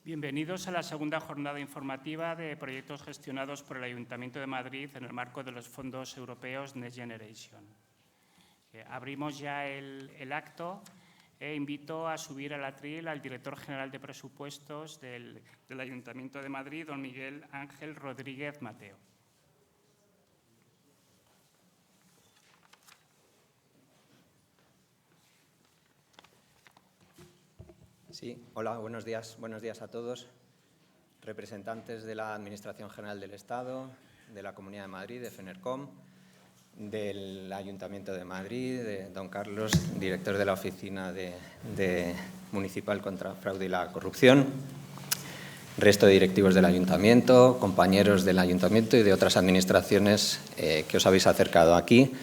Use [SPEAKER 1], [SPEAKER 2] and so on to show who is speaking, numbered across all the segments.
[SPEAKER 1] Bienvenidos a la segunda jornada informativa de proyectos gestionados por el Ayuntamiento de Madrid en el marco de los fondos europeos Next Generation. Abrimos ya el acto e invito a subir al atril al director general de presupuestos del Ayuntamiento de Madrid, don Miguel Ángel Rodríguez Mateo.
[SPEAKER 2] Sí, hola, buenos días a todos, representantes de la Administración General del Estado, de la Comunidad de Madrid, de FENERCOM, del Ayuntamiento de Madrid, de don Carlos, director de la Oficina Municipal contra el Fraude y la Corrupción, resto de directivos del Ayuntamiento, compañeros del Ayuntamiento y de otras administraciones que os habéis acercado aquí.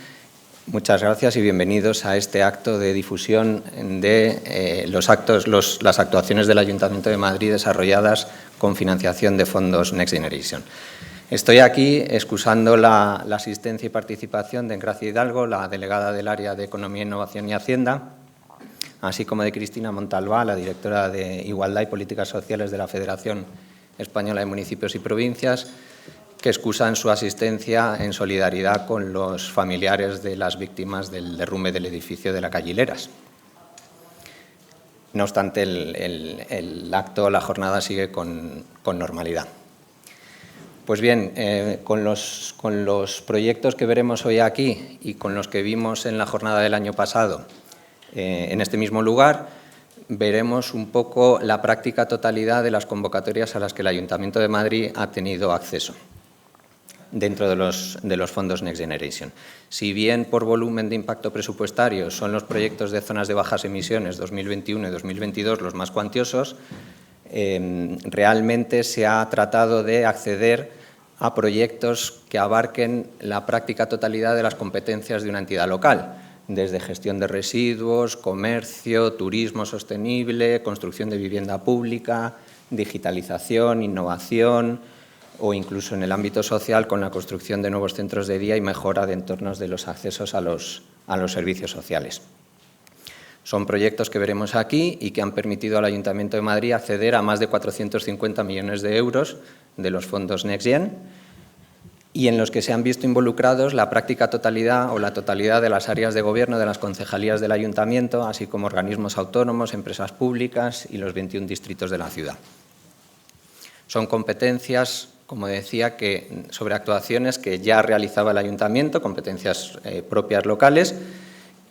[SPEAKER 2] Muchas gracias y bienvenidos a este acto de difusión de las actuaciones del Ayuntamiento de Madrid desarrolladas con financiación de fondos Next Generation. Estoy aquí excusando la asistencia y participación de Engracia Hidalgo, la delegada del Área de Economía, Innovación y Hacienda, así como de Cristina Montalbá, la directora de Igualdad y Políticas Sociales de la Federación Española de Municipios y Provincias, que excusan su asistencia en solidaridad con los familiares de las víctimas del derrumbe del edificio de la calle Hileras. No obstante, el acto, la jornada sigue con normalidad. Pues bien, con los proyectos que veremos hoy aquí y con los que vimos en la jornada del año pasado en este mismo lugar, veremos un poco la práctica totalidad de las convocatorias a las que el Ayuntamiento de Madrid ha tenido acceso dentro de los fondos Next Generation. Si bien por volumen de impacto presupuestario son los proyectos de zonas de bajas emisiones 2021 y 2022 los más cuantiosos, realmente se ha tratado de acceder a proyectos que abarquen la práctica totalidad de las competencias de una entidad local, desde gestión de residuos, comercio, turismo sostenible, construcción de vivienda pública, digitalización, innovación, o incluso en el ámbito social con la construcción de nuevos centros de día y mejora de entornos de los accesos a los servicios sociales. Son proyectos que veremos aquí y que han permitido al Ayuntamiento de Madrid acceder a más de 450 millones de euros de los fondos Next Gen y en los que se han visto involucrados la práctica totalidad o la totalidad de las áreas de gobierno de las concejalías del Ayuntamiento, así como organismos autónomos, empresas públicas y los 21 distritos de la ciudad. Son competencias, como decía, sobre actuaciones que ya realizaba el Ayuntamiento, competencias propias locales,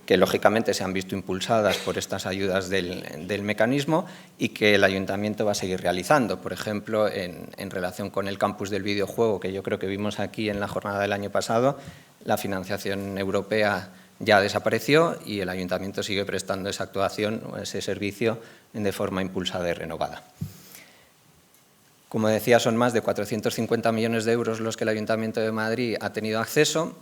[SPEAKER 2] que lógicamente se han visto impulsadas por estas ayudas del mecanismo y que el Ayuntamiento va a seguir realizando. Por ejemplo, en relación con el campus del videojuego, que yo creo que vimos aquí en la jornada del año pasado, la financiación europea ya desapareció y el Ayuntamiento sigue prestando esa actuación o ese servicio de forma impulsada y renovada. Como decía, son más de 450 millones de euros los que el Ayuntamiento de Madrid ha tenido acceso.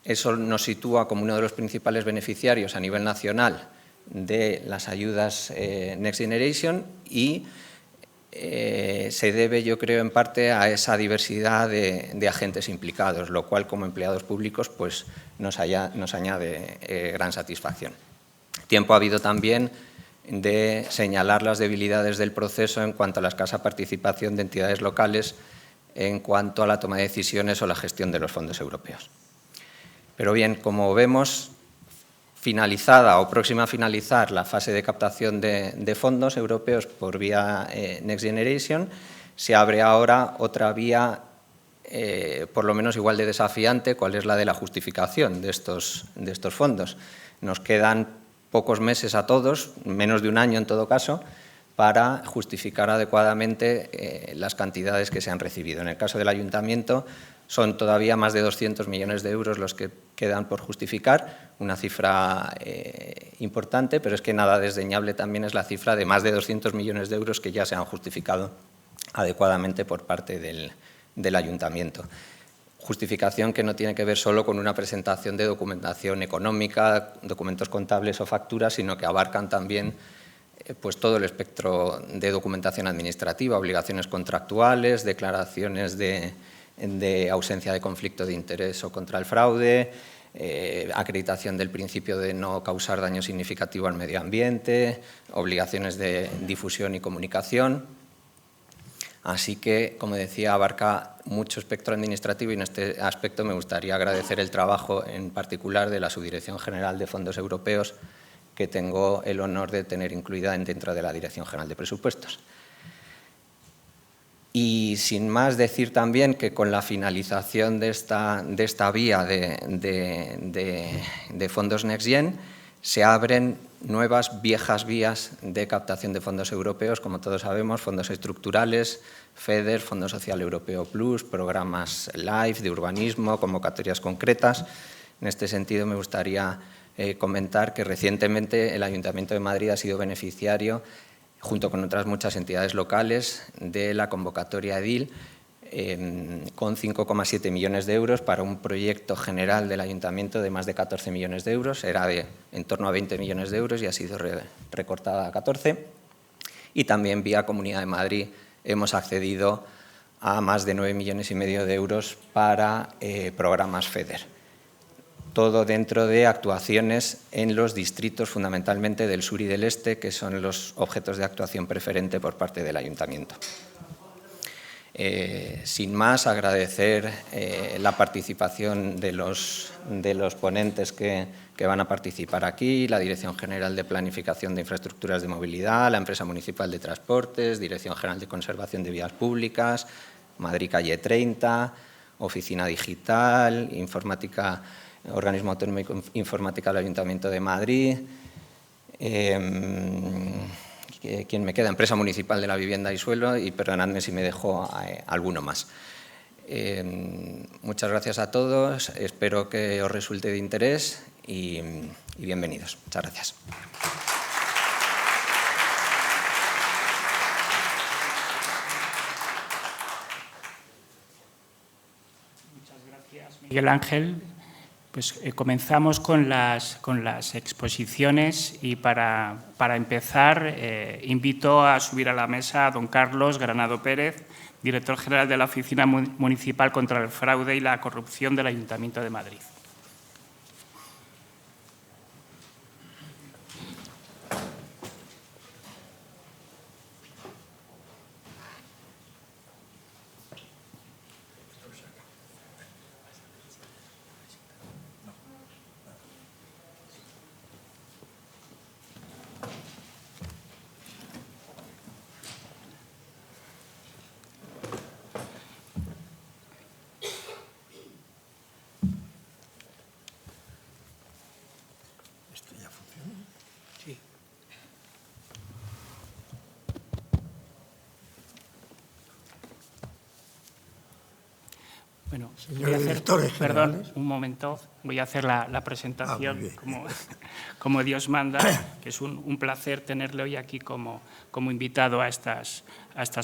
[SPEAKER 2] Eso nos sitúa como uno de los principales beneficiarios a nivel nacional de las ayudas Next Generation y se debe, yo creo, en parte a esa diversidad de agentes implicados, lo cual como empleados públicos pues, nos añade gran satisfacción. Tiempo ha habido también de señalar las debilidades del proceso en cuanto a la escasa participación de entidades locales en cuanto a la toma de decisiones o la gestión de los fondos europeos. Pero bien, como vemos, finalizada o próxima a finalizar la fase de captación de fondos europeos por vía Next Generation, se abre ahora otra vía por lo menos igual de desafiante, cuál es la de la justificación de estos fondos. Nos quedan pocos meses a todos, menos de un año en todo caso, para justificar adecuadamente las cantidades que se han recibido. En el caso del Ayuntamiento son todavía más de 200 millones de euros los que quedan por justificar, una cifra importante, pero es que nada desdeñable también es la cifra de más de 200 millones de euros que ya se han justificado adecuadamente por parte del Ayuntamiento. Justificación que no tiene que ver solo con una presentación de documentación económica, documentos contables o facturas, sino que abarcan también pues, todo el espectro de documentación administrativa, obligaciones contractuales, declaraciones de ausencia de conflicto de interés o contra el fraude, acreditación del principio de no causar daño significativo al medio ambiente, obligaciones de difusión y comunicación. Así que, como decía, abarca mucho espectro administrativo y en este aspecto me gustaría agradecer el trabajo en particular de la Subdirección General de Fondos Europeos, que tengo el honor de tener incluida dentro de la Dirección General de Presupuestos. Y sin más, decir también que con la finalización de esta vía de fondos Next Gen se abren nuevas viejas vías de captación de fondos europeos, como todos sabemos, fondos estructurales, FEDER, Fondo Social Europeo Plus, programas LIFE de urbanismo, convocatorias concretas. En este sentido, me gustaría comentar que recientemente el Ayuntamiento de Madrid ha sido beneficiario, junto con otras muchas entidades locales, de la convocatoria EDIL con 5,7 millones de euros para un proyecto general del Ayuntamiento de más de 14 millones de euros. Era de en torno a 20 millones de euros y ha sido recortada a 14. Y también vía Comunidad de Madrid hemos accedido a más de 9,5 millones de euros para programas FEDER. Todo dentro de actuaciones en los distritos fundamentalmente del sur y del este, que son los objetos de actuación preferente por parte del Ayuntamiento. Sin más, agradecer la participación de los ponentes que van a participar aquí, la Dirección General de Planificación de Infraestructuras de Movilidad, la Empresa Municipal de Transportes, Dirección General de Conservación de Vías Públicas, Madrid Calle 30, Oficina Digital, Informática, Organismo Autonómico Informática del Ayuntamiento de Madrid, ¿quién me queda? Empresa Municipal de la Vivienda y Suelo, y perdonadme si me dejo alguno más. Muchas gracias a todos, espero que os resulte de interés y bienvenidos. Muchas gracias.
[SPEAKER 1] Muchas gracias, Miguel Ángel. Pues comenzamos con las exposiciones y para empezar invito a subir a la mesa a don Carlos Granado Pérez, director general de la Oficina Municipal contra el Fraude y la Corrupción del Ayuntamiento de Madrid. Bueno, perdón, un momento, voy a hacer la presentación como Dios manda, que es un placer tenerle hoy aquí como invitado a estas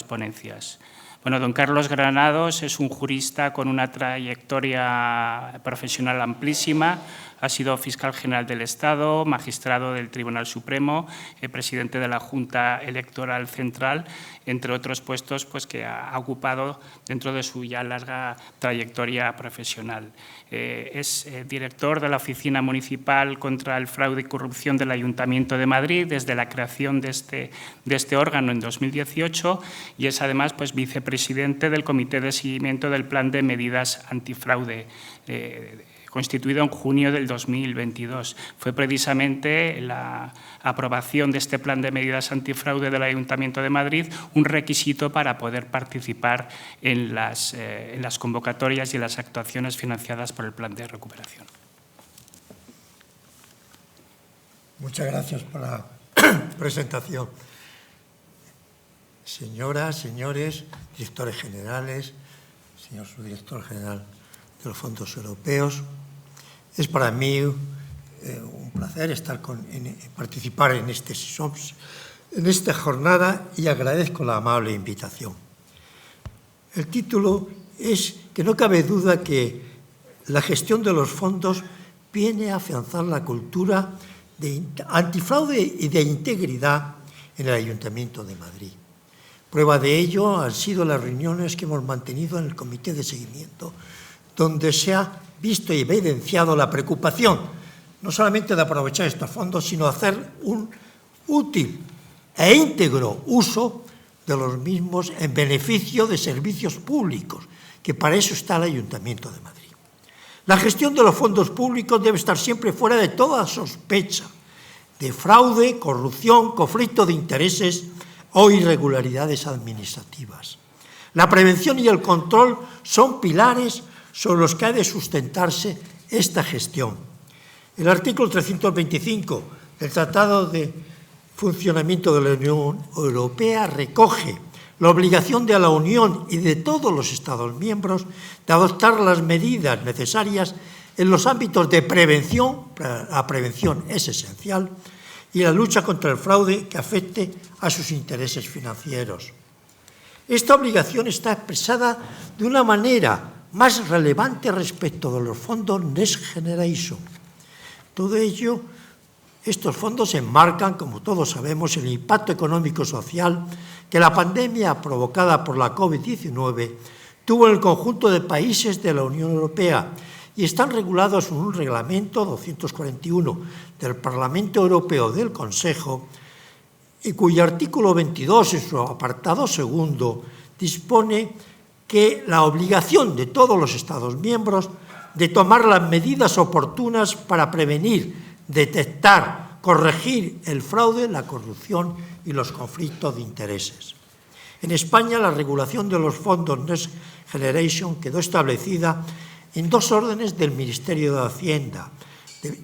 [SPEAKER 1] ponencias. Bueno, don Carlos Granados es un jurista con una trayectoria profesional amplísima. Ha sido fiscal general del Estado, magistrado del Tribunal Supremo, presidente de la Junta Electoral Central, entre otros puestos pues, que ha ocupado dentro de su ya larga trayectoria profesional. Es director de la Oficina Municipal contra el Fraude y Corrupción del Ayuntamiento de Madrid desde la creación de este órgano en 2018 y es además pues, vicepresidente del Comité de Seguimiento del Plan de Medidas Antifraude, constituido en junio del 2022. Fue precisamente la aprobación de este plan de medidas antifraude del Ayuntamiento de Madrid un requisito para poder participar en las convocatorias y en las actuaciones financiadas por el plan de recuperación.
[SPEAKER 3] Muchas gracias por la presentación. Señoras, señores, directores generales, señor subdirector general de los fondos europeos, es para mí un placer participar en esta jornada y agradezco la amable invitación. El título es que no cabe duda que la gestión de los fondos viene a afianzar la cultura de antifraude y de integridad en el Ayuntamiento de Madrid. Prueba de ello han sido las reuniones que hemos mantenido en el Comité de Seguimiento, donde se ha visto y evidenciado la preocupación, no solamente de aprovechar estos fondos, sino hacer un útil e íntegro uso de los mismos en beneficio de servicios públicos, que para eso está el Ayuntamiento de Madrid. La gestión de los fondos públicos debe estar siempre fuera de toda sospecha de fraude, corrupción, conflicto de intereses o irregularidades administrativas. La prevención y el control son pilares sobre los que ha de sustentarse esta gestión. El artículo 325 del Tratado de Funcionamiento de la Unión Europea recoge la obligación de la Unión y de todos los Estados miembros de adoptar las medidas necesarias en los ámbitos de prevención, la prevención es esencial, y la lucha contra el fraude que afecte a sus intereses financieros. Esta obligación está expresada de una manera más relevante respecto de los fondos Next Generation. Todo ello, estos fondos enmarcan, como todos sabemos, el impacto económico y social que la pandemia provocada por la COVID-19 tuvo en el conjunto de países de la Unión Europea y están regulados en un reglamento 241 del Parlamento Europeo del Consejo, y cuyo artículo 22, en su apartado segundo, dispone que la obligación de todos los Estados miembros de tomar las medidas oportunas para prevenir, detectar, corregir el fraude, la corrupción y los conflictos de intereses. En España, la regulación de los fondos Next Generation quedó establecida en dos órdenes del Ministerio de Hacienda,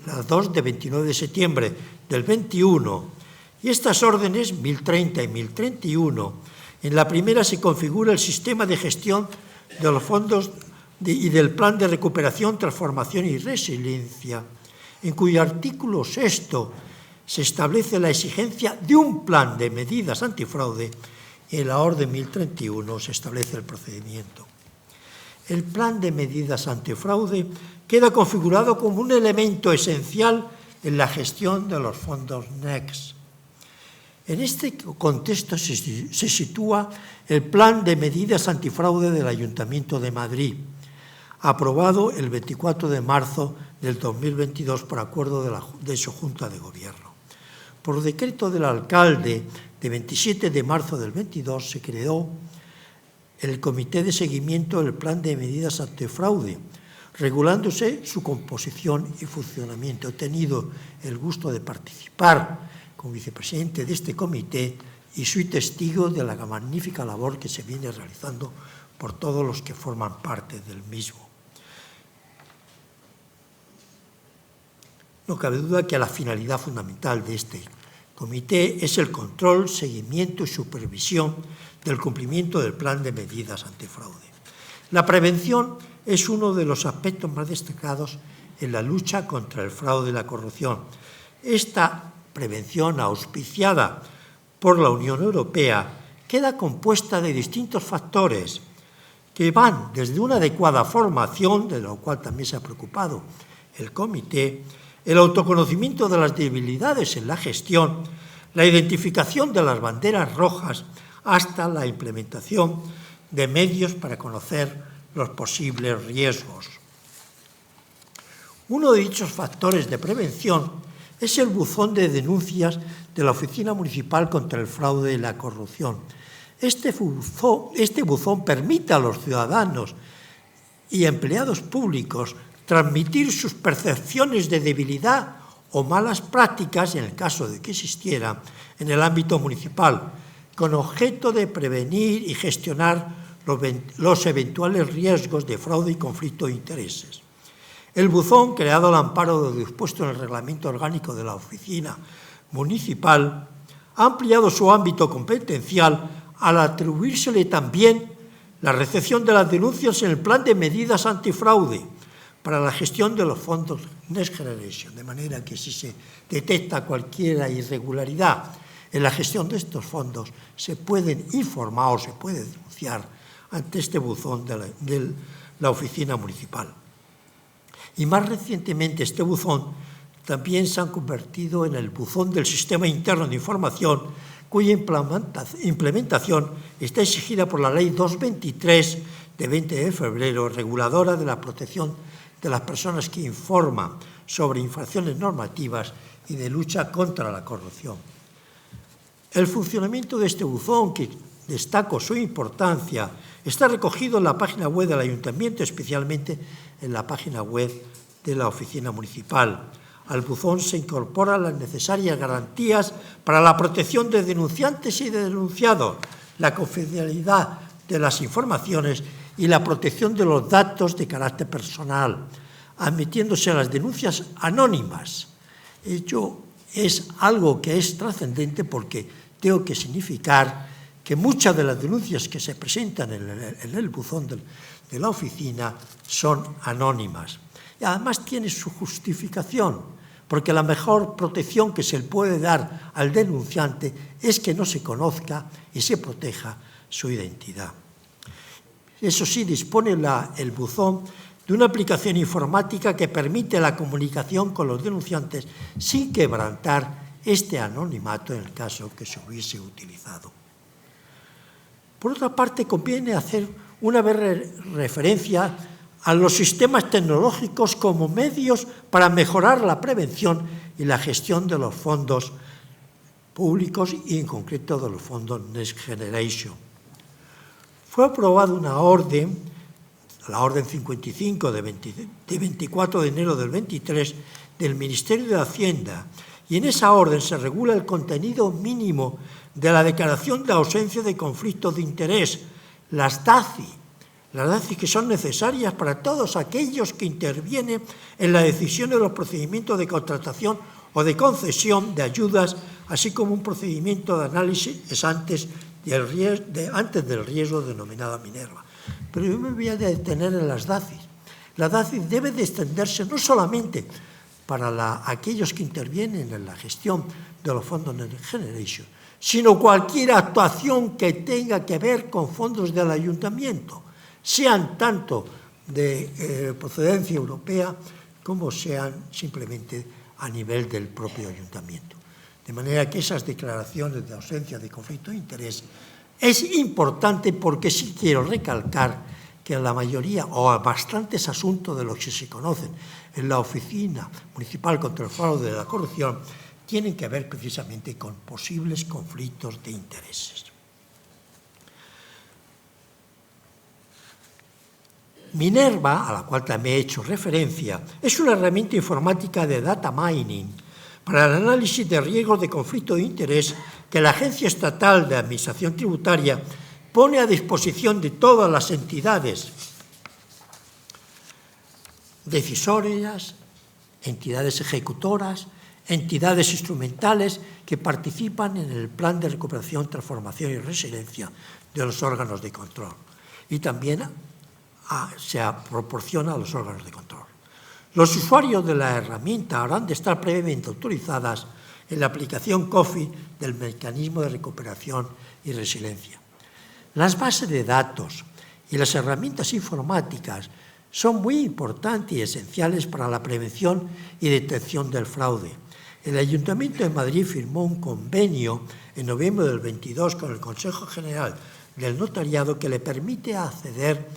[SPEAKER 3] las dos de 29 de septiembre del 21, y estas órdenes, 1030 y 1031, en la primera se configura el sistema de gestión de los fondos y del Plan de Recuperación, Transformación y Resiliencia, en cuyo artículo 6 se establece la exigencia de un plan de medidas antifraude y en la orden 1031 se establece el procedimiento. El plan de medidas antifraude queda configurado como un elemento esencial en la gestión de los fondos NECS. En este contexto se sitúa el plan de medidas antifraude del Ayuntamiento de Madrid, aprobado el 24 de marzo del 2022 por acuerdo de su Junta de Gobierno. Por decreto del alcalde de 27 de marzo del 22 se creó el Comité de Seguimiento del Plan de Medidas Antifraude, regulándose su composición y funcionamiento. He tenido el gusto de participar como vicepresidente de este comité y soy testigo de la magnífica labor que se viene realizando por todos los que forman parte del mismo. No cabe duda que la finalidad fundamental de este comité es el control, seguimiento y supervisión del cumplimiento del plan de medidas antifraude. La prevención es uno de los aspectos más destacados en la lucha contra el fraude y la corrupción. Esta prevención, auspiciada por la Unión Europea, queda compuesta de distintos factores que van desde una adecuada formación, de lo cual también se ha preocupado el comité, el autoconocimiento de las debilidades en la gestión, la identificación de las banderas rojas, hasta la implementación de medios para conocer los posibles riesgos. Uno de dichos factores de prevención es el buzón de denuncias de la Oficina Municipal contra el Fraude y la Corrupción. Este buzón permite a los ciudadanos y empleados públicos transmitir sus percepciones de debilidad o malas prácticas, en el caso de que existiera, en el ámbito municipal, con objeto de prevenir y gestionar los eventuales riesgos de fraude y conflicto de intereses. El buzón, creado al amparo de lo dispuesto en el Reglamento Orgánico de la Oficina Municipal, ha ampliado su ámbito competencial al atribuírsele también la recepción de las denuncias en el Plan de Medidas Antifraude para la gestión de los fondos Next Generation, de manera que si se detecta cualquier irregularidad en la gestión de estos fondos, se pueden informar o se puede denunciar ante este buzón de la Oficina Municipal. Y más recientemente este buzón también se ha convertido en el buzón del Sistema Interno de Información, cuya implementación está exigida por la Ley 223 de 20 de febrero, reguladora de la protección de las personas que informan sobre infracciones normativas y de lucha contra la corrupción. El funcionamiento de este buzón, que destaco su importancia, está recogido en la página web del Ayuntamiento, especialmente en la página web de la Oficina Municipal. Al buzón se incorporan las necesarias garantías para la protección de denunciantes y de denunciados, la confidencialidad de las informaciones y la protección de los datos de carácter personal, admitiéndose las denuncias anónimas. Ello es algo que es trascendente porque tengo que significar que muchas de las denuncias que se presentan en el buzón de la oficina son anónimas. Y además tiene su justificación, porque la mejor protección que se le puede dar al denunciante es que no se conozca y se proteja su identidad. Eso sí, dispone el buzón de una aplicación informática que permite la comunicación con los denunciantes sin quebrantar este anonimato en el caso que se hubiese utilizado. Por otra parte, conviene hacer una breve referencia a los sistemas tecnológicos como medios para mejorar la prevención y la gestión de los fondos públicos y en concreto de los fondos Next Generation. Fue aprobada una orden, la Orden 55 de 24 de enero del 23 del Ministerio de Hacienda, y en esa orden se regula el contenido mínimo de la declaración de ausencia de conflictos de interés, las DACI que son necesarias para todos aquellos que intervienen en la decisión de los procedimientos de contratación o de concesión de ayudas, así como un procedimiento de análisis antes del riesgo denominada Minerva. Pero yo me voy a detener en las DACI. La DACI debe de extenderse no solamente para aquellos que intervienen en la gestión de los fondos Next Generation, sino cualquier actuación que tenga que ver con fondos del ayuntamiento, sean tanto de procedencia europea como sean simplemente a nivel del propio ayuntamiento. De manera que esas declaraciones de ausencia de conflicto de interés es importante porque sí quiero recalcar que la mayoría o bastantes asuntos de los que se conocen en la Oficina Municipal contra el Fraude de la Corrupción tienen que ver precisamente con posibles conflictos de intereses. Minerva, a la cual también he hecho referencia, es una herramienta informática de data mining para el análisis de riesgos de conflicto de interés que la Agencia Estatal de Administración Tributaria pone a disposición de todas las entidades decisorias, entidades ejecutoras, entidades instrumentales que participan en el Plan de Recuperación, Transformación y Resiliencia de los órganos de control. Y también se proporciona a los órganos de control. Los usuarios de la herramienta habrán de estar previamente autorizadas en la aplicación COFI del Mecanismo de Recuperación y Resiliencia. Las bases de datos y las herramientas informáticas son muy importantes y esenciales para la prevención y detección del fraude. El Ayuntamiento de Madrid firmó un convenio en noviembre del 22 con el Consejo General del Notariado que le permite acceder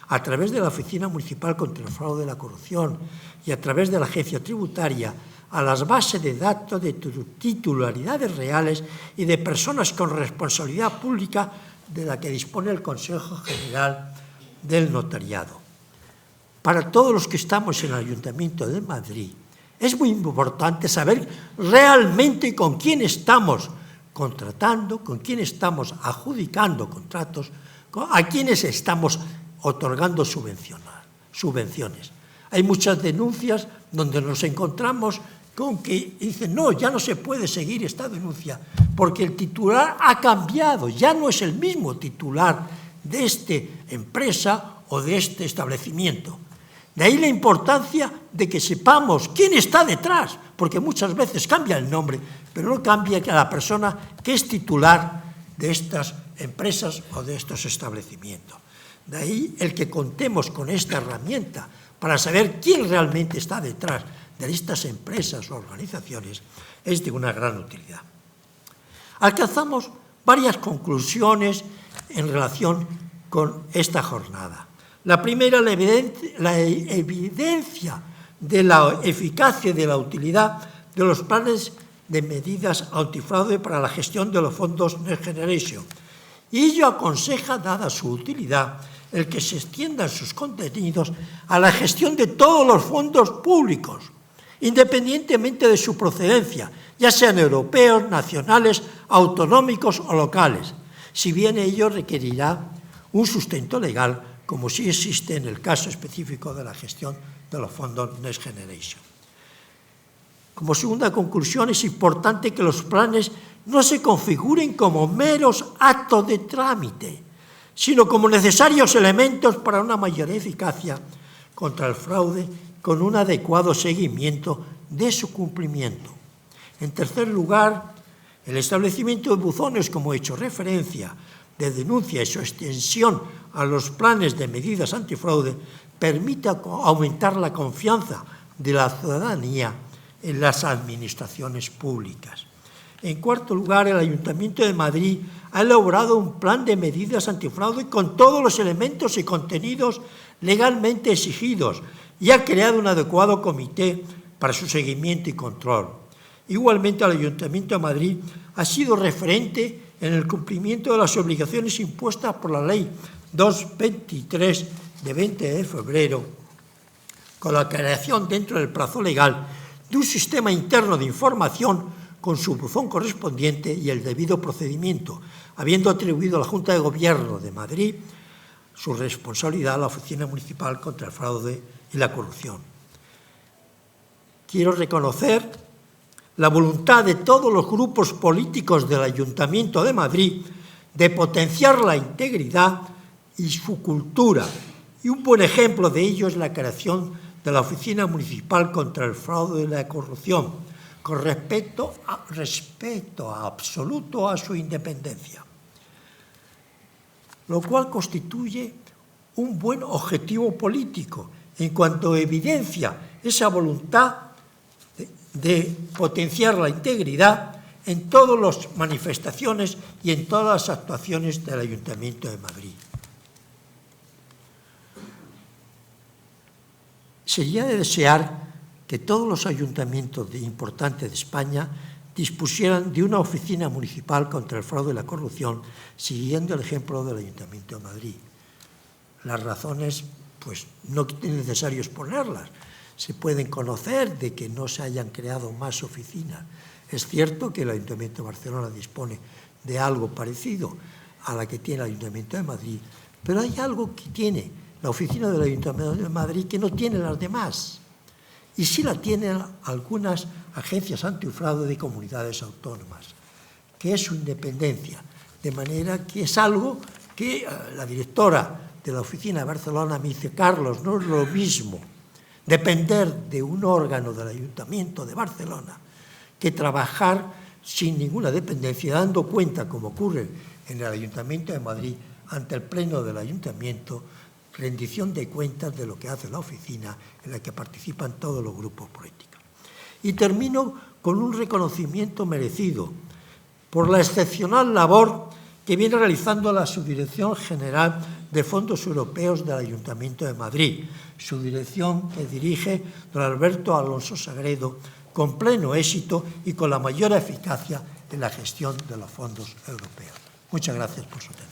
[SPEAKER 3] a través de la Oficina Municipal contra el Fraude y la Corrupción y a través de la Agencia Tributaria a las bases de datos de titularidades reales y de personas con responsabilidad pública de la que dispone el Consejo General del Notariado. Para todos los que estamos en el Ayuntamiento de Madrid, es muy importante saber realmente con quién estamos contratando, con quién estamos adjudicando contratos, a quiénes estamos otorgando subvenciones. Hay muchas denuncias donde nos encontramos con que dicen, no, ya no se puede seguir esta denuncia porque el titular ha cambiado, ya no es el mismo titular de esta empresa o de este establecimiento. De ahí la importancia de que sepamos quién está detrás, porque muchas veces cambia el nombre, pero no cambia que la persona que es titular de estas empresas o de estos establecimientos. De ahí el que contemos con esta herramienta para saber quién realmente está detrás de estas empresas o organizaciones es de una gran utilidad. Alcanzamos varias conclusiones en relación con esta jornada. La primera, la evidencia de la eficacia y de la utilidad de los planes de medidas antifraude para la gestión de los fondos Next Generation y ello aconseja, dada su utilidad, el que se extiendan sus contenidos a la gestión de todos los fondos públicos, independientemente de su procedencia, ya sean europeos, nacionales, autonómicos o locales, si bien ello requerirá un sustento legal, como sí existe en el caso específico de la gestión de los fondos Next Generation. Como segunda conclusión, es importante que los planes no se configuren como meros actos de trámite, sino como necesarios elementos para una mayor eficacia contra el fraude, con un adecuado seguimiento de su cumplimiento. En tercer lugar, el establecimiento de buzones, como he hecho referencia, de denuncia y su extensión a los planes de medidas antifraude permite aumentar la confianza de la ciudadanía en las administraciones públicas. En cuarto lugar, el Ayuntamiento de Madrid ha elaborado un plan de medidas antifraude con todos los elementos y contenidos legalmente exigidos y ha creado un adecuado comité para su seguimiento y control. Igualmente, el Ayuntamiento de Madrid ha sido referente en el cumplimiento de las obligaciones impuestas por la Ley 223 de 20 de febrero, con la creación dentro del plazo legal de un sistema interno de información con su buzón correspondiente y el debido procedimiento, habiendo atribuido a la Junta de Gobierno de Madrid su responsabilidad a la Oficina Municipal contra el Fraude y la Corrupción. Quiero reconocer la voluntad de todos los grupos políticos del Ayuntamiento de Madrid de potenciar la integridad y su cultura, y un buen ejemplo de ello es la creación de la Oficina Municipal contra el Fraude y la Corrupción, con respeto absoluto a su independencia, lo cual constituye un buen objetivo político en cuanto evidencia esa voluntad de potenciar la integridad en todas las manifestaciones y en todas las actuaciones del Ayuntamiento de Madrid. Sería de desear que todos los ayuntamientos importantes de España dispusieran de una oficina municipal contra el fraude y la corrupción, siguiendo el ejemplo del Ayuntamiento de Madrid. Las razones, pues, no es necesario exponerlas. Se pueden conocer de que no se hayan creado más oficinas. Es cierto que el Ayuntamiento de Barcelona dispone de algo parecido a la que tiene el Ayuntamiento de Madrid, pero hay algo que tiene la oficina del Ayuntamiento de Madrid que no tiene las demás. Y sí la tienen algunas agencias antifraude de comunidades autónomas, que es su independencia. De manera que es algo que la directora de la oficina de Barcelona me dice: Carlos, no es lo mismo depender de un órgano del Ayuntamiento de Barcelona que trabajar sin ninguna dependencia, dando cuenta, como ocurre en el Ayuntamiento de Madrid, ante el Pleno del Ayuntamiento, rendición de cuentas de lo que hace la oficina en la que participan todos los grupos políticos. Y termino con un reconocimiento merecido por la excepcional labor que viene realizando la Subdirección General de Fondos Europeos del Ayuntamiento de Madrid, subdirección que dirige don Alberto Alonso Sagredo, con pleno éxito y con la mayor eficacia en la gestión de los fondos europeos. Muchas gracias por su atención.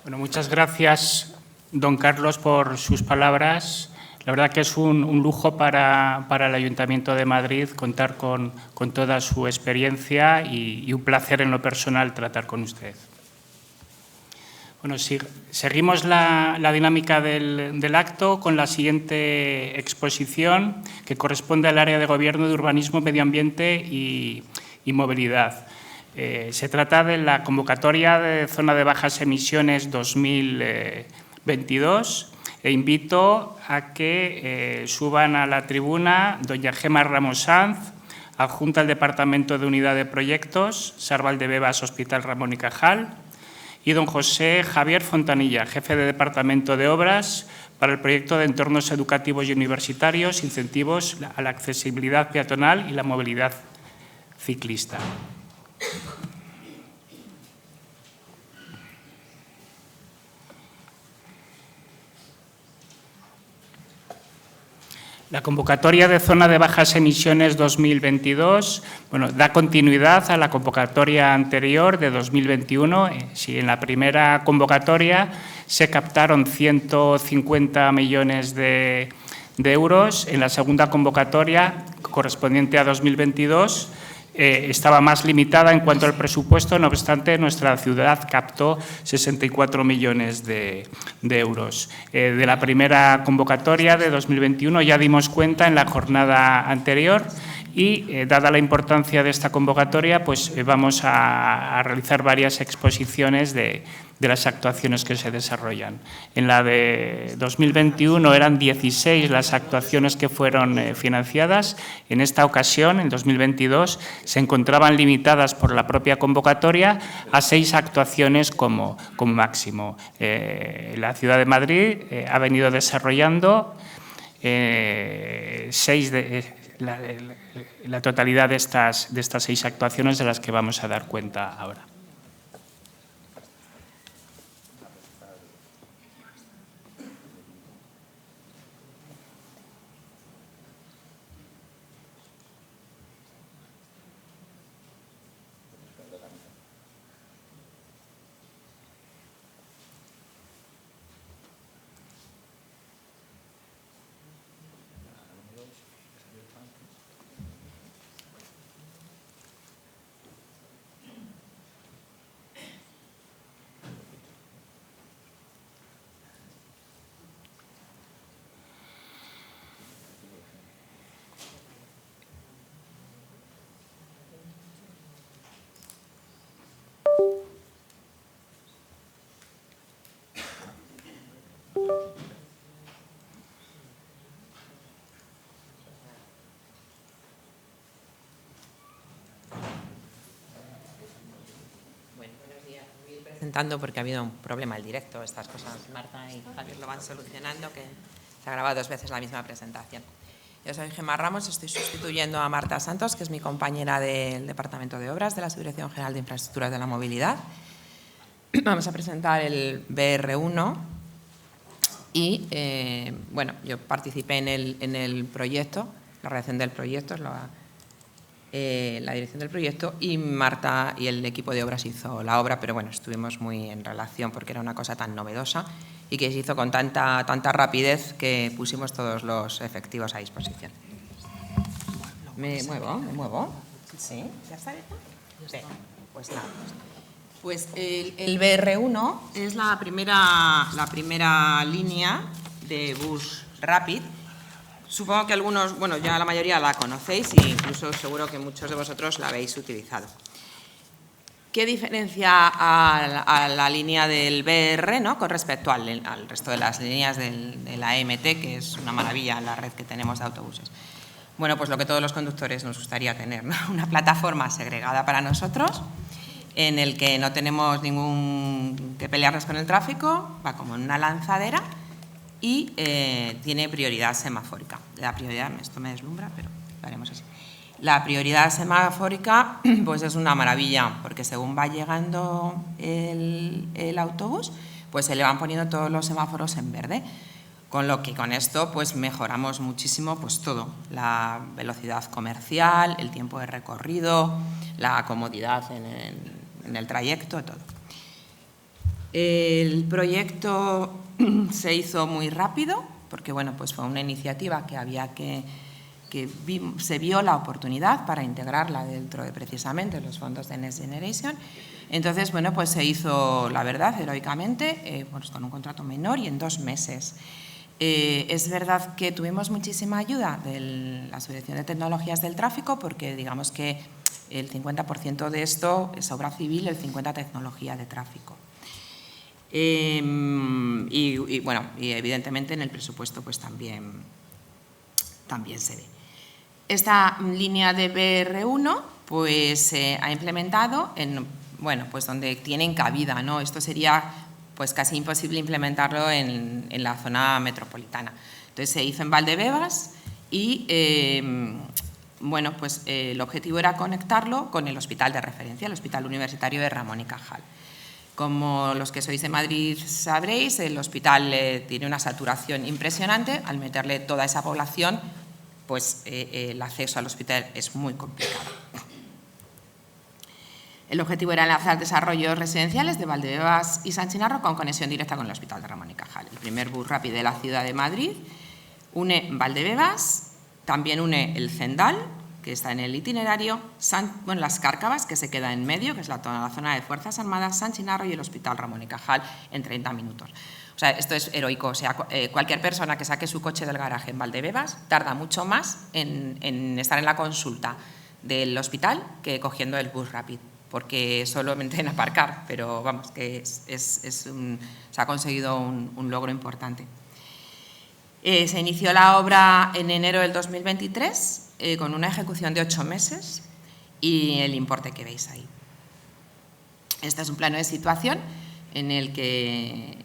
[SPEAKER 1] Bueno, muchas gracias, don Carlos, por sus palabras. La verdad que es un lujo para el Ayuntamiento de Madrid contar con toda su experiencia y un placer en lo personal tratar con usted. Bueno, seguimos la dinámica del acto con la siguiente exposición, que corresponde al área de Gobierno de Urbanismo, Medio Ambiente y Movilidad. Se trata de la convocatoria de Zona de Bajas Emisiones 2022 e invito a que suban a la tribuna doña Gemma Ramos Sanz, adjunta al Departamento de Unidad de Proyectos, SAR Valdebebas Hospital Ramón y Cajal, y don José Javier Fontanilla, jefe de Departamento de Obras para el proyecto de entornos educativos y universitarios, incentivos a la accesibilidad peatonal y la movilidad ciclista. La convocatoria de zona de bajas emisiones 2022 da continuidad a la convocatoria anterior de 2021. Si en la primera convocatoria se captaron 150 millones de euros, en la segunda convocatoria correspondiente a 2022 estaba más limitada en cuanto al presupuesto, no obstante, nuestra ciudad captó 64 millones de euros. De la primera convocatoria de 2021 ya dimos cuenta en la jornada anterior y, dada la importancia de esta convocatoria, pues vamos a realizar varias exposiciones de las actuaciones que se desarrollan. En la de 2021 eran 16 las actuaciones que fueron financiadas. En esta ocasión, en 2022, se encontraban limitadas por la propia convocatoria a 6 actuaciones como máximo. La Ciudad de Madrid ha venido desarrollando 6 la totalidad de estas 6 actuaciones de las que vamos a dar cuenta ahora.
[SPEAKER 4] Presentando porque ha habido un problema al directo, estas cosas Marta y Javier lo van solucionando, que se ha grabado 2 veces la misma presentación. Yo soy Gemma Ramos, estoy sustituyendo a Marta Santos, que es mi compañera del Departamento de Obras de la Subdirección General de Infraestructuras de la Movilidad. Vamos a presentar el BR1 y, yo participé en el proyecto, la redacción del proyecto, la dirección del proyecto, y Marta y el equipo de obras hizo la obra, pero bueno, estuvimos muy en relación porque era una cosa tan novedosa y que se hizo con tanta rapidez que pusimos todos los efectivos a disposición. ¿Me muevo? ¿Sí? ¿Ya está abierto? Sí. Pues nada. Pues el BR1 es la primera línea de bus Rapid. Supongo que algunos, ya la mayoría la conocéis e incluso seguro que muchos de vosotros la habéis utilizado. ¿Qué diferencia a la línea del BR, ¿no?, con respecto al resto de las líneas de la EMT, que es una maravilla la red que tenemos de autobuses? Bueno, pues lo que todos los conductores nos gustaría tener, ¿no? Una plataforma segregada para nosotros, en el que no tenemos que pelearnos con el tráfico, va como en una lanzadera, y tiene prioridad semafórica. La prioridad, esto me deslumbra, pero lo haremos así. La prioridad semafórica pues es una maravilla, porque según va llegando el autobús, pues se le van poniendo todos los semáforos en verde, con lo que con esto pues mejoramos muchísimo pues todo, la velocidad comercial, el tiempo de recorrido, la comodidad en el trayecto, todo. El proyecto se hizo muy rápido porque pues fue una iniciativa que se vio la oportunidad para integrarla dentro de precisamente los fondos de Next Generation. Entonces, pues se hizo, la verdad, heroicamente, con un contrato menor y en 2 meses. Es verdad que tuvimos muchísima ayuda de la Subdirección de Tecnologías del Tráfico porque digamos que el 50% de esto es obra civil, el 50% tecnología de tráfico. Y evidentemente en el presupuesto pues también se ve. Esta línea de BR1 pues se ha implementado pues donde tienen cabida, ¿no? Esto sería pues casi imposible implementarlo en la zona metropolitana. Entonces se hizo en Valdebebas y pues el objetivo era conectarlo con el hospital de referencia, el Hospital Universitario de Ramón y Cajal. Como los que sois de Madrid sabréis, el hospital tiene una saturación impresionante. Al meterle toda esa población, pues el acceso al hospital es muy complicado. El objetivo era enlazar desarrollos residenciales de Valdebebas y San Chinarro con conexión directa con el Hospital de Ramón y Cajal. El primer bus rápido de la ciudad de Madrid une Valdebebas, también une el Zendal, que está en el itinerario, las Cárcavas, que se queda en medio, que es la zona de Fuerzas Armadas, San Chinarro y el Hospital Ramón y Cajal en 30 minutos. O sea, esto es heroico. O sea, cualquier persona que saque su coche del garaje en Valdebebas tarda mucho más en estar en la consulta del hospital que cogiendo el bus rápido, porque solamente en aparcar, pero vamos, que se ha conseguido un logro importante. Se inició la obra en enero del 2023 con una ejecución de 8 meses y el importe que veis ahí. Este es un plano de situación en el que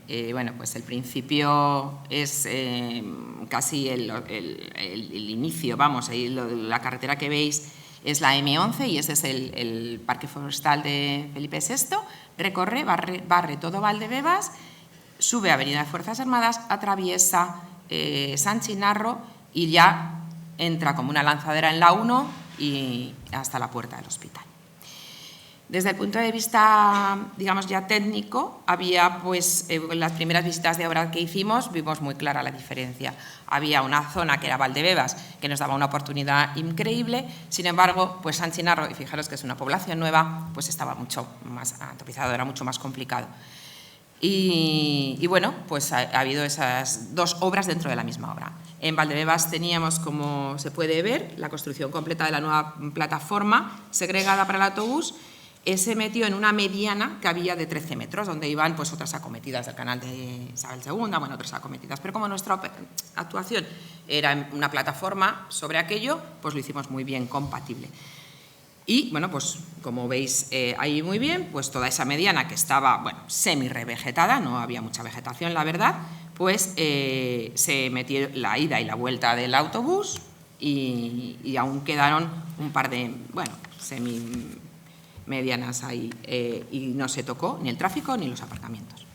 [SPEAKER 4] pues el principio es casi el inicio, vamos, ahí la carretera que veis es la M11 y ese es el Parque Forestal de Felipe VI, recorre, barre todo Valdebebas, sube Avenida de Fuerzas Armadas, atraviesa San Chinarro y ya entra como una lanzadera en la 1 y hasta la puerta del hospital. Desde el punto de vista, digamos, ya técnico, había, pues, en las primeras visitas de obra que hicimos, vimos muy clara la diferencia. Había una zona que era Valdebebas, que nos daba una oportunidad increíble, sin embargo, pues San Chinarro, y fijaros que es una población nueva, pues estaba mucho más atopizado, era mucho más complicado. Y bueno, pues ha habido esas dos obras dentro de la misma obra. En Valdebebas teníamos, como se puede ver, la construcción completa de la nueva plataforma segregada para el autobús. Se metió en una mediana que había de 13 metros, donde iban pues otras acometidas del canal de Isabel II, bueno, otras acometidas. Pero como nuestra actuación era en una plataforma sobre aquello, pues lo hicimos muy bien compatible. Y, bueno, pues como veis ahí muy bien, pues toda esa mediana que estaba, bueno, semi-revegetada, no había mucha vegetación, la verdad, pues se metió la ida y la vuelta del autobús y aún quedaron un par de, bueno, semi-medianas ahí y no se tocó ni el tráfico ni los aparcamientos.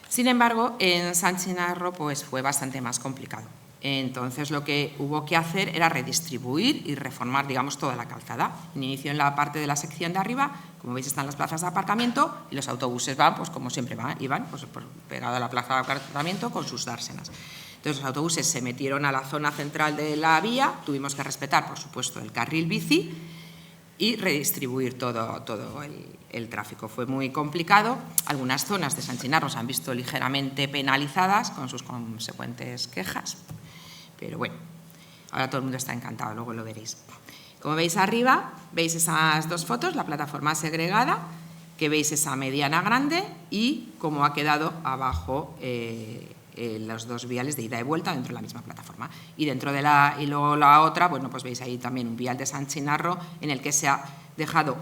[SPEAKER 4] Sin embargo, en San Chinarro pues fue bastante más complicado. Entonces, lo que hubo que hacer era redistribuir y reformar, digamos, toda la calzada. Inició en la parte de la sección de arriba, como veis están las plazas de aparcamiento y los autobuses van, pues como siempre iban pues, pegado a la plaza de aparcamiento con sus dársenas. Entonces, los autobuses se metieron a la zona central de la vía, tuvimos que respetar, por supuesto, el carril bici y redistribuir todo el tráfico. Fue muy complicado. Algunas zonas de San Chinarro se han visto ligeramente penalizadas con sus consecuentes quejas. Pero bueno, ahora todo el mundo está encantado, luego lo veréis. Como veis arriba, veis esas dos fotos, la plataforma segregada, que veis esa mediana grande y cómo ha quedado abajo los dos viales de ida y vuelta dentro de la misma plataforma. Y dentro de y luego la otra, bueno, pues veis ahí también un vial de San Chinarro en el que se ha dejado,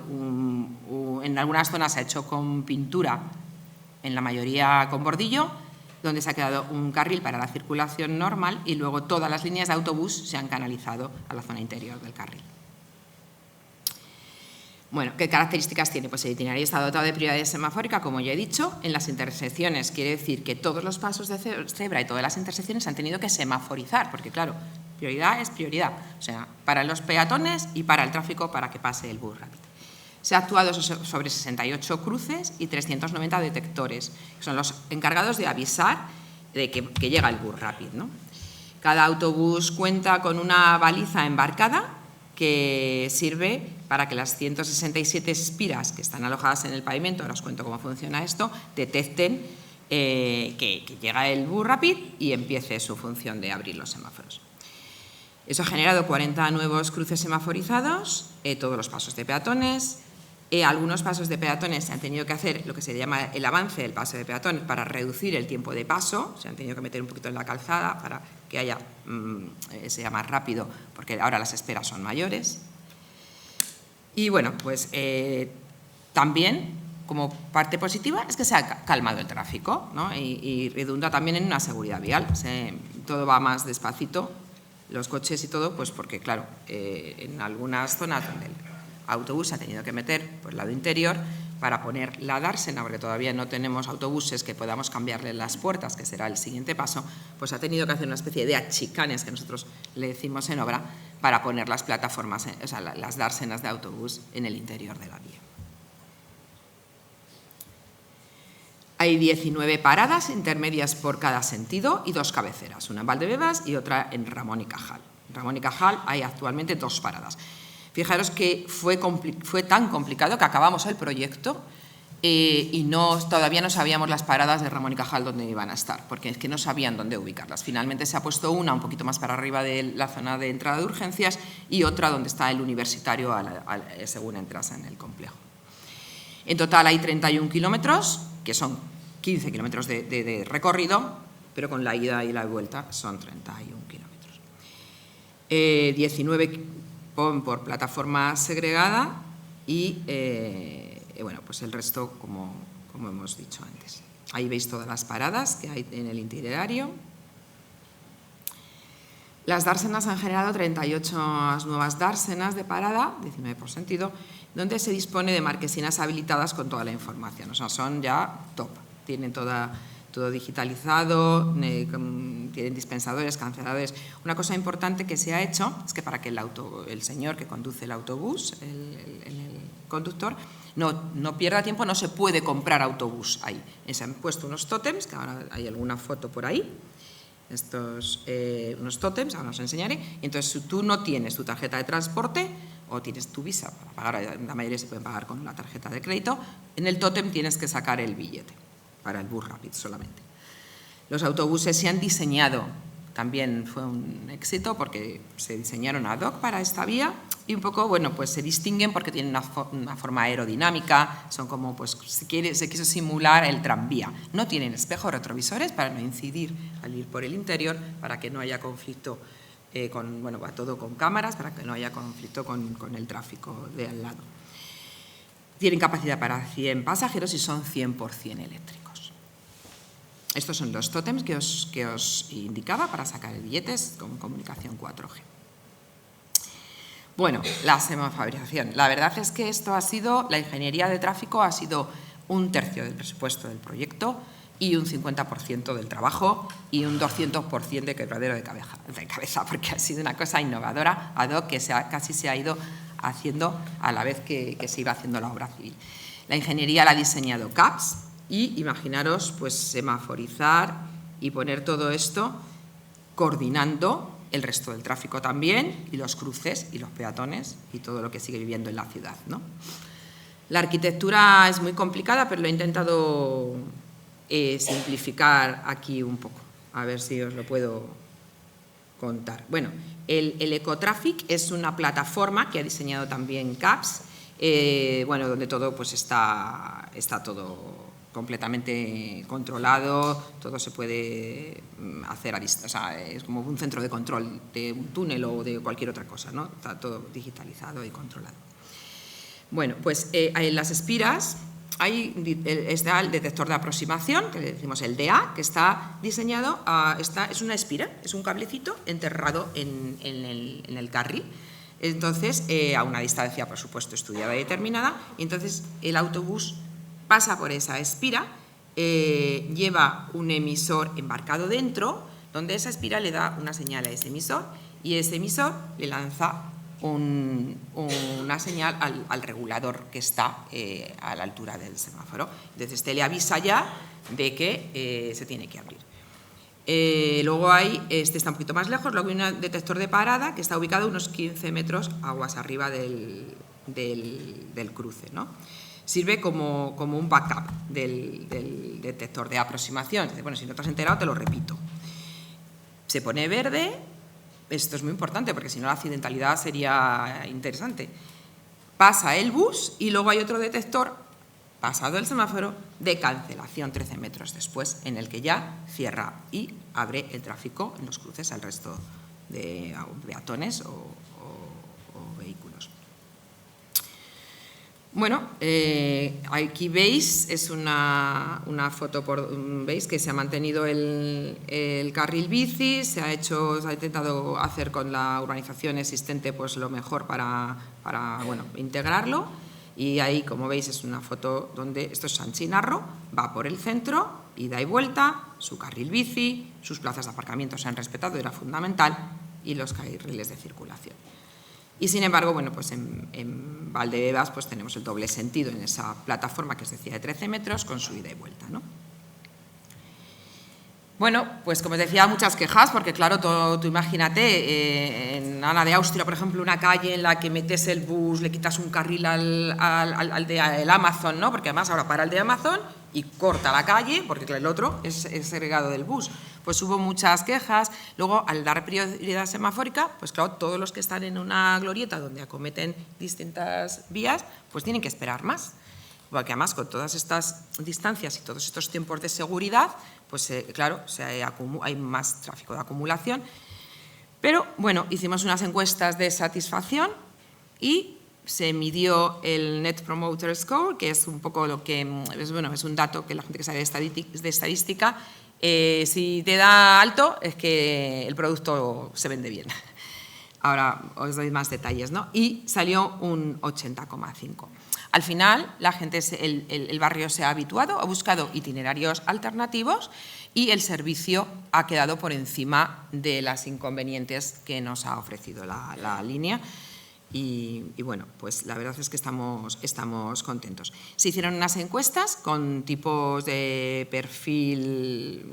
[SPEAKER 4] en algunas zonas se ha hecho con pintura, en la mayoría con bordillo, donde se ha quedado un carril para la circulación normal y luego todas las líneas de autobús se han canalizado a la zona interior del carril. Bueno, ¿qué características tiene? Pues el itinerario está dotado de prioridad semafórica, como ya he dicho. En las intersecciones quiere decir que todos los pasos de cebra y todas las intersecciones han tenido que semaforizar, porque claro, prioridad es prioridad, o sea, para los peatones y para el tráfico para que pase el bus rápido. Se ha actuado sobre 68 cruces y 390 detectores, que son los encargados de avisar de que llega el bus rápido, ¿no? Cada autobús cuenta con una baliza embarcada que sirve para que las 167 espiras que están alojadas en el pavimento, ahora os cuento cómo funciona esto, detecten que llega el bus rápido y empiece su función de abrir los semáforos. Eso ha generado 40 nuevos cruces semaforizados, todos los pasos de peatones. Algunos pasos de peatones se han tenido que hacer lo que se llama el avance del paso de peatones para reducir el tiempo de paso, se han tenido que meter un poquito en la calzada para que sea más rápido, porque ahora las esperas son mayores. Y bueno, pues también como parte positiva es que se ha calmado el tráfico, ¿no? y redunda también en una seguridad vial, todo va más despacito, los coches y todo, pues porque claro, en algunas zonas donde el autobús se ha tenido que meter por el lado interior, para poner la dársena, porque todavía no tenemos autobuses que podamos cambiarle las puertas, que será el siguiente paso, pues ha tenido que hacer una especie de achicanes, que nosotros le decimos en obra, para poner las plataformas, o sea, las dársenas de autobús en el interior de la vía. Hay 19 paradas intermedias por cada sentido y 2 cabeceras, una en Valdebebas y otra en Ramón y Cajal. En Ramón y Cajal hay actualmente 2 paradas. Fijaros que fue tan complicado que acabamos el proyecto y todavía no sabíamos las paradas de Ramón y Cajal dónde iban a estar, porque es que no sabían dónde ubicarlas. Finalmente se ha puesto una un poquito más para arriba de la zona de entrada de urgencias y otra donde está el universitario según entras en el complejo. En total hay 31 kilómetros, que son 15 kilómetros de recorrido, pero con la ida y la vuelta son 31 kilómetros. 19 por plataforma segregada y bueno, pues el resto, como hemos dicho antes. Ahí veis todas las paradas que hay en el itinerario. Las dársenas han generado 38 nuevas dársenas de parada, 19 por sentido, donde se dispone de marquesinas habilitadas con toda la información. O sea, son ya top. Tienen todo digitalizado, tienen dispensadores, canceladores. Una cosa importante que se ha hecho es que para que el señor que conduce el autobús, el conductor, no pierda tiempo, no se puede comprar autobús ahí. Se han puesto unos tótems, que ahora hay alguna foto por ahí, unos tótems, ahora os enseñaré. Y entonces, si tú no tienes tu tarjeta de transporte o tienes tu visa para pagar, la mayoría se pueden pagar con la tarjeta de crédito, en el tótem tienes que sacar el billete para el bus rápido solamente. Los autobuses se han diseñado, también fue un éxito porque se diseñaron ad hoc para esta vía y un poco, bueno, pues se distinguen porque tienen una forma aerodinámica, son como, pues se quiso simular el tranvía. No tienen espejos retrovisores para no incidir al ir por el interior, para que no haya conflicto va todo con cámaras, para que no haya conflicto con el tráfico de al lado. Tienen capacidad para 100 pasajeros y son 100% eléctricos. Estos son los tótems que os indicaba para sacar el billete con comunicación 4G. Bueno, la semaforización. La verdad es que la ingeniería de tráfico ha sido 1/3 del presupuesto del proyecto y un 50% del trabajo y un 200% de quebradero de cabeza, porque ha sido una cosa innovadora, ad hoc, que casi se ha ido haciendo a la vez que se iba haciendo la obra civil. La ingeniería la ha diseñado CAPS y imaginaros pues semaforizar y poner todo esto coordinando el resto del tráfico también y los cruces y los peatones y todo lo que sigue viviendo en la ciudad, ¿no? La arquitectura es muy complicada, pero lo he intentado simplificar aquí un poco, a ver si os lo puedo contar. Bueno, el Ecotraffic es una plataforma que ha diseñado también CAPS, donde todo pues está todo completamente controlado, todo se puede hacer a distancia, o sea, es como un centro de control de un túnel o de cualquier otra cosa, ¿no? Está todo digitalizado y controlado. Bueno, pues en las espiras está el detector de aproximación, que le decimos el DA, que está diseñado, es una espira, es un cablecito enterrado en el carril. Entonces, a una distancia, por supuesto, estudiada y determinada, y entonces el autobús pasa por esa espira, lleva un emisor embarcado dentro, donde esa espira le da una señal a ese emisor y ese emisor le lanza una señal al regulador que está a la altura del semáforo. Entonces, este le avisa ya de que se tiene que abrir. Luego este está un poquito más lejos, luego hay un detector de parada que está ubicado unos 15 metros aguas arriba del cruce, ¿no? Sirve como un backup del detector de aproximación. Bueno, si no te has enterado, te lo repito. Se pone verde, esto es muy importante porque si no la accidentalidad sería interesante. Pasa el bus y luego hay otro detector, pasado el semáforo, de cancelación 13 metros después, en el que ya cierra y abre el tráfico en los cruces al resto de peatones o vehículos. Bueno, aquí veis, es una foto, veis que se ha mantenido el carril bici, se ha intentado hacer con la urbanización existente pues lo mejor para integrarlo. Y ahí, como veis, es una foto donde esto es San Chinarro, va por el centro, ida y vuelta, su carril bici, sus plazas de aparcamiento se han respetado, era fundamental, y los carriles de circulación. Y sin embargo, bueno, pues en Valdebebas pues tenemos el doble sentido en esa plataforma que os decía de 13 metros con su ida y vuelta, ¿no? Bueno, pues como os decía, muchas quejas, porque claro, tú imagínate, en Ana de Austria, por ejemplo, una calle en la que metes el bus, le quitas un carril al de Amazon, ¿no? Porque además ahora para el de Amazon y corta la calle, porque claro, el otro es segregado del bus. Pues hubo muchas quejas. Luego, al dar prioridad semafórica, pues claro, todos los que están en una glorieta donde acometen distintas vías, pues tienen que esperar más. Porque además, con todas estas distancias y todos estos tiempos de seguridad, pues claro, hay más tráfico de acumulación. Pero bueno, hicimos unas encuestas de satisfacción y se midió el Net Promoter Score, que es un poco lo que es un dato que la gente que sabe de estadística, si te da alto es que el producto se vende bien. Ahora os doy más detalles, ¿no? Y salió un 80,5. Al final, la gente, el barrio se ha habituado, ha buscado itinerarios alternativos y el servicio ha quedado por encima de las inconvenientes que nos ha ofrecido la línea. Y bueno, pues la verdad es que estamos contentos. Se hicieron unas encuestas con tipos de perfil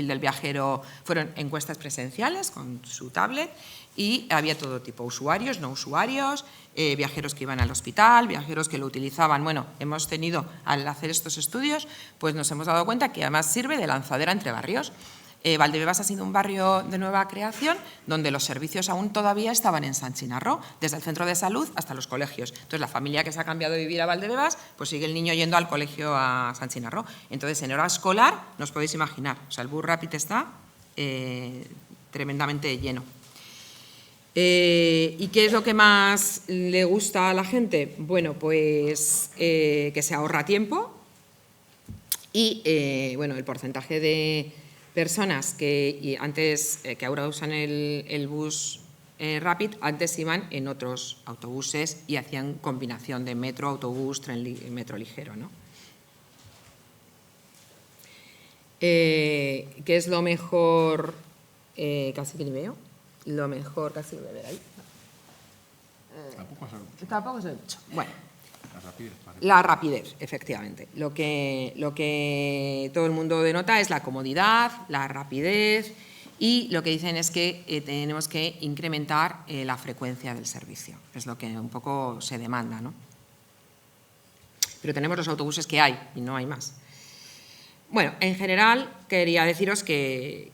[SPEAKER 4] del viajero, fueron encuestas presenciales con su tablet y había todo tipo, usuarios, no usuarios, viajeros que iban al hospital, viajeros que lo utilizaban. Bueno, hemos tenido, al hacer estos estudios, pues nos hemos dado cuenta que además sirve de lanzadera entre barrios. Valdebebas ha sido un barrio de nueva creación donde los servicios aún todavía estaban en San Chinarro, desde el centro de salud hasta los colegios. Entonces, la familia que se ha cambiado de vivir a Valdebebas, pues sigue el niño yendo al colegio a San Chinarro. Entonces, en hora escolar, no os podéis imaginar, o sea, el bus rápido está tremendamente lleno. ¿Y qué es lo que más le gusta a la gente? Bueno, pues que se ahorra tiempo y, bueno, el porcentaje de personas que ahora usan el bus Rapid, antes iban en otros autobuses y hacían combinación de metro, autobús, metro ligero, ¿no? ¿Qué es lo mejor? Casi que ni veo. Lo mejor, casi lo voy a ver ahí. Tampoco se ve mucho. Bueno. La rapidez, efectivamente. Lo que todo el mundo denota es la comodidad, la rapidez y lo que dicen es que tenemos que incrementar la frecuencia del servicio. Es lo que un poco se demanda, ¿no? Pero tenemos los autobuses que hay y no hay más. Bueno, en general quería deciros que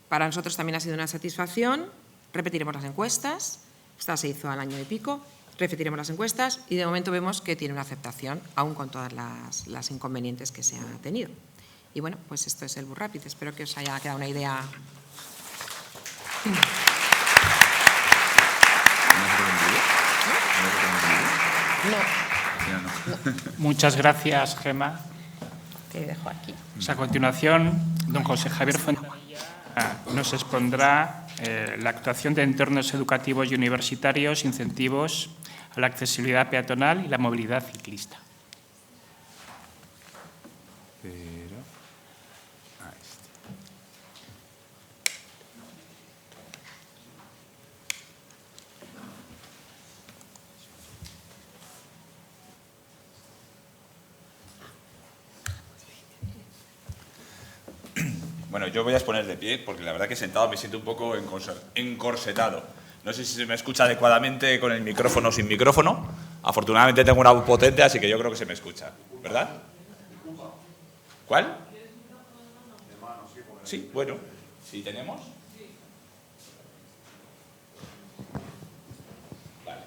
[SPEAKER 4] para nosotros también ha sido una satisfacción. Repetiremos las encuestas. Esta se hizo al año y pico. Repetiremos las encuestas y de momento vemos que tiene una aceptación, aún con todas las inconvenientes que se han tenido. Y bueno, pues esto es el bus Rapid. Espero que os haya quedado una idea.
[SPEAKER 1] No. Muchas gracias, Gemma.
[SPEAKER 4] Te dejo aquí.
[SPEAKER 1] Pues a continuación, don José Javier Fontanilla nos expondrá la actuación de entornos educativos y universitarios, incentivos a la accesibilidad peatonal y la movilidad ciclista.
[SPEAKER 5] Bueno, yo voy a exponer de pie porque la verdad que sentado me siento un poco encorsetado. No sé si se me escucha adecuadamente con el micrófono o sin micrófono. Afortunadamente tengo una voz potente, así que yo creo que se me escucha. ¿Verdad? ¿Cuál? Sí, bueno. ¿Sí tenemos? Vale.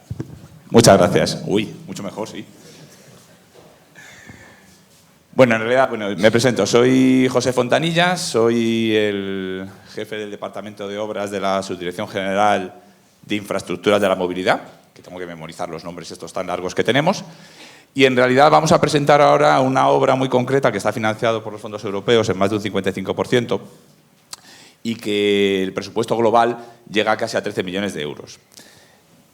[SPEAKER 5] Muchas gracias. Uy, mucho mejor, sí. Bueno, en realidad, me presento. Soy José Fontanilla, soy el jefe del Departamento de Obras de la Subdirección General de Infraestructuras de la Movilidad, que tengo que memorizar los nombres estos tan largos que tenemos. Y en realidad vamos a presentar ahora una obra muy concreta que está financiada por los fondos europeos en más de un 55% y que el presupuesto global llega casi a 13 millones de euros.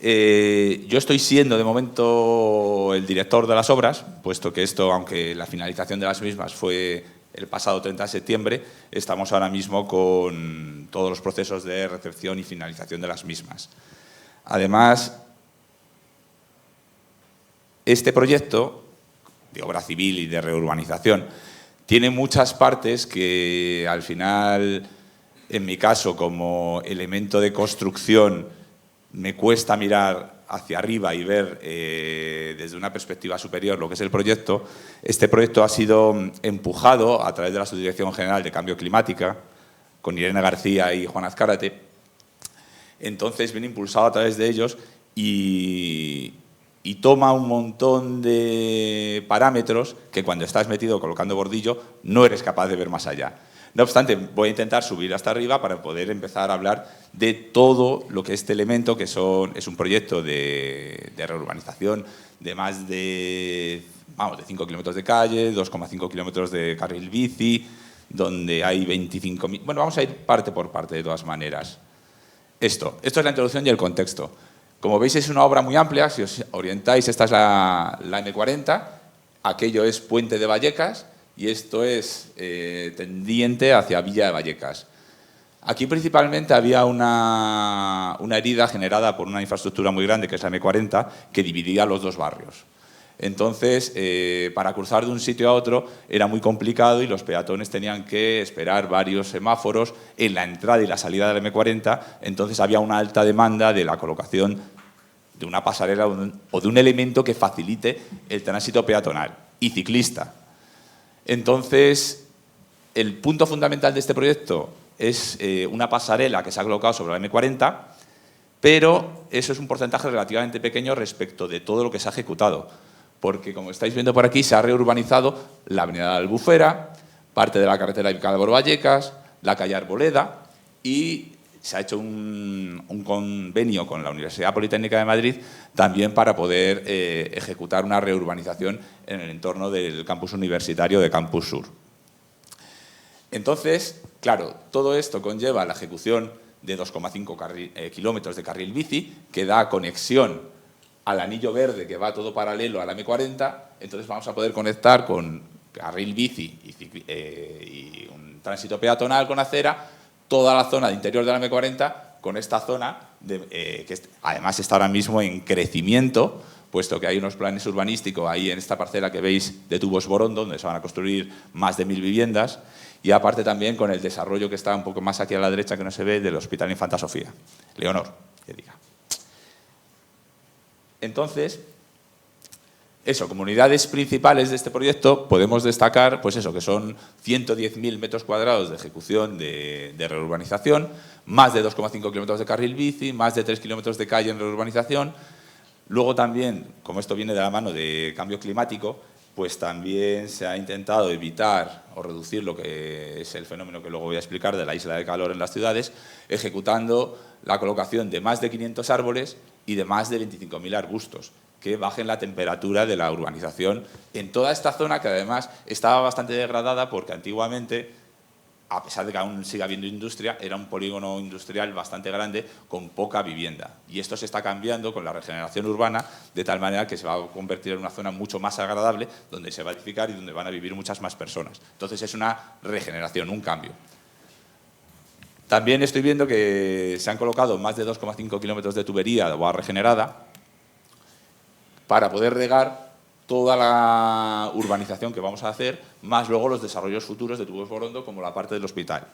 [SPEAKER 5] Yo estoy siendo de momento el director de las obras, puesto que esto, aunque la finalización de las mismas fue el pasado 30 de septiembre, estamos ahora mismo con todos los procesos de recepción y finalización de las mismas. Además, este proyecto de obra civil y de reurbanización tiene muchas partes que al final, en mi caso, como elemento de construcción, me cuesta mirar hacia arriba y ver desde una perspectiva superior lo que es el proyecto. Este proyecto ha sido empujado a través de la Subdirección General de Cambio Climático, con Irene García y Juan Azcárate. Entonces viene impulsado a través de ellos y toma un montón de parámetros que cuando estás metido colocando bordillo no eres capaz de ver más allá. No obstante, voy a intentar subir hasta arriba para poder empezar a hablar de todo lo que este elemento, que es un proyecto de reurbanización de más de 5 kilómetros de calle, 2,5 kilómetros de carril bici, donde hay 25.000... Bueno, vamos a ir parte por parte de todas maneras. Esto es la introducción y el contexto. Como veis, es una obra muy amplia. Si os orientáis, esta es la M40, aquello es Puente de Vallecas, y esto es tendiente hacia Villa de Vallecas. Aquí principalmente había una herida generada por una infraestructura muy grande, que es la M40, que dividía los dos barrios. Entonces, para cruzar de un sitio a otro era muy complicado y los peatones tenían que esperar varios semáforos en la entrada y la salida de la M40. Entonces, había una alta demanda de la colocación de una pasarela o de un elemento que facilite el tránsito peatonal y ciclista. Entonces, el punto fundamental de este proyecto es una pasarela que se ha colocado sobre la M40, pero eso es un porcentaje relativamente pequeño respecto de todo lo que se ha ejecutado, porque, como estáis viendo por aquí, se ha reurbanizado la avenida de la Albufera, parte de la carretera de Vicálvaro-Vallecas, la calle Arboleda, y se ha hecho un convenio con la Universidad Politécnica de Madrid también para poder ejecutar una reurbanización en el entorno del campus universitario de Campus Sur. Entonces, claro, todo esto conlleva la ejecución de 2,5 kilómetros de carril bici, que da conexión al anillo verde que va todo paralelo a la M40. Entonces vamos a poder conectar con carril bici y un tránsito peatonal con acera toda la zona de interior de la M40 con esta zona que además está ahora mismo en crecimiento, puesto que hay unos planes urbanísticos ahí en esta parcela que veis de Tubos Borondo, donde se van a construir más de 1000 viviendas, y aparte también con el desarrollo que está un poco más aquí a la derecha, que no se ve, del Hospital Infanta Sofía. Leonor, que diga. Entonces, como unidades principales de este proyecto, podemos destacar, pues eso, que son 110.000 metros cuadrados de ejecución de reurbanización, más de 2,5 kilómetros de carril bici, más de 3 kilómetros de calle en reurbanización. Luego también, como esto viene de la mano de cambio climático, pues también se ha intentado evitar o reducir lo que es el fenómeno que luego voy a explicar de la isla de calor en las ciudades, ejecutando la colocación de más de 500 árboles y de más de 25.000 arbustos, que bajen la temperatura de la urbanización en toda esta zona, que además estaba bastante degradada porque antiguamente, a pesar de que aún sigue habiendo industria, era un polígono industrial bastante grande con poca vivienda. Y esto se está cambiando con la regeneración urbana, de tal manera que se va a convertir en una zona mucho más agradable, donde se va a edificar y donde van a vivir muchas más personas. Entonces es una regeneración, un cambio. También estoy viendo que se han colocado más de 2,5 kilómetros de tubería de agua regenerada para poder regar toda la urbanización que vamos a hacer, más luego los desarrollos futuros de Tubos Borondo, como la parte del hospital.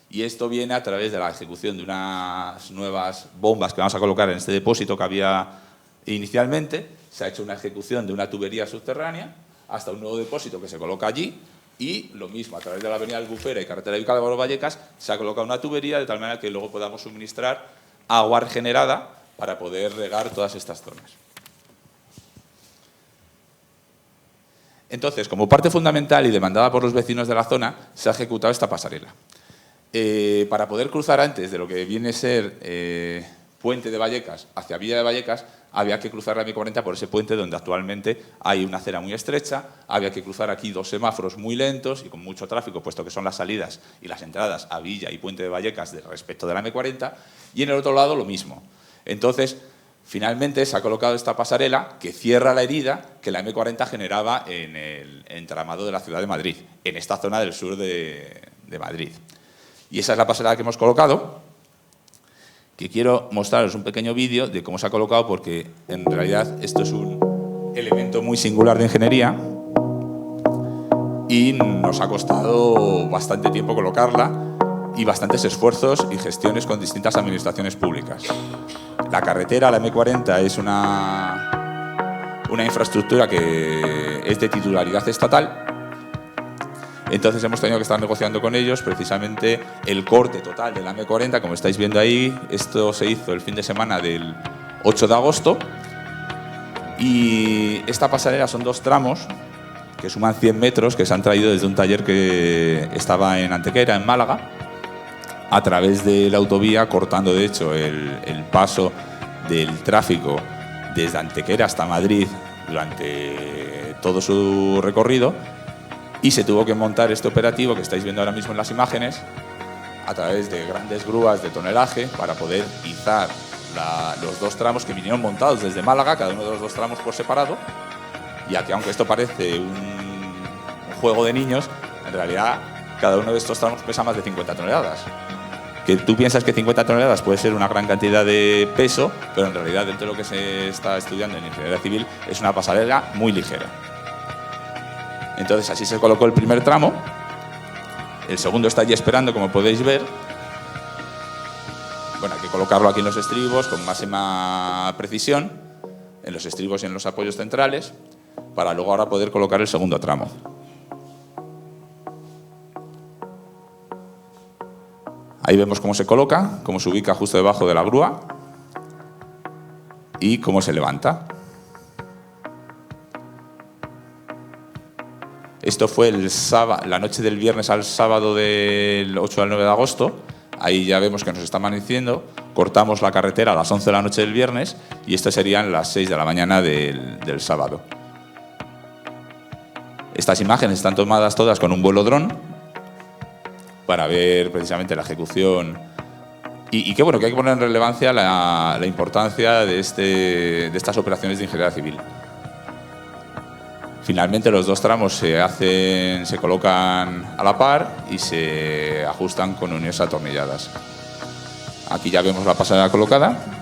[SPEAKER 5] Y esto viene a través de la ejecución de unas nuevas bombas que vamos a colocar en este depósito que había inicialmente. Se ha hecho una ejecución de una tubería subterránea hasta un nuevo depósito que se coloca allí, y lo mismo, a través de la avenida Albufera y carretera de Vicálvaro-Vallecas, se ha colocado una tubería de tal manera que luego podamos suministrar agua regenerada para poder regar todas estas zonas. Entonces, como parte fundamental y demandada por los vecinos de la zona, se ha ejecutado esta pasarela. Para poder cruzar antes de lo que viene a ser Puente de Vallecas hacia Villa de Vallecas, había que cruzar la M40 por ese puente donde actualmente hay una acera muy estrecha, había que cruzar aquí dos semáforos muy lentos y con mucho tráfico, puesto que son las salidas y las entradas a Villa y Puente de Vallecas respecto de la M40, y en el otro lado lo mismo. Entonces, Finalmente se ha colocado esta pasarela que cierra la herida que la M40 generaba en el entramado de la ciudad de Madrid, en esta zona del sur de Madrid. Y esa es la pasarela que hemos colocado, que quiero mostraros un pequeño vídeo de cómo se ha colocado, porque en realidad esto es un elemento muy singular de ingeniería y nos ha costado bastante tiempo colocarla y bastantes esfuerzos y gestiones con distintas administraciones públicas. La carretera, la M40, es una infraestructura que es de titularidad estatal. Entonces hemos tenido que estar negociando con ellos precisamente el corte total de la M40, como estáis viendo ahí. Esto se hizo el fin de semana del 8 de agosto. Y esta pasarela son 2 tramos que suman 100 metros, que se han traído desde un taller que estaba en Antequera, en Málaga, a través de la autovía, cortando de hecho el paso del tráfico desde Antequera hasta Madrid durante todo su recorrido, y se tuvo que montar este operativo que estáis viendo ahora mismo en las imágenes a través de grandes grúas de tonelaje para poder izar los 2 tramos que vinieron montados desde Málaga, cada uno de los 2 tramos por separado, ya que aunque esto parece un juego de niños, en realidad cada uno de estos tramos pesa más de 50 toneladas. Que tú piensas que 50 toneladas puede ser una gran cantidad de peso, pero en realidad dentro de lo que se está estudiando en ingeniería civil es una pasarela muy ligera. Entonces así se colocó el primer tramo, el segundo está allí esperando, como podéis ver. Bueno, hay que colocarlo aquí en los estribos con máxima precisión, en los estribos y en los apoyos centrales, para luego ahora poder colocar el segundo tramo. Ahí vemos cómo se coloca, cómo se ubica justo debajo de la grúa y cómo se levanta. Esto fue la noche del viernes al sábado del 8 al 9 de agosto. Ahí ya vemos que nos está amaneciendo. Cortamos la carretera a las 11 de la noche del viernes y estas serían las 6 de la mañana del sábado. Estas imágenes están tomadas todas con un vuelo dron para ver precisamente la ejecución y que, bueno, que hay que poner en relevancia la importancia de estas operaciones de ingeniería civil. Finalmente los 2 tramos se colocan a la par y se ajustan con uniones atornilladas. Aquí ya vemos la pasarela colocada.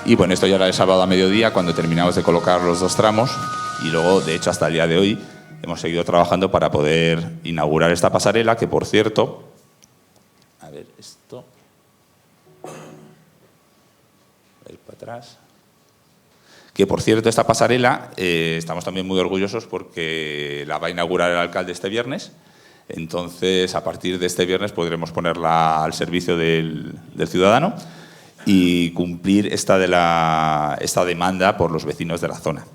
[SPEAKER 5] Y bueno, esto ya era el sábado a mediodía cuando terminamos de colocar los 2 tramos y luego, de hecho, hasta el día de hoy hemos seguido trabajando para poder inaugurar esta pasarela, que por cierto, a ver, esto, a ir para atrás, que por cierto esta pasarela estamos también muy orgullosos porque la va a inaugurar el alcalde este viernes. Entonces, a partir de este viernes podremos ponerla al servicio del ciudadano y cumplir esta demanda por los vecinos de la zona.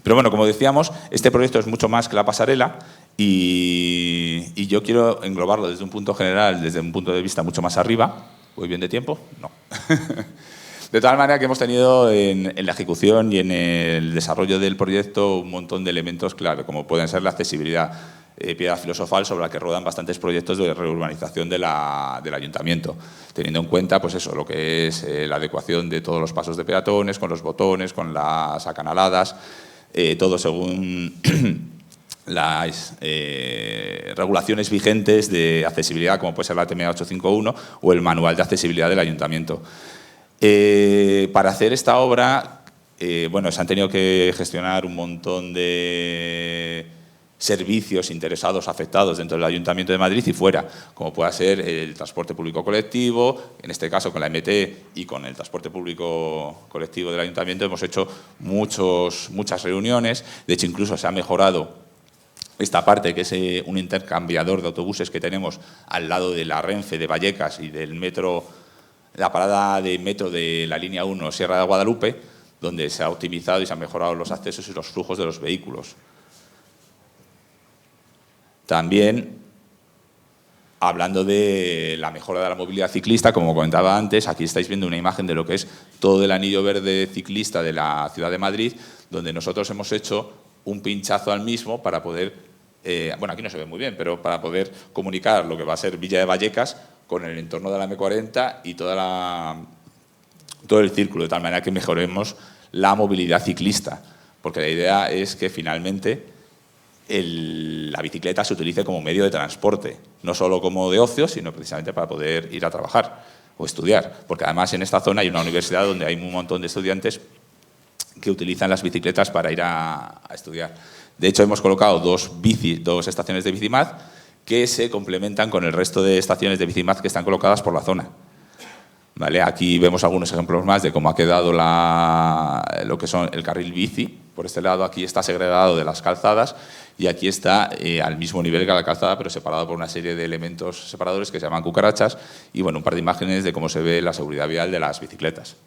[SPEAKER 5] Pero bueno, como decíamos, este proyecto es mucho más que la pasarela y yo quiero englobarlo desde un punto general, desde un punto de vista mucho más arriba. ¿Voy bien de tiempo? No. De tal manera que hemos tenido en la ejecución y en el desarrollo del proyecto un montón de elementos clave, como pueden ser la accesibilidad, piedra filosofal sobre la que rodan bastantes proyectos de reurbanización del ayuntamiento, teniendo en cuenta pues eso, lo que es la adecuación de todos los pasos de peatones, con los botones, con las acanaladas, todo según las regulaciones vigentes de accesibilidad, como puede ser la TMA 851 o el Manual de Accesibilidad del Ayuntamiento. Para hacer esta obra, bueno, se han tenido que gestionar un montón de servicios interesados, afectados dentro del Ayuntamiento de Madrid y fuera, como pueda ser el transporte público colectivo, en este caso con la MT y con el transporte público colectivo del Ayuntamiento hemos hecho muchas reuniones. De hecho, incluso se ha mejorado esta parte, que es un intercambiador de autobuses que tenemos al lado de la Renfe de Vallecas y del metro, la parada de metro de la línea 1 Sierra de Guadalupe, donde se ha optimizado y se han mejorado los accesos y los flujos de los vehículos. También, hablando de la mejora de la movilidad ciclista, como comentaba antes, aquí estáis viendo una imagen de lo que es todo el anillo verde ciclista de la ciudad de Madrid, donde nosotros hemos hecho un pinchazo al mismo para poder, bueno, aquí no se ve muy bien, pero para poder comunicar lo que va a ser Villa de Vallecas con el entorno de la M40 y todo el círculo, de tal manera que mejoremos la movilidad ciclista, porque la idea es que finalmente la bicicleta se utilice como medio de transporte, no solo como de ocio, sino precisamente para poder ir a trabajar o estudiar, porque además en esta zona hay una universidad donde hay un montón de estudiantes que utilizan las bicicletas para ir a estudiar. De hecho, hemos colocado dos estaciones de Bicimad que se complementan con el resto de estaciones de Bicimad que están colocadas por la zona. ¿Vale? Aquí vemos algunos ejemplos más de cómo ha quedado lo que son el carril bici. Por este lado, aquí está segregado de las calzadas y aquí está al mismo nivel que la calzada, pero separado por una serie de elementos separadores que se llaman cucarachas y bueno, un par de imágenes de cómo se ve la seguridad vial de las bicicletas.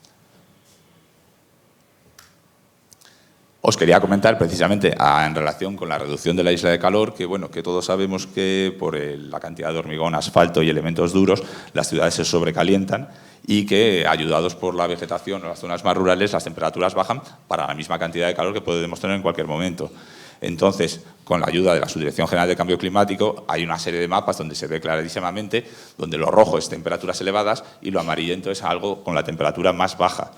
[SPEAKER 5] Os quería comentar precisamente en relación con la reducción de la isla de calor, que bueno, que todos sabemos que por la cantidad de hormigón, asfalto y elementos duros, las ciudades se sobrecalientan y que, ayudados por la vegetación o las zonas más rurales, las temperaturas bajan para la misma cantidad de calor que podemos tener en cualquier momento. Entonces, con la ayuda de la Subdirección General de Cambio Climático, hay una serie de mapas donde se ve clarísimamente donde lo rojo es temperaturas elevadas y lo amarillento es algo con la temperatura más baja.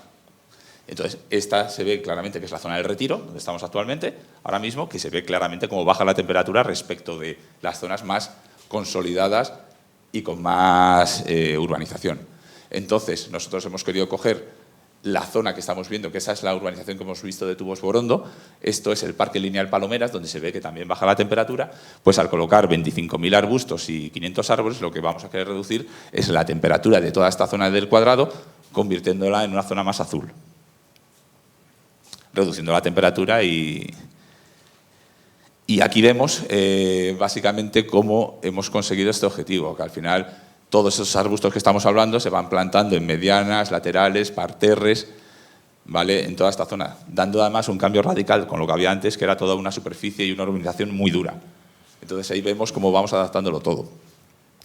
[SPEAKER 5] Entonces, esta se ve claramente que es la zona del Retiro, donde estamos actualmente, ahora mismo, que se ve claramente cómo baja la temperatura respecto de las zonas más consolidadas y con más urbanización. Entonces, nosotros hemos querido coger la zona que estamos viendo, que esa es la urbanización que hemos visto de Tubos Borondo, esto es el Parque Lineal Palomeras, donde se ve que también baja la temperatura, pues al colocar 25.000 arbustos y 500 árboles, lo que vamos a querer reducir es la temperatura de toda esta zona del cuadrado, convirtiéndola en una zona más azul, reduciendo la temperatura y aquí vemos básicamente cómo hemos conseguido este objetivo, que al final todos esos arbustos que estamos hablando se van plantando en medianas, laterales, parterres, ¿vale? En toda esta zona, dando además un cambio radical con lo que había antes, que era toda una superficie y una urbanización muy dura. Entonces ahí vemos cómo vamos adaptándolo todo.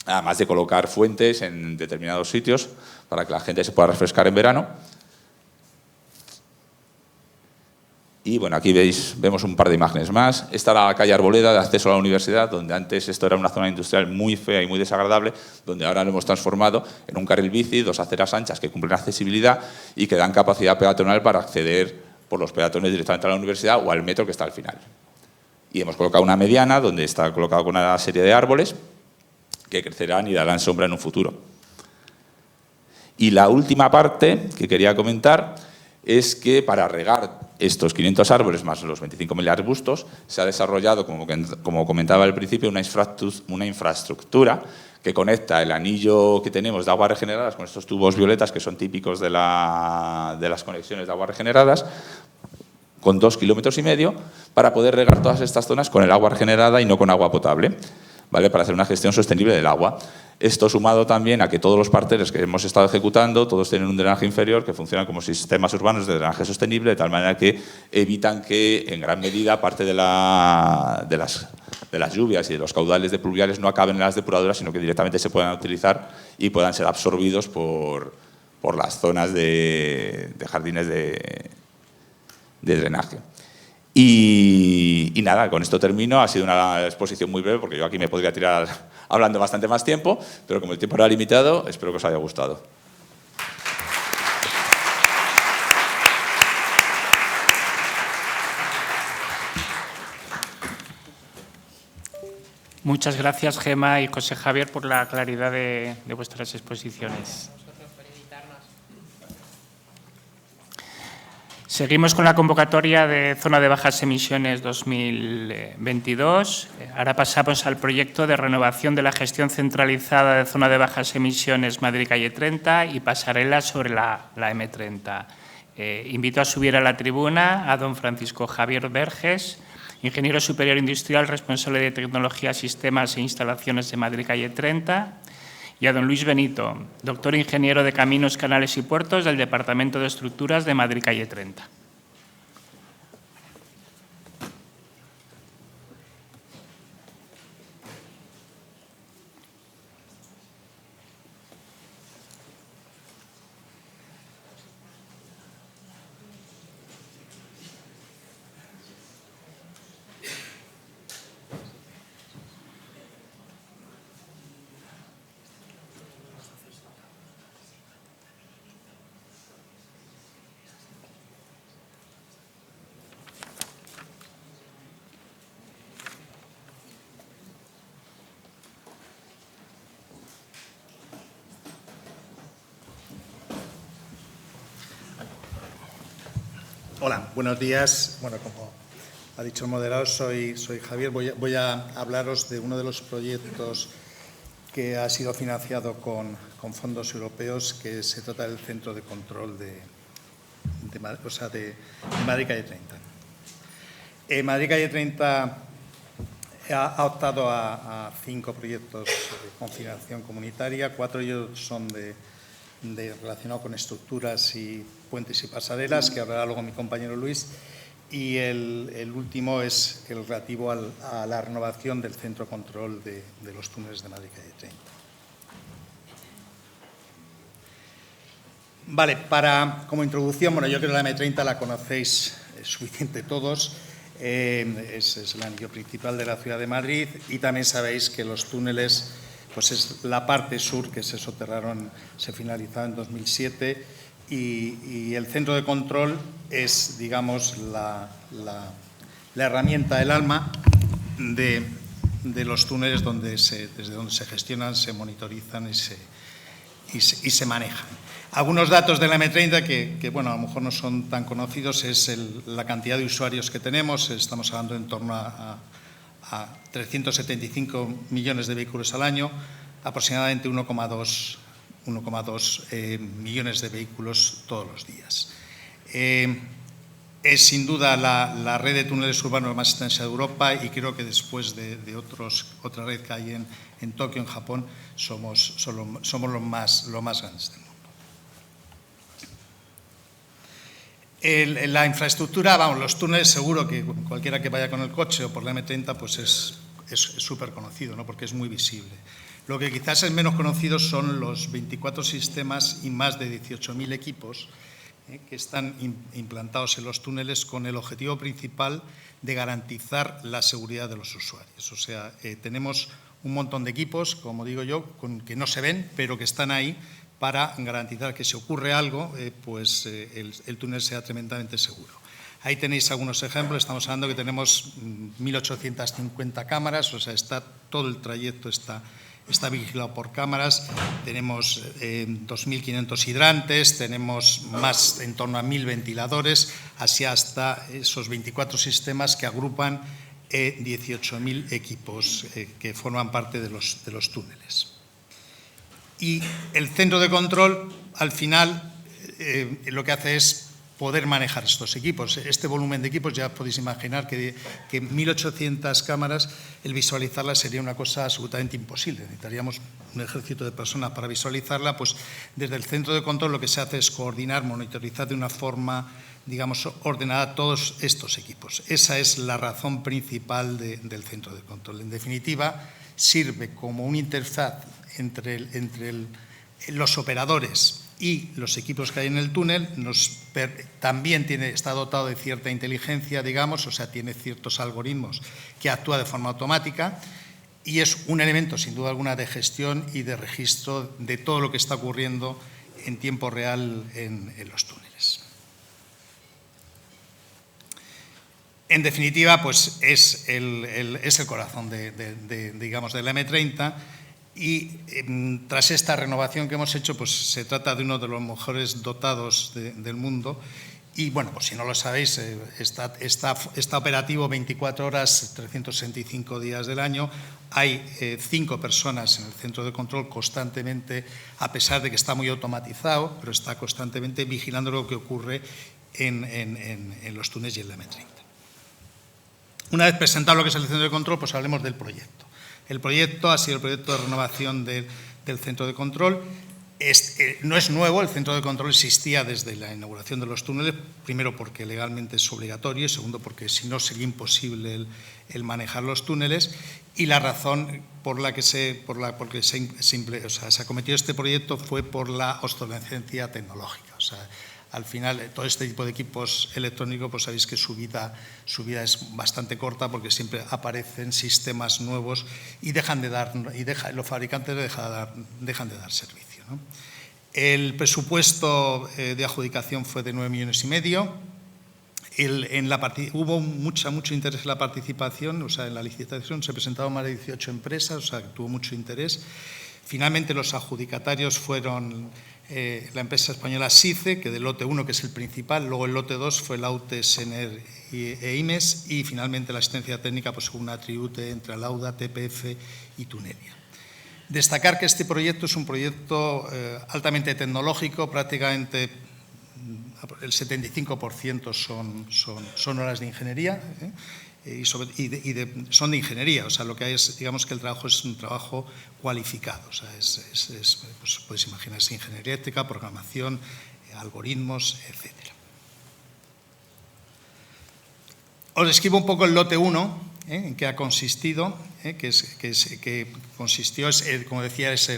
[SPEAKER 5] Además de colocar fuentes en determinados sitios para que la gente se pueda refrescar en verano. Y bueno, aquí vemos un par de imágenes más. Esta era la calle Arboleda de acceso a la universidad, donde antes esto era una zona industrial muy fea y muy desagradable, donde ahora lo hemos transformado en un carril bici, dos aceras anchas que cumplen accesibilidad y que dan capacidad peatonal para acceder por los peatones directamente a la universidad o al metro que está al final. Y hemos colocado una mediana, donde está colocado con una serie de árboles que crecerán y darán sombra en un futuro. Y la última parte que quería comentar es que para regar estos 500 árboles más los 25.000 arbustos se ha desarrollado, como comentaba al principio, una infraestructura que conecta el anillo que tenemos de aguas regeneradas con estos tubos violetas que son típicos de las conexiones de aguas regeneradas, con 2,5 kilómetros para poder regar todas estas zonas con el agua regenerada y no con agua potable, ¿vale? Para hacer una gestión sostenible del agua. Esto sumado también a que todos los parterres que hemos estado ejecutando, todos tienen un drenaje inferior que funciona como sistemas urbanos de drenaje sostenible, de tal manera que evitan que en gran medida parte de las lluvias y de los caudales de pluviales no acaben en las depuradoras, sino que directamente se puedan utilizar y puedan ser absorbidos por las zonas de jardines de drenaje. Y nada, con esto termino. Ha sido una exposición muy breve porque yo aquí me podría tirar hablando bastante más tiempo, pero como el tiempo era limitado, espero que os haya gustado.
[SPEAKER 1] Muchas gracias, Gemma y José Javier, por la claridad de vuestras exposiciones. Seguimos con la convocatoria de Zona de Bajas Emisiones 2022. Ahora pasamos al proyecto de renovación de la gestión centralizada de Zona de Bajas Emisiones Madrid-Calle 30 y pasarela sobre la M30. Invito a subir a la tribuna a don Francisco Javier Verges, ingeniero superior industrial responsable de tecnología, sistemas e instalaciones de Madrid-Calle 30, y a don Luis Benito, doctor ingeniero de Caminos, Canales y Puertos del Departamento de Estructuras de Madrid-Calle 30.
[SPEAKER 6] Hola, buenos días. Bueno, como ha dicho el moderador, soy Javier. Voy a hablaros de uno de los proyectos que ha sido financiado con fondos europeos, que se trata del Centro de Control de Madrid Calle 30. Madrid Calle 30 ha optado a 5 proyectos con financiación comunitaria. 4 de ellos son relacionados con estructuras y puentes y pasarelas, que hablará luego mi compañero Luis. Y el último es el relativo a la renovación del centro de control de los túneles de Madrid Calle 30. Vale, como introducción, bueno, yo creo que la M30 la conocéis suficiente todos. Es el anillo principal de la ciudad de Madrid, y también sabéis que los túneles, pues es la parte sur que se soterraron, se finalizaron en 2007, y el centro de control es, digamos, la herramienta, el alma de los túneles desde donde se gestionan, se monitorizan y se manejan. Algunos datos de la M30 que, bueno, a lo mejor no son tan conocidos es la cantidad de usuarios que tenemos. Estamos hablando en torno a 375 millones de vehículos al año, aproximadamente 1,2 millones de vehículos todos los días. Es sin duda la red de túneles urbanos más extensa de Europa, y creo que después de otra red que hay en Tokio, en Japón, somos los más grandes del mundo. La infraestructura, vamos, los túneles, seguro que cualquiera que vaya con el coche o por la M30 pues es súper conocido, ¿no? Porque es muy visible. Lo que quizás es menos conocido son los 24 sistemas y más de 18.000 equipos que están implantados en los túneles, con el objetivo principal de garantizar la seguridad de los usuarios. O sea, tenemos un montón de equipos, como digo yo, que no se ven, pero que están ahí para garantizar que si ocurre algo, el túnel sea tremendamente seguro. Ahí tenéis algunos ejemplos. Estamos hablando que tenemos 1.850 cámaras, o sea, todo el trayecto está vigilado por cámaras. Tenemos 2.500 hidrantes, tenemos en torno a 1.000 ventiladores, así hasta esos 24 sistemas que agrupan 18.000 equipos que forman parte de los túneles. Y el centro de control, al final, lo que hace es poder manejar estos equipos. Este volumen de equipos, ya podéis imaginar que 1.800 cámaras, el visualizarlas sería una cosa absolutamente imposible. Necesitaríamos un ejército de personas para visualizarla. Pues desde el centro de control lo que se hace es coordinar, monitorizar de una forma, digamos, ordenada todos estos equipos. Esa es la razón principal del centro de control. En definitiva, sirve como una interfaz entre los operadores y los equipos que hay en el túnel. También está dotado de cierta inteligencia, digamos, o sea, tiene ciertos algoritmos que actúa de forma automática, y es un elemento, sin duda alguna, de gestión y de registro de todo lo que está ocurriendo en tiempo real en los túneles. En definitiva, pues es el corazón digamos, de la M30. Y tras esta renovación que hemos hecho, pues se trata de uno de los mejores dotados del mundo. Y bueno, por si no lo sabéis, está operativo 24 horas, 365 días del año. Hay 5 personas en el centro de control constantemente, a pesar de que está muy automatizado, pero está constantemente vigilando lo que ocurre en los túneles y en la M30. Una vez presentado lo que es el centro de control, pues hablemos del proyecto. El proyecto ha sido el proyecto de renovación del centro de control. No es nuevo, el centro de control existía desde la inauguración de los túneles, primero porque legalmente es obligatorio y segundo porque si no sería imposible el manejar los túneles, y la razón por la que se acometió este proyecto fue por la obsolescencia tecnológica. O sea, al final, todo este tipo de equipos electrónicos, pues sabéis que su vida es bastante corta, porque siempre aparecen sistemas nuevos y los fabricantes dejan de dar servicio, ¿no? El presupuesto de adjudicación fue de 9,5 millones. Hubo mucho interés en la participación, o sea, en la licitación se presentaron más de 18 empresas, o sea, que tuvo mucho interés. Finalmente, los adjudicatarios fueron la empresa española SICE, que del lote 1, que es el principal, luego el lote 2 fue Laute, Sener e IMES, y finalmente la asistencia técnica pues un Atriute entre Lauda, TPF y Tunelia. Destacar que este proyecto es un proyecto altamente tecnológico, prácticamente el 75% son horas de ingeniería, son de ingeniería, o sea, lo que hay es, digamos que el trabajo es un trabajo cualificado, o sea, pues podéis imaginar, es ingeniería ética, programación, algoritmos, etc. Os describo un poco el lote 1, en qué ha consistido, que consistió, como decía, es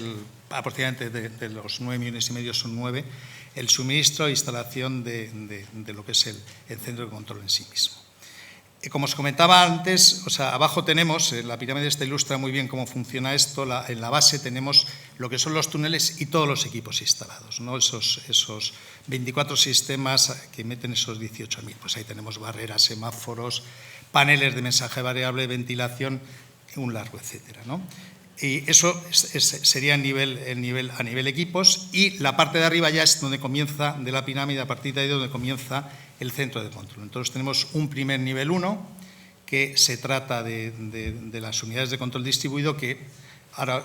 [SPEAKER 6] aproximadamente de los 9,5 millones son 9, el suministro e instalación de lo que es el centro de control en sí mismo. Como os comentaba antes, o sea, abajo tenemos, la pirámide esta ilustra muy bien cómo funciona esto, en la base tenemos lo que son los túneles y todos los equipos instalados, ¿no? Esos 24 sistemas que meten esos 18.000, pues ahí tenemos barreras, semáforos, paneles de mensaje variable, ventilación, un largo, etcétera, ¿no? Y eso sería a nivel equipos, y la parte de arriba ya es donde comienza, de la pirámide, a partir de ahí donde comienza el centro de control. Entonces tenemos un primer nivel 1, que se trata de las unidades de control distribuido, que ahora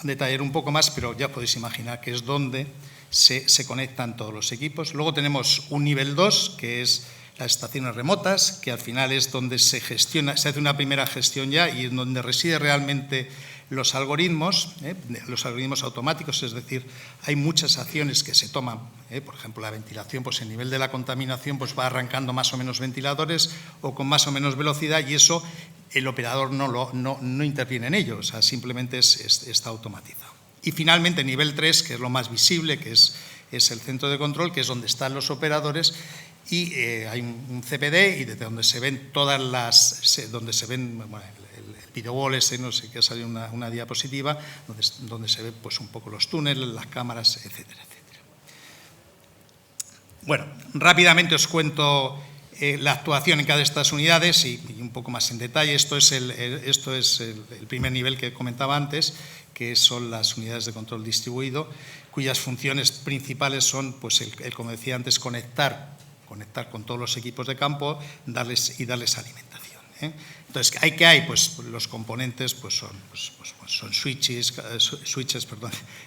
[SPEAKER 6] detallaré un poco más, pero ya podéis imaginar que es donde se conectan todos los equipos. Luego tenemos un nivel 2, que es las estaciones remotas, que al final es donde se hace una primera gestión ya y en donde reside realmente los algoritmos automáticos, es decir, hay muchas acciones que se toman, por ejemplo, la ventilación, pues el nivel de la contaminación pues va arrancando más o menos ventiladores o con más o menos velocidad, y eso el operador no interviene en ello, o sea, simplemente está automatizado. Y finalmente nivel 3, que es lo más visible, que es el centro de control, que es donde están los operadores, y hay un CPD, y desde donde se ven el video wall ese, no sé, que ha salido una diapositiva, donde se ven pues un poco los túneles, las cámaras, etcétera, etcétera. Bueno, rápidamente os cuento la actuación en cada de estas unidades y un poco más en detalle. Esto es el primer nivel que comentaba antes, que son las unidades de control distribuido, cuyas funciones principales son, pues como decía antes, conectar con todos los equipos de campo y darles alimentación. Entonces, ¿qué hay? Pues los componentes pues son switches,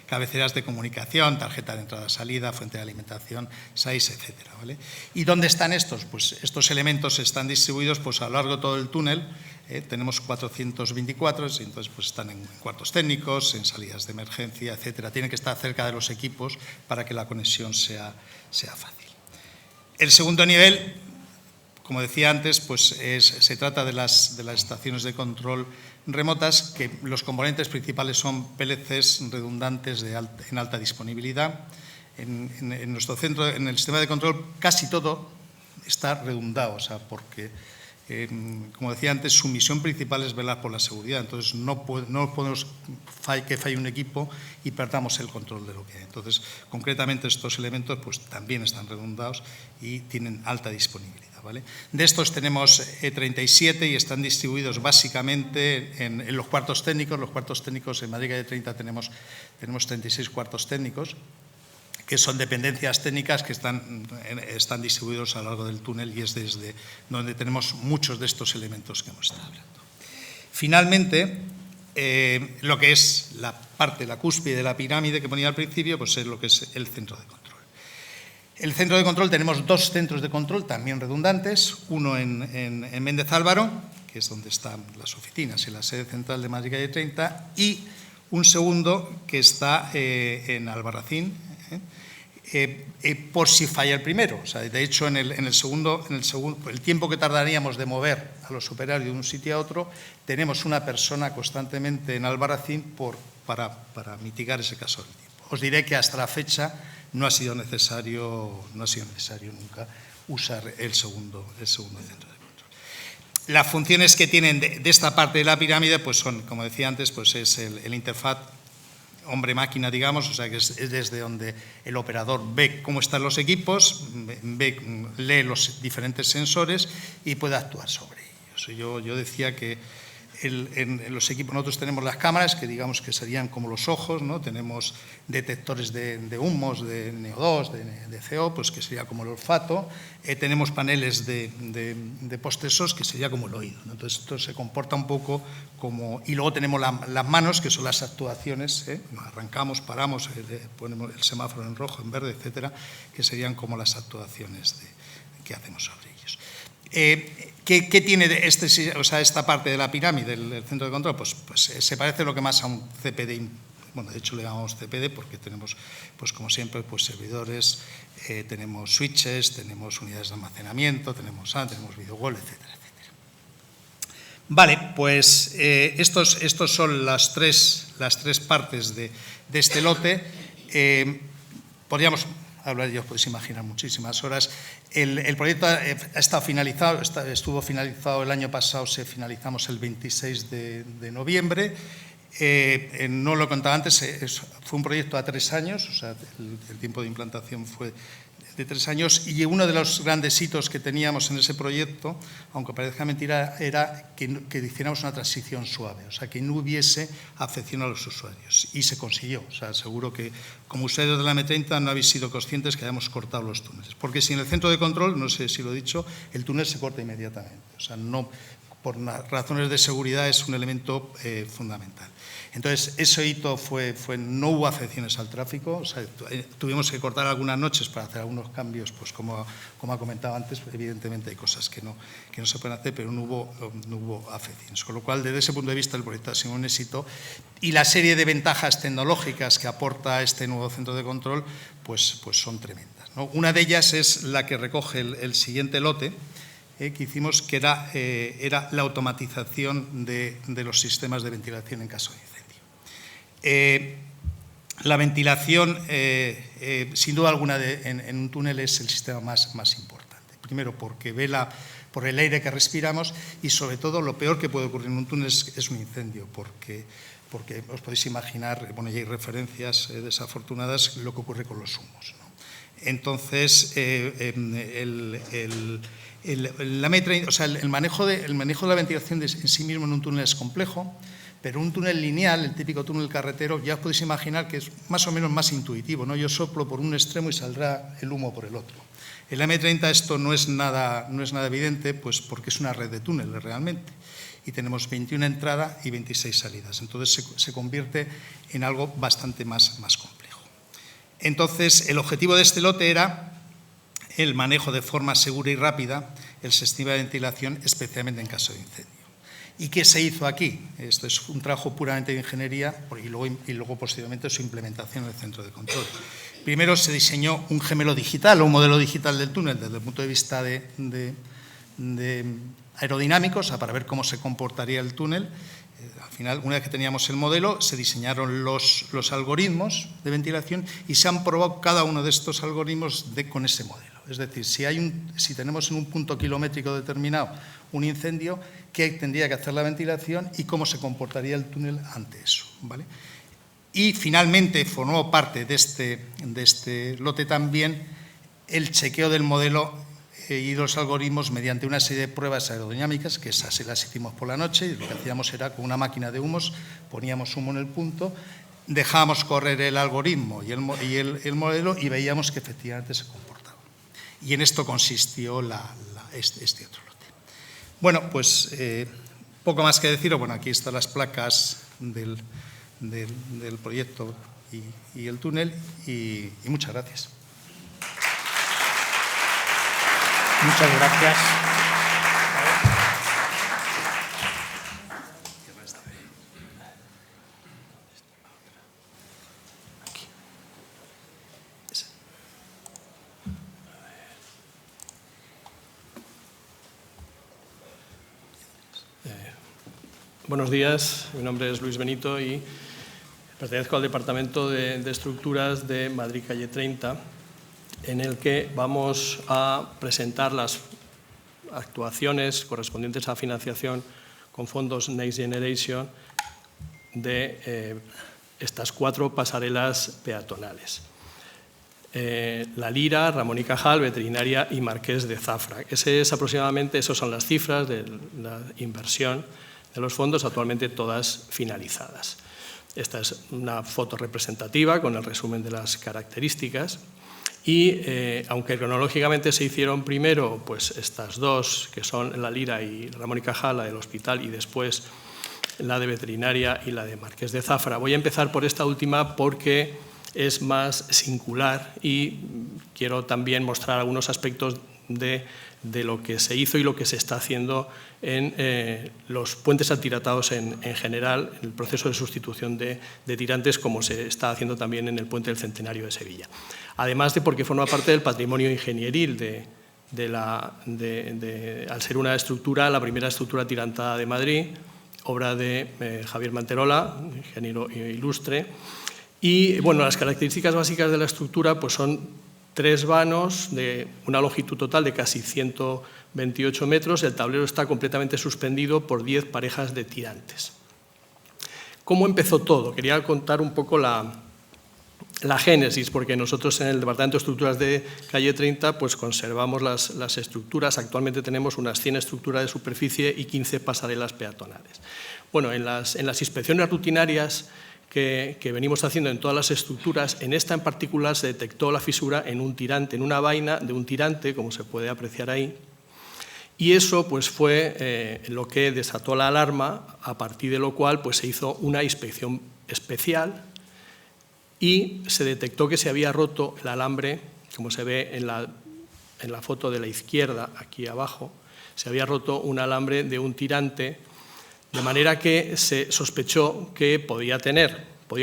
[SPEAKER 6] cabeceras de comunicación, tarjeta de entrada-salida, fuente de alimentación, SAIS, etcétera, ¿vale? ¿Y dónde están estos? Pues estos elementos están distribuidos pues a lo largo de todo el túnel. Tenemos 424, y entonces pues están en cuartos técnicos, en salidas de emergencia, etcétera. Tienen que estar cerca de los equipos para que la conexión sea fácil. El segundo nivel, como decía antes, pues se trata de las estaciones de control remotas, que los componentes principales son PLCs redundantes en alta disponibilidad. En nuestro centro, en el sistema de control, casi todo está redundado, o sea, porque, como decía antes, su misión principal es velar por la seguridad. Entonces, no podemos que falle un equipo y perdamos el control de lo que hay. Entonces, concretamente, estos elementos pues también están redundados y tienen alta disponibilidad, ¿vale? De estos tenemos 37 y están distribuidos básicamente en los cuartos técnicos. Los cuartos técnicos en Madrid Calle 30 tenemos 36 cuartos técnicos, que son dependencias técnicas que están distribuidos a lo largo del túnel, y es desde donde tenemos muchos de estos elementos que hemos estado hablando. Finalmente, lo que es la cúspide de la pirámide que ponía al principio, pues es lo que es el centro de control. El centro de control, tenemos dos centros de control también redundantes, uno en Méndez Álvaro, que es donde están las oficinas y la sede central de Madrid Calle 30, y un segundo que está en Albarracín, por si falla el primero. O sea, de hecho, en el segundo, el tiempo que tardaríamos de mover a los operarios de un sitio a otro, tenemos una persona constantemente en Albarracín para mitigar ese caso del tiempo. Os diré que hasta la fecha no ha sido necesario nunca usar el segundo centro de control. Las funciones que tienen de esta parte de la pirámide pues son, como decía antes, pues es el interfaz hombre-máquina, digamos, o sea que es desde donde el operador ve cómo están los equipos, lee los diferentes sensores y puede actuar sobre ellos. Yo decía que en los equipos nosotros tenemos las cámaras, que digamos que serían como los ojos, ¿no? Tenemos detectores de humos, de NO2, de CO, pues que sería como el olfato. Tenemos paneles de post-SOS, que sería como el oído, ¿no? Entonces, esto se comporta un poco como... Y luego tenemos las manos, que son las actuaciones, arrancamos, paramos, ponemos el semáforo en rojo, en verde, etcétera, que serían como las actuaciones que hacemos sobre ellos. ¿Qué tiene esta parte de la pirámide del centro de control? Pues se parece lo que más a un CPD. Bueno, de hecho le llamamos CPD porque tenemos, pues como siempre, pues servidores, tenemos switches, tenemos unidades de almacenamiento, tenemos video wall, etcétera, etcétera. Vale, pues estos son las tres partes de este lote. Podríamos hablar, ya os podéis imaginar, muchísimas horas. El proyecto ha estado finalizado, estuvo finalizado el año pasado, finalizamos el 26 de noviembre. No lo contaba antes, fue un proyecto a 3 años, o sea, el tiempo de implantación fue de 3 años, y uno de los grandes hitos que teníamos en ese proyecto, aunque parezca mentira, era que hiciéramos una transición suave, o sea, que no hubiese afección a los usuarios, y se consiguió. O sea, seguro que como usuarios de la M30 no habéis sido conscientes que hayamos cortado los túneles, porque si en el centro de control, no sé si lo he dicho, el túnel se corta inmediatamente, o sea, no, por razones de seguridad es un elemento fundamental. Entonces, ese hito no hubo afecciones al tráfico, o sea, tuvimos que cortar algunas noches para hacer algunos cambios, pues como ha comentado antes, evidentemente hay cosas que no se pueden hacer, pero no hubo afecciones. Con lo cual, desde ese punto de vista, el proyecto ha sido un éxito, y la serie de ventajas tecnológicas que aporta este nuevo centro de control, pues son tremendas, ¿no? Una de ellas es la que recoge el siguiente lote, que hicimos, que era la automatización de los sistemas de ventilación en caso de incendio. La ventilación, sin duda alguna, en un túnel es el sistema más importante. Primero, porque vela por el aire que respiramos, y sobre todo lo peor que puede ocurrir en un túnel es un incendio, porque os podéis imaginar, bueno, ya hay referencias desafortunadas, lo que ocurre con los humos, ¿no? Entonces, el manejo de la ventilación en sí mismo en un túnel es complejo, pero un túnel lineal, el típico túnel carretero, ya os podéis imaginar que es más o menos más intuitivo, ¿no? Yo soplo por un extremo y saldrá el humo por el otro. En la M30 esto no es nada evidente, pues porque es una red de túneles realmente, y tenemos 21 entradas y 26 salidas. Entonces se convierte en algo bastante más complejo. Entonces, el objetivo de este lote era el manejo de forma segura y rápida el sistema de ventilación, especialmente en caso de incendio. ¿Y qué se hizo aquí? Esto es un trabajo puramente de ingeniería y luego posteriormente su implementación en el centro de control. Primero se diseñó un gemelo digital o un modelo digital del túnel desde el punto de vista de aerodinámico, o sea, para ver cómo se comportaría el túnel. Al final, una vez que teníamos el modelo, se diseñaron los algoritmos de ventilación y se han probado cada uno de estos algoritmos con ese modelo. Es decir, si tenemos en un punto kilométrico determinado un incendio, qué tendría que hacer la ventilación y cómo se comportaría el túnel ante eso, ¿vale? Y finalmente formó parte de este lote también el chequeo del modelo y los algoritmos mediante una serie de pruebas aerodinámicas, que esas se las hicimos por la noche, y lo que hacíamos era con una máquina de humos, poníamos humo en el punto, dejábamos correr el algoritmo y el modelo y veíamos que efectivamente se comportaba. Y en esto consistió este otro lote. Bueno, pues poco más que deciros. Bueno, aquí están las placas del proyecto y el túnel, y muchas gracias.
[SPEAKER 1] Muchas gracias.
[SPEAKER 7] Buenos días, mi nombre es Luis Benito y pertenezco al Departamento de Estructuras de Madrid Calle 30, en el que vamos a presentar las actuaciones correspondientes a financiación con fondos Next Generation de estas 4 pasarelas peatonales. La Lira, Ramón y Cajal, Veterinaria y Marqués de Zafra. Esas son las cifras de la inversión los fondos, actualmente todas finalizadas. Esta es una foto representativa con el resumen de las características y, aunque cronológicamente se hicieron primero pues estas dos, que son la Lira y Ramón y Cajal, la del hospital, y después la de veterinaria y la de Marqués de Zafra. Voy a empezar por esta última porque es más singular y quiero también mostrar algunos aspectos de lo que se hizo y lo que se está haciendo en los puentes atiratados en general, en el proceso de sustitución de tirantes, como se está haciendo también en el puente del Centenario de Sevilla. Además de porque forma parte del patrimonio ingenieril al ser una estructura, la primera estructura atirantada de Madrid, obra de Javier Manterola, ingeniero ilustre. Y bueno, las características básicas de la estructura pues son 3 vanos de una longitud total de casi 128 metros. El tablero está completamente suspendido por 10 parejas de tirantes. ¿Cómo empezó todo? Quería contar un poco la génesis, porque nosotros en el Departamento de Estructuras de Calle 30 pues conservamos las estructuras. Actualmente tenemos unas 100 estructuras de superficie y 15 pasarelas peatonales. Bueno, en las inspecciones rutinarias que venimos haciendo en todas las estructuras, en esta en particular se detectó la fisura en un tirante, en una vaina de un tirante, como se puede apreciar ahí, y eso pues fue lo que desató la alarma, a partir de lo cual pues se hizo una inspección especial y se detectó que se había roto el alambre, como se ve en la foto de la izquierda, aquí abajo, se había roto un alambre de un tirante, de manera que se sospechó que podía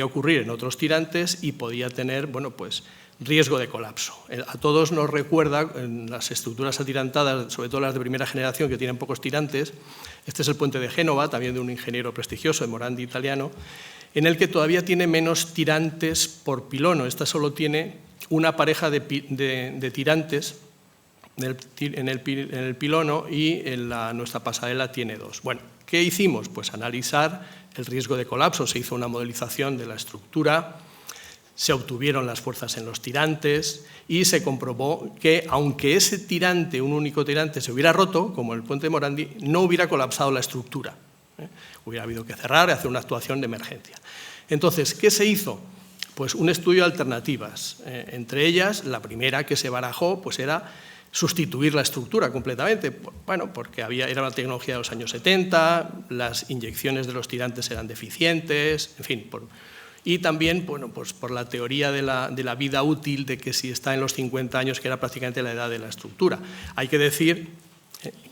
[SPEAKER 7] ocurrir en otros tirantes y podía tener, bueno, pues, riesgo de colapso. A todos nos recuerda, en las estructuras atirantadas, sobre todo las de primera generación, que tienen pocos tirantes, este es el puente de Génova, también de un ingeniero prestigioso, de Morandi italiano, en el que todavía tiene menos tirantes por pilono. Esta solo tiene una pareja de tirantes en el pilono y nuestra pasarela tiene 2. Bueno, ¿qué hicimos? Pues analizar el riesgo de colapso. Se hizo una modelización de la estructura, se obtuvieron las fuerzas en los tirantes y se comprobó que, aunque ese tirante, un único tirante, se hubiera roto, como el puente de Morandi, no hubiera colapsado la estructura. Hubiera habido que cerrar y hacer una actuación de emergencia. Entonces, ¿qué se hizo? Pues un estudio de alternativas. Entre ellas, la primera que se barajó pues era sustituir la estructura completamente, bueno, porque era una tecnología de los años 70, las inyecciones de los tirantes eran deficientes, en fin, y también, bueno, pues por la teoría de la vida útil, de que si está en los 50 años, que era prácticamente la edad de la estructura. Hay que decir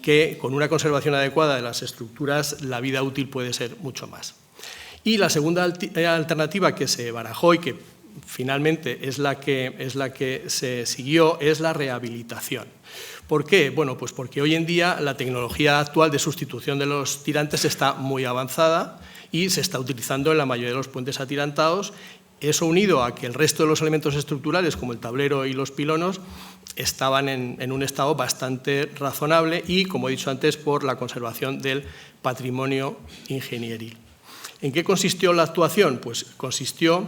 [SPEAKER 7] que con una conservación adecuada de las estructuras, la vida útil puede ser mucho más. Y la segunda alternativa que se barajó y que finalmente es la que se siguió, es la rehabilitación. ¿Por qué? Bueno, pues porque hoy en día la tecnología actual de sustitución de los tirantes está muy avanzada y se está utilizando en la mayoría de los puentes atirantados. Eso unido a que el resto de los elementos estructurales, como el tablero y los pilonos, estaban en un estado bastante razonable y, como he dicho antes, por la conservación del patrimonio ingenieril. ¿En qué consistió la actuación? Pues consistió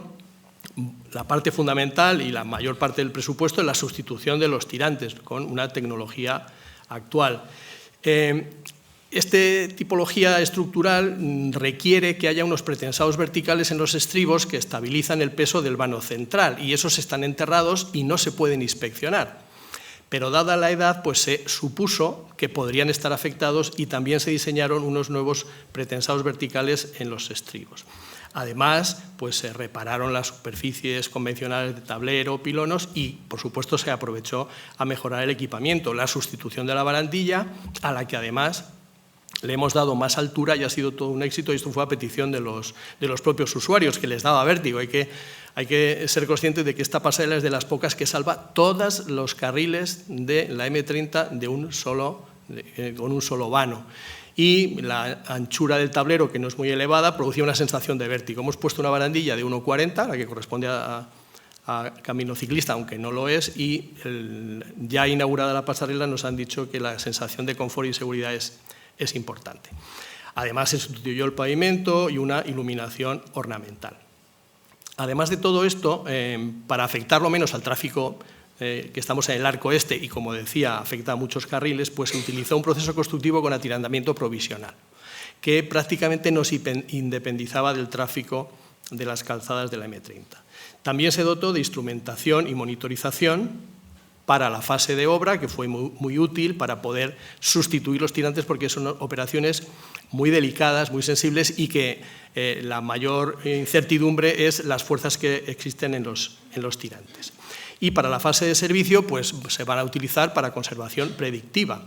[SPEAKER 7] la parte fundamental y la mayor parte del presupuesto en la sustitución de los tirantes con una tecnología actual. Esta tipología estructural requiere que haya unos pretensados verticales en los estribos que estabilizan el peso del vano central y esos están enterrados y no se pueden inspeccionar. Pero dada la edad, pues se supuso que podrían estar afectados y también se diseñaron unos nuevos pretensados verticales en los estribos. Además, pues se repararon las superficies convencionales de tablero, pilonos y, por supuesto, se aprovechó a mejorar el equipamiento, la sustitución de la barandilla, a la que además le hemos dado más altura y ha sido todo un éxito, y esto fue a petición de los propios usuarios, que les daba vértigo. Hay que ser conscientes de que esta pasarela es de las pocas que salva todos los carriles de la M30 con un solo vano. Y la anchura del tablero, que no es muy elevada, producía una sensación de vértigo. Hemos puesto una barandilla de 1,40, la que corresponde a camino ciclista, aunque no lo es, y ya inaugurada la pasarela nos han dicho que la sensación de confort y seguridad es importante. Además, se sustituyó el pavimento y una iluminación ornamental. Además de todo esto, para afectar lo menos al tráfico que estamos en el arco este y, como decía, afecta a muchos carriles, pues se utilizó un proceso constructivo con atirantamiento provisional. que prácticamente nos independizaba del tráfico de las calzadas de la M30. También se dotó de instrumentación y monitorización para la fase de obra, que fue muy útil para poder sustituir los tirantes, porque son operaciones muy delicadas, muy sensibles, y que la mayor incertidumbre es las fuerzas que existen en los tirantes. Y para la fase de servicio, pues se van a utilizar para conservación predictiva.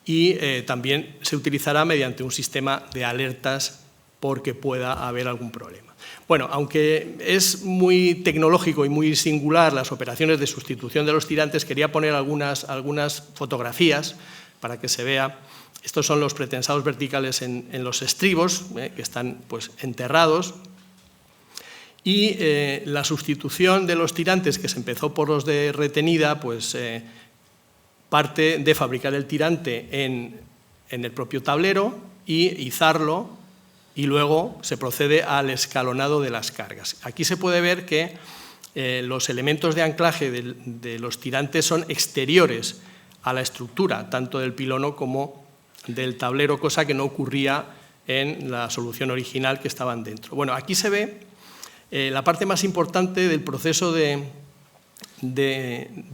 [SPEAKER 7] Y también se utilizará mediante un sistema de alertas porque pueda haber algún problema. Bueno, aunque es muy tecnológico y muy singular las operaciones de sustitución de los tirantes, quería poner algunas fotografías para que se vea. Estos son los pretensados verticales en los estribos, que están pues enterrados. Y la sustitución de los tirantes, que se empezó por los de retenida, pues parte de fabricar el tirante en el propio tablero y izarlo, y luego se procede al escalonado de las cargas. Aquí se puede ver que los elementos de anclaje de los tirantes son exteriores a la estructura, tanto del pilono como del tablero, cosa que no ocurría en la solución original que estaban dentro. Bueno, aquí se ve la parte más importante del proceso de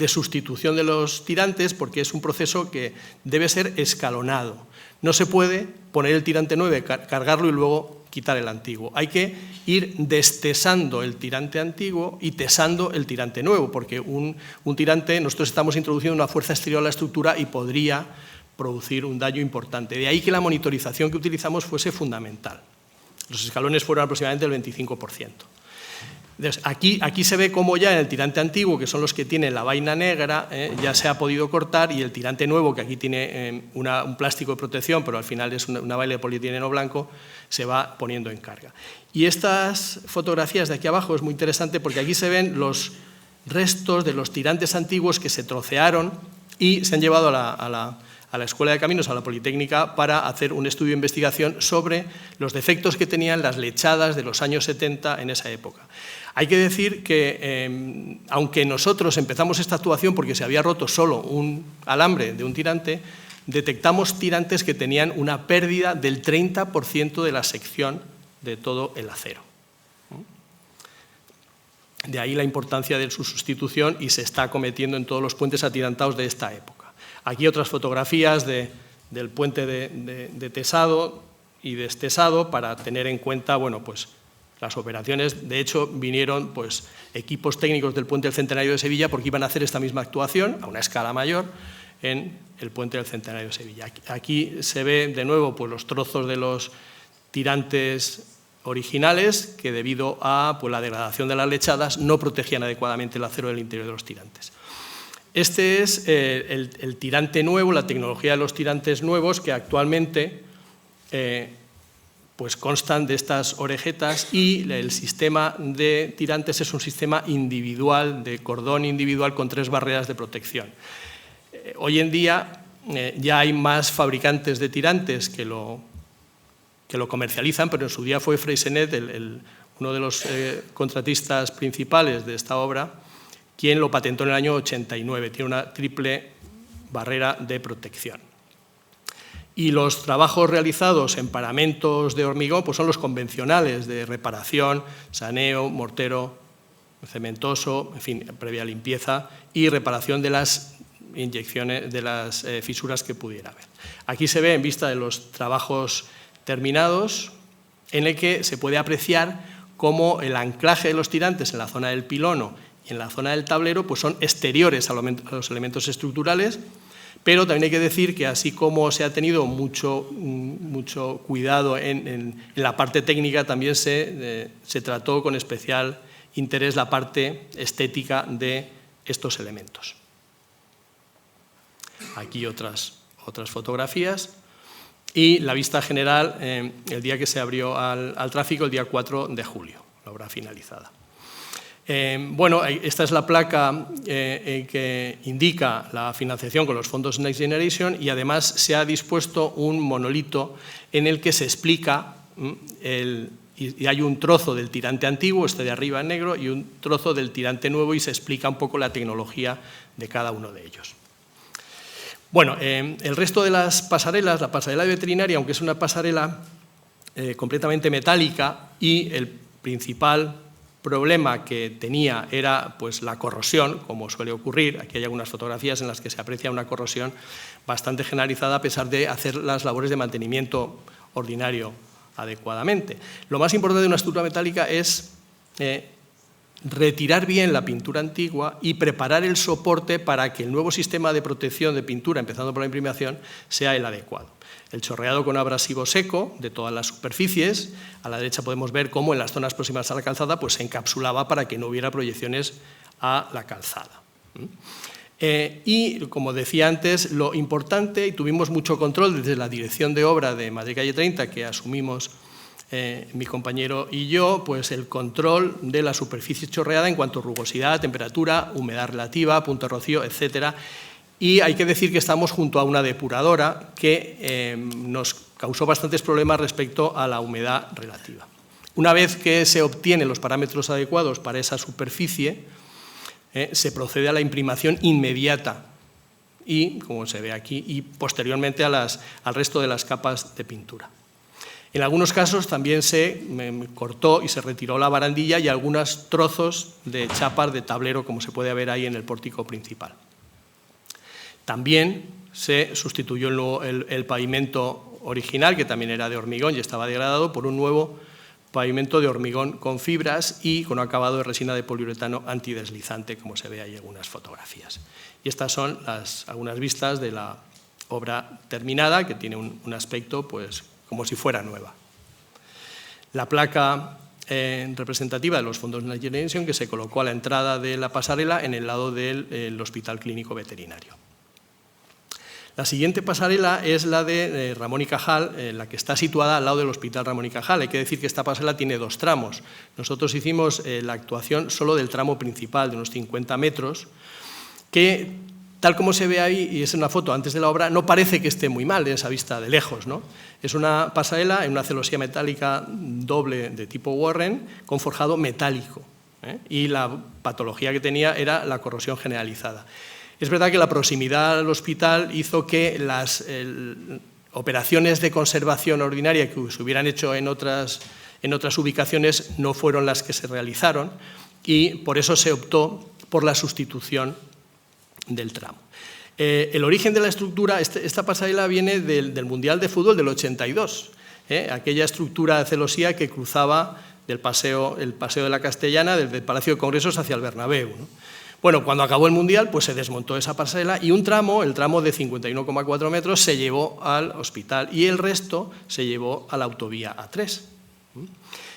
[SPEAKER 7] sustitución de los tirantes, porque es un proceso que debe ser escalonado. No se puede poner el tirante nuevo, cargarlo y luego quitar el antiguo. Hay que ir destesando el tirante antiguo y tesando el tirante nuevo, porque un tirante, nosotros estamos introduciendo una fuerza exterior a la estructura y podría producir un daño importante. De ahí que la monitorización que utilizamos fuese fundamental. Los escalones fueron aproximadamente el 25%. Entonces, aquí se ve cómo ya en el tirante antiguo, que son los que tienen la vaina negra, ya se ha podido cortar, y el tirante nuevo, que aquí tiene un plástico de protección, pero al final es una vaina de polietileno blanco, se va poniendo en carga. Y estas fotografías de aquí abajo es muy interesante porque aquí se ven los restos de los tirantes antiguos que se trocearon y se han llevado a la Escuela de Caminos, a la Politécnica, para hacer un estudio de investigación sobre los defectos que tenían las lechadas de los años 70 en esa época. Hay que decir que, aunque nosotros empezamos esta actuación porque se había roto solo un alambre de un tirante, detectamos tirantes que tenían una pérdida del 30% de la sección de todo el acero. De ahí la importancia de su sustitución, y se está acometiendo en todos los puentes atirantados de esta época. Aquí otras fotografías del puente de tesado y destesado para tener en cuenta, bueno, pues las operaciones. De hecho, vinieron pues equipos técnicos del Puente del Centenario de Sevilla porque iban a hacer esta misma actuación a una escala mayor en el Puente del Centenario de Sevilla. Aquí se ve de nuevo pues los trozos de los tirantes originales que, debido a pues la degradación de las lechadas, no protegían adecuadamente el acero del interior de los tirantes. Este es el tirante nuevo, la tecnología de los tirantes nuevos, que actualmente pues constan de estas orejetas, y el sistema de tirantes es un sistema individual, de cordón individual con 3 barreras de protección. Hoy en día ya hay más fabricantes de tirantes que lo comercializan, pero en su día fue Freysenet, uno de los contratistas principales de esta obra, quien lo patentó en el año 89. Tiene una triple barrera de protección. Y los trabajos realizados en paramentos de hormigón pues son los convencionales de reparación, saneo, mortero, cementoso, en fin, previa limpieza y reparación de las inyecciones, de las fisuras que pudiera haber. Aquí se ve, en vista de los trabajos terminados, en el que se puede apreciar cómo el anclaje de los tirantes en la zona del pilono y en la zona del tablero pues son exteriores a los elementos estructurales. Pero también hay que decir que, así como se ha tenido mucho cuidado en la parte técnica, también se trató con especial interés la parte estética de estos elementos. Aquí otras fotografías. Y la vista general el día que se abrió al tráfico, el día 4 de julio, la obra finalizada. Bueno, esta es la placa que indica la financiación con los fondos Next Generation, y además se ha dispuesto un monolito en el que se explica, y hay un trozo del tirante antiguo, este de arriba en negro, y un trozo del tirante nuevo, y se explica un poco la tecnología de cada uno de ellos. Bueno, el resto de las pasarelas, la pasarela de veterinaria, aunque es una pasarela completamente metálica, y el principal problema que tenía era pues, la corrosión, como suele ocurrir. Aquí hay algunas fotografías en las que se aprecia una corrosión bastante generalizada a pesar de hacer las labores de mantenimiento ordinario adecuadamente. Lo más importante de una estructura metálica es retirar bien la pintura antigua y preparar el soporte para que el nuevo sistema de protección de pintura, empezando por la imprimación, sea el adecuado. El chorreado con abrasivo seco de todas las superficies. A la derecha podemos ver cómo en las zonas próximas a la calzada pues, se encapsulaba para que no hubiera proyecciones a la calzada. Y, como decía antes, lo importante, y tuvimos mucho control desde la dirección de obra de Madrid Calle 30, que asumimos mi compañero y yo, pues el control de la superficie chorreada en cuanto a rugosidad, temperatura, humedad relativa, punto de rocío, etcétera. Y hay que decir que estamos junto a una depuradora que nos causó bastantes problemas respecto a la humedad relativa. Una vez que se obtienen los parámetros adecuados para esa superficie, se procede a la imprimación inmediata y, como se ve aquí, y posteriormente al resto de las capas de pintura. En algunos casos también se cortó y se retiró la barandilla y algunos trozos de chapas de tablero, como se puede ver ahí en el pórtico principal. También se sustituyó el pavimento original, que también era de hormigón y estaba degradado, por un nuevo pavimento de hormigón con fibras y con acabado de resina de poliuretano antideslizante, como se ve ahí en algunas fotografías. Y estas son algunas vistas de la obra terminada, que tiene un aspecto pues, como si fuera nueva. La placa representativa de los fondos Next Generation, que se colocó a la entrada de la pasarela en el lado del Hospital Clínico Veterinario. La siguiente pasarela es la de Ramón y Cajal, la que está situada al lado del Hospital Ramón y Cajal. Hay que decir que esta pasarela tiene dos tramos. Nosotros hicimos la actuación solo del tramo principal, de unos 50 metros, que, tal como se ve ahí, y es una foto antes de la obra, no parece que esté muy mal en esa vista de lejos, ¿no? Es una pasarela en una celosía metálica doble de tipo Warren con forjado metálico, y la patología que tenía era la corrosión generalizada. Es verdad que la proximidad al hospital hizo que las operaciones de conservación ordinaria que se hubieran hecho en otras ubicaciones no fueron las que se realizaron y por eso se optó por la sustitución del tramo. El origen de la estructura, esta pasarela viene del Mundial de Fútbol del 82, aquella estructura de celosía que cruzaba el paseo de la Castellana, desde el Palacio de Congresos hacia el Bernabéu, ¿no? Bueno, cuando acabó el Mundial, pues se desmontó esa pasarela y un tramo, el tramo de 51,4 metros, se llevó al hospital y el resto se llevó a la autovía A3.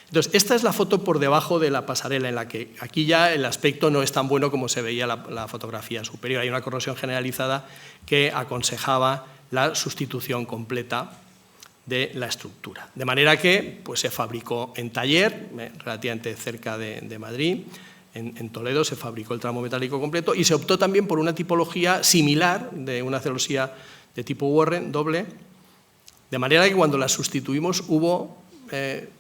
[SPEAKER 7] Entonces, esta es la foto por debajo de la pasarela, en la que aquí ya el aspecto no es tan bueno como se veía la fotografía superior. Hay una corrosión generalizada que aconsejaba la sustitución completa de la estructura. De manera que pues, se fabricó en taller, relativamente cerca de Madrid. En Toledo se fabricó el tramo metálico completo y se optó también por una tipología similar de una celosía de tipo Warren doble, de manera que cuando la sustituimos hubo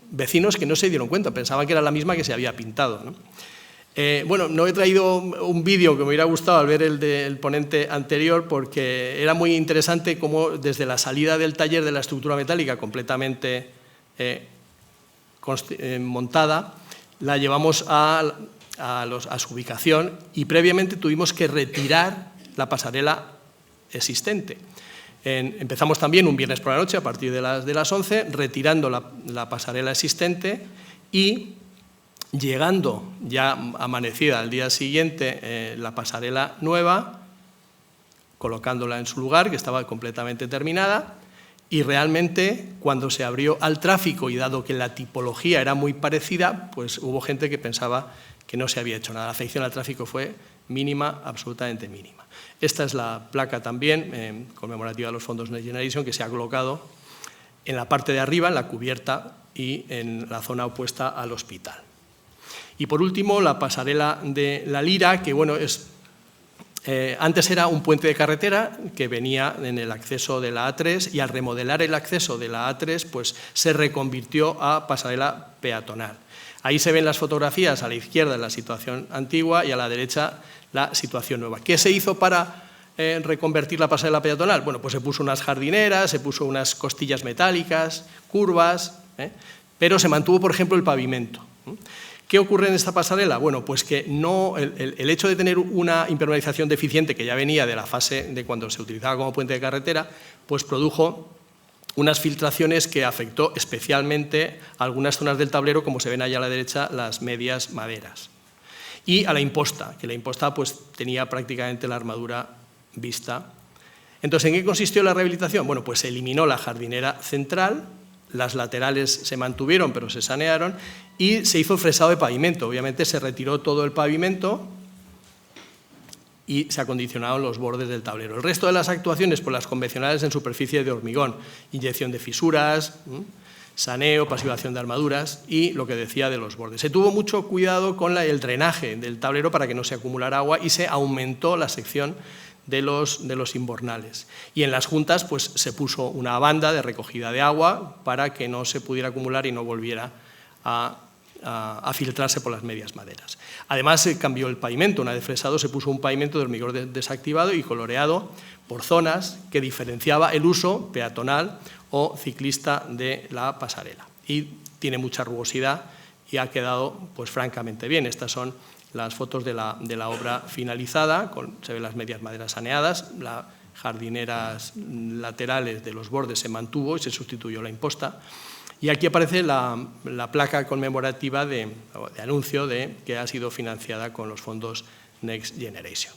[SPEAKER 7] vecinos que no se dieron cuenta, pensaban que era la misma que se había pintado, ¿no? Bueno, no he traído un vídeo que me hubiera gustado al ver el del ponente anterior porque era muy interesante cómo desde la salida del taller de la estructura metálica completamente montada, la llevamos a su ubicación y previamente tuvimos que retirar la pasarela existente. Empezamos también un viernes por la noche a partir de las 11, retirando la pasarela existente y llegando ya amanecida al día siguiente la pasarela nueva, colocándola en su lugar, que estaba completamente terminada, y realmente cuando se abrió al tráfico y dado que la tipología era muy parecida, pues hubo gente que pensaba que no se había hecho nada. La afección al tráfico fue mínima, absolutamente mínima. Esta es la placa también conmemorativa de los fondos Next Generation que se ha colocado en la parte de arriba, en la cubierta y en la zona opuesta al hospital. Y por último, la pasarela de la Lira, que bueno, antes era un puente de carretera que venía en el acceso de la A3 y al remodelar el acceso de la A3 pues, se reconvirtió a pasarela peatonal. Ahí se ven las fotografías, a la izquierda la situación antigua y a la derecha la situación nueva. ¿Qué se hizo para reconvertir la pasarela peatonal? Bueno, pues se puso unas jardineras, se puso unas costillas metálicas, curvas, pero se mantuvo, por ejemplo, el pavimento. ¿Qué ocurre en esta pasarela? Bueno, pues que no, el hecho de tener una impermeabilización deficiente, que ya venía de la fase de cuando se utilizaba como puente de carretera, pues produjo unas filtraciones que afectó especialmente a algunas zonas del tablero, como se ven allá a la derecha, las medias maderas. Y a la imposta, que la imposta pues, tenía prácticamente la armadura vista. Entonces, ¿en qué consistió la rehabilitación? Bueno, pues se eliminó la jardinera central, las laterales se mantuvieron pero se sanearon y se hizo el fresado de pavimento. Obviamente se retiró todo el pavimento y se acondicionaron los bordes del tablero. El resto de las actuaciones, pues las convencionales en superficie de hormigón, inyección de fisuras, saneo, pasivación de armaduras y lo que decía de los bordes. Se tuvo mucho cuidado con el drenaje del tablero para que no se acumulara agua y se aumentó la sección de los invernales. Y en las juntas pues, se puso una banda de recogida de agua para que no se pudiera acumular y no volviera a filtrarse por las medias maderas. Además, se cambió el pavimento. Una vez fresado, se puso un pavimento de hormigón desactivado y coloreado por zonas que diferenciaba el uso peatonal o ciclista de la pasarela. Y tiene mucha rugosidad y ha quedado pues, francamente bien. Estas son las fotos de la obra finalizada, se ven las medias maderas saneadas, las jardineras laterales de los bordes se mantuvo y se sustituyó la imposta. Y aquí aparece la placa conmemorativa de anuncio de que ha sido financiada con los fondos Next Generation.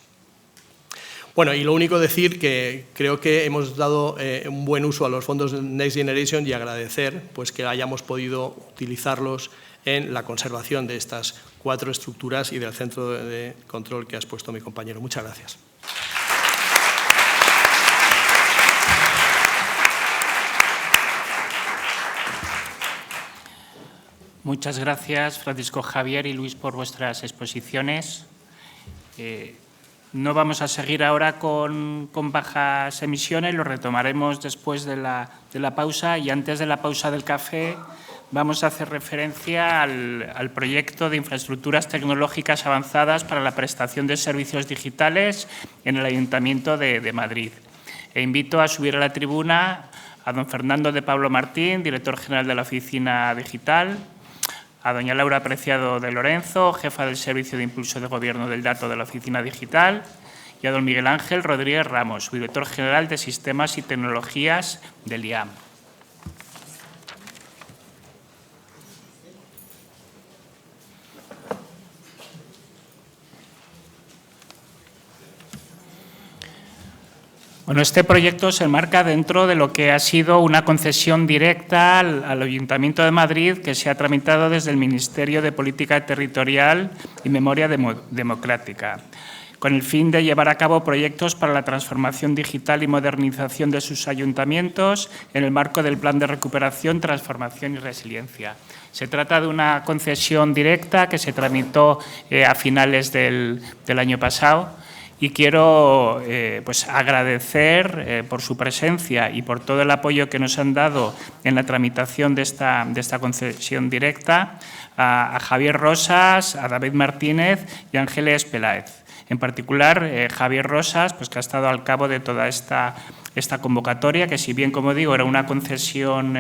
[SPEAKER 7] Bueno, y lo único decir que creo que hemos dado un buen uso a los fondos Next Generation y agradecer pues, que hayamos podido utilizarlos en la conservación de estas 4 estructuras y del centro de control que ha expuesto mi compañero. Muchas gracias.
[SPEAKER 1] Muchas gracias, Francisco Javier y Luis, por vuestras exposiciones. No vamos a seguir ahora con bajas emisiones, lo retomaremos después de la pausa y antes de la pausa del café vamos a hacer referencia al proyecto de infraestructuras tecnológicas avanzadas para la prestación de servicios digitales en el Ayuntamiento de Madrid. E invito a subir a la tribuna a don Fernando de Pablo Martín, director general de la Oficina Digital, a doña Laura Preciado de Lorenzo, jefa del Servicio de Impulso de Gobierno del Dato de la Oficina Digital, y a don Miguel Ángel Rodríguez Ramos, director general de Sistemas y Tecnologías del IAM. Bueno, este proyecto se enmarca dentro de lo que ha sido una concesión directa al Ayuntamiento de Madrid que se ha tramitado desde el Ministerio de Política Territorial y Memoria Democrática, con el fin de llevar a cabo proyectos para la transformación digital y modernización de sus ayuntamientos en el marco del Plan de Recuperación, Transformación y Resiliencia. Se trata de una concesión directa que se tramitó a finales del año pasado. Y quiero pues agradecer por su presencia y por todo el apoyo que nos han dado en la tramitación de esta concesión directa a Javier Rosas, a David Martínez y a Ángeles Peláez. En particular, Javier Rosas, pues, que ha estado al cabo de toda esta convocatoria, que si bien, como digo, era una concesión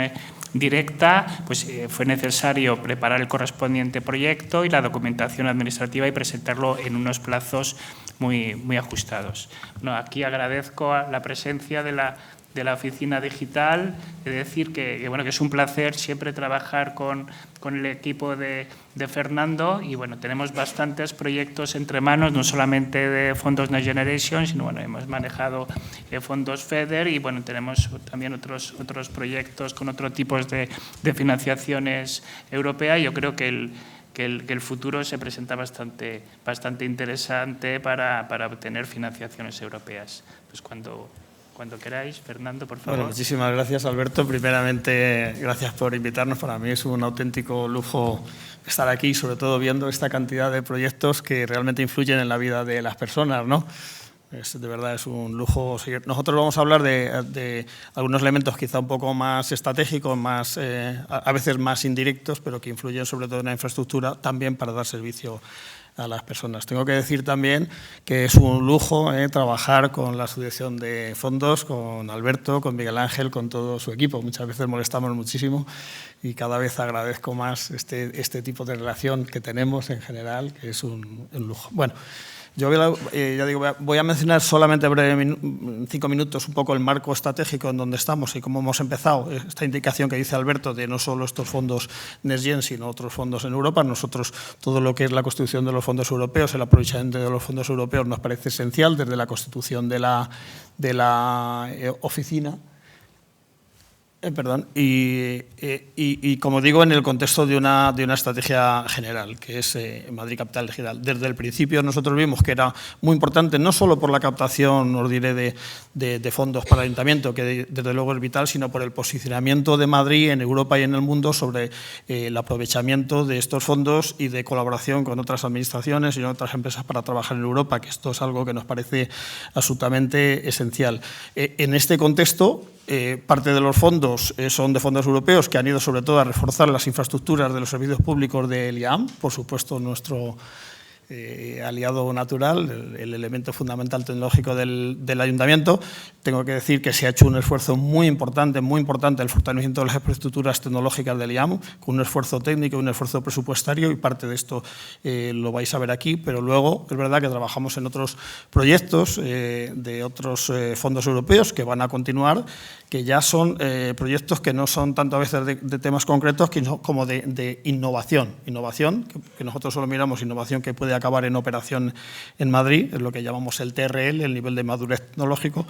[SPEAKER 1] directa, pues fue necesario preparar el correspondiente proyecto y la documentación administrativa y presentarlo en unos plazos muy ajustados. Bueno, aquí agradezco la presencia de la Oficina Digital, de decir que es un placer siempre trabajar con el equipo de Fernando y bueno, tenemos bastantes proyectos entre manos, no solamente de fondos Next Generation, sino hemos manejado fondos FEDER y bueno, tenemos también otros proyectos con otros tipos de financiaciones europeas. Yo creo que el futuro se presenta bastante interesante para obtener financiaciones europeas. Pues cuando queráis, Fernando, por favor.
[SPEAKER 8] Bueno, muchísimas gracias, Alberto. Primeramente, gracias por invitarnos. Para mí es un auténtico lujo estar aquí, sobre todo viendo esta cantidad de proyectos que realmente influyen en la vida de las personas, ¿no? De verdad es un lujo. Nosotros vamos a hablar de algunos elementos quizá un poco más estratégicos, a veces más indirectos, pero que influyen sobre todo en la infraestructura también para dar servicio a las personas. Tengo que decir también que es un lujo trabajar con la Asociación de Fondos, con Alberto, con Miguel Ángel, con todo su equipo. Muchas veces molestamos muchísimo y cada vez agradezco más este tipo de relación que tenemos en general, que es un lujo. Bueno, yo voy a mencionar solamente en 5 minutos un poco el marco estratégico en donde estamos y cómo hemos empezado. Esta indicación que dice Alberto de no solo estos fondos NextGen, sino otros fondos en Europa. Nosotros, todo lo que es la constitución de los fondos europeos, el aprovechamiento de los fondos europeos nos parece esencial desde la constitución de la oficina. Y como digo, en el contexto de una estrategia general, que es Madrid Capital Digital. Desde el principio nosotros vimos que era muy importante, no solo por la captación, os diré, de fondos para el ayuntamiento, que desde luego es vital, sino por el posicionamiento de Madrid en Europa y en el mundo sobre el aprovechamiento de estos fondos y de colaboración con otras administraciones y otras empresas para trabajar en Europa, que esto es algo que nos parece absolutamente esencial. En este contexto, parte de los fondos son de fondos europeos que han ido sobre todo a reforzar las infraestructuras de los servicios públicos del IAM, por supuesto nuestro aliado natural, el elemento fundamental tecnológico del ayuntamiento. Tengo que decir que se ha hecho un esfuerzo muy importante el fortalecimiento de las infraestructuras tecnológicas del IAM, con un esfuerzo técnico y un esfuerzo presupuestario, y parte de esto lo vais a ver aquí, pero luego es verdad que trabajamos en otros proyectos de otros fondos europeos que van a continuar, que ya son proyectos que no son tanto a veces de temas concretos como de innovación, que nosotros solo miramos innovación que puede acabar en operación en Madrid, es lo que llamamos el TRL, el nivel de madurez tecnológico,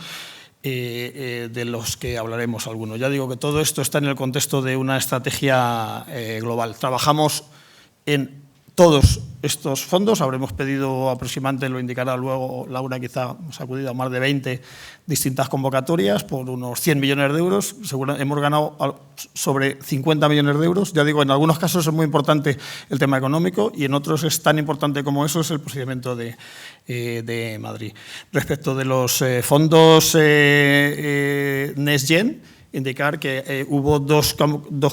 [SPEAKER 8] de los que hablaremos algunos. Ya digo que todo esto está en el contexto de una estrategia global. Trabajamos en todos estos fondos, habremos pedido aproximadamente, lo indicará luego Laura, quizá hemos acudido a más de 20 distintas convocatorias por unos 100 millones de euros. Hemos ganado sobre 50 millones de euros. Ya digo, en algunos casos es muy importante el tema económico y en otros es tan importante como eso es el posicionamiento de Madrid. Respecto de los fondos NextGen, indicar que hubo dos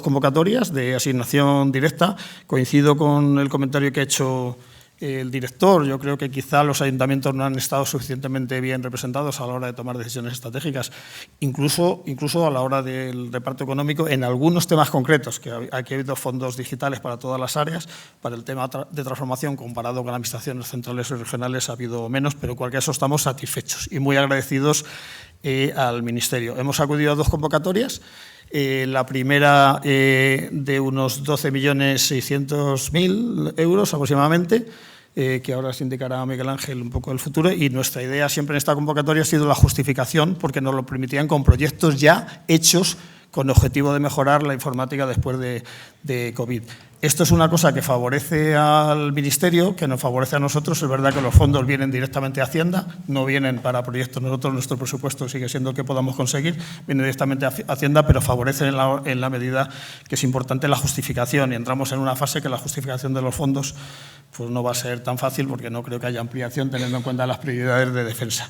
[SPEAKER 8] convocatorias de asignación directa. Coincido con el comentario que ha hecho el director. Yo creo que quizá los ayuntamientos no han estado suficientemente bien representados a la hora de tomar decisiones estratégicas, incluso a la hora del reparto económico en algunos temas concretos, que aquí ha habido fondos digitales para todas las áreas. Para el tema de transformación, comparado con administraciones centrales y regionales, ha habido menos, pero en cualquier caso estamos satisfechos y muy agradecidos al Ministerio. Hemos acudido a 2 convocatorias. La primera de unos 12.600.000 euros aproximadamente, que ahora se indicará a Miguel Ángel un poco el futuro, y nuestra idea siempre en esta convocatoria ha sido la justificación, porque nos lo permitían con proyectos ya hechos con objetivo de mejorar la informática después de COVID. Esto es una cosa que favorece al Ministerio, que nos favorece a nosotros. Es verdad que los fondos vienen directamente a Hacienda, no vienen para proyectos. Nosotros, nuestro presupuesto sigue siendo el que podamos conseguir, viene directamente a Hacienda, pero favorece en la medida que es importante la justificación. Y entramos en una fase que la justificación de los fondos pues no va a ser tan fácil, porque no creo que haya ampliación teniendo en cuenta las prioridades de defensa.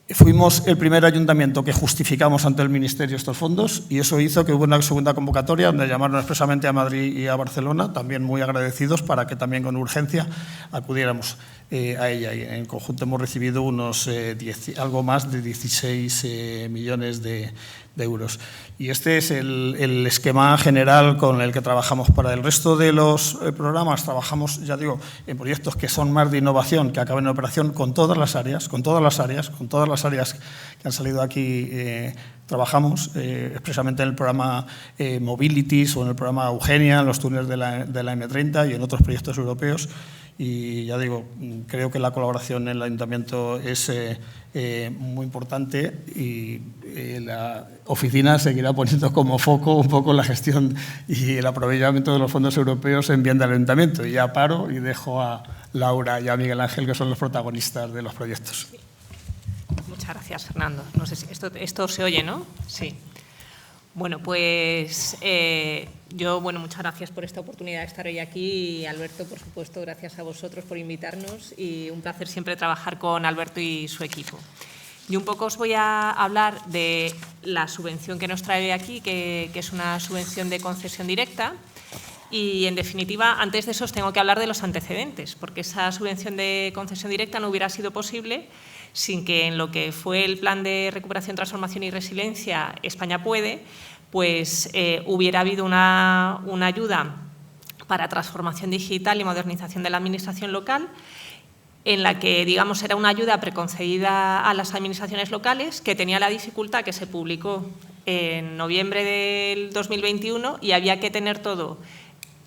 [SPEAKER 8] Fuimos el primer ayuntamiento que justificamos ante el Ministerio estos fondos, y eso hizo que hubo una segunda convocatoria donde llamaron expresamente a Madrid y a Barcelona, también muy agradecidos, para que también con urgencia acudiéramos a ella. Y en conjunto hemos recibido algo más de 16 millones de euros. Y este es el esquema general con el que trabajamos. Para el resto de los programas trabajamos, ya digo, en proyectos que son más de innovación, que acaben en operación con todas las áreas que han salido aquí. Trabajamos expresamente en el programa Mobilities o en el programa Eugenia, en los túneles de la M30 y en otros proyectos europeos. Y ya digo, creo que la colaboración en el ayuntamiento es muy importante, y la oficina seguirá poniendo como foco un poco la gestión y el aprovechamiento de los fondos europeos en bien del ayuntamiento. Y ya paro y dejo a Laura y a Miguel Ángel, que son los protagonistas de los proyectos.
[SPEAKER 9] Muchas gracias, Fernando. No sé si esto se oye, ¿no? Sí. Bueno, pues muchas gracias por esta oportunidad de estar hoy aquí. Y Alberto, por supuesto, gracias a vosotros por invitarnos, y un placer siempre trabajar con Alberto y su equipo. Y un poco os voy a hablar de la subvención que nos trae aquí, que es una subvención de concesión directa. y, en definitiva, antes de eso os tengo que hablar de los antecedentes, porque esa subvención de concesión directa no hubiera sido posible sin que en lo que fue el Plan de Recuperación, Transformación y Resiliencia España Puede, pues hubiera habido una ayuda para transformación digital y modernización de la administración local, en la que, digamos, era una ayuda preconcedida a las administraciones locales, que tenía la dificultad que se publicó en noviembre del 2021 y había que tener todo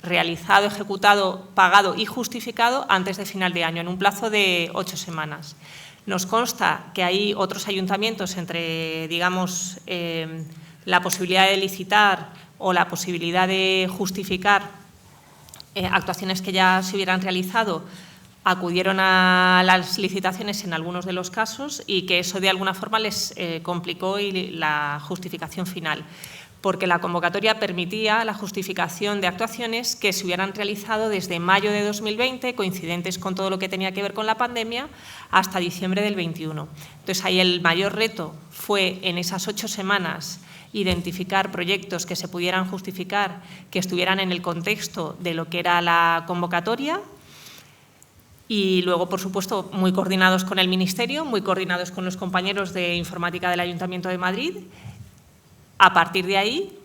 [SPEAKER 9] realizado, ejecutado, pagado y justificado antes de final de año, en un plazo de 8 semanas. Nos consta que hay otros ayuntamientos entre, digamos, la posibilidad de licitar o la posibilidad de justificar actuaciones que ya se hubieran realizado, acudieron a las licitaciones en algunos de los casos y que eso de alguna forma les complicó la justificación final, porque la convocatoria permitía la justificación de actuaciones que se hubieran realizado desde mayo de 2020, coincidentes con todo lo que tenía que ver con la pandemia, hasta diciembre del 21. Entonces, ahí el mayor reto fue, en esas 8 semanas, identificar proyectos que se pudieran justificar, que estuvieran en el contexto de lo que era la convocatoria, y luego, por supuesto, muy coordinados con el Ministerio, muy coordinados con los compañeros de informática del Ayuntamiento de Madrid. A partir de ahí,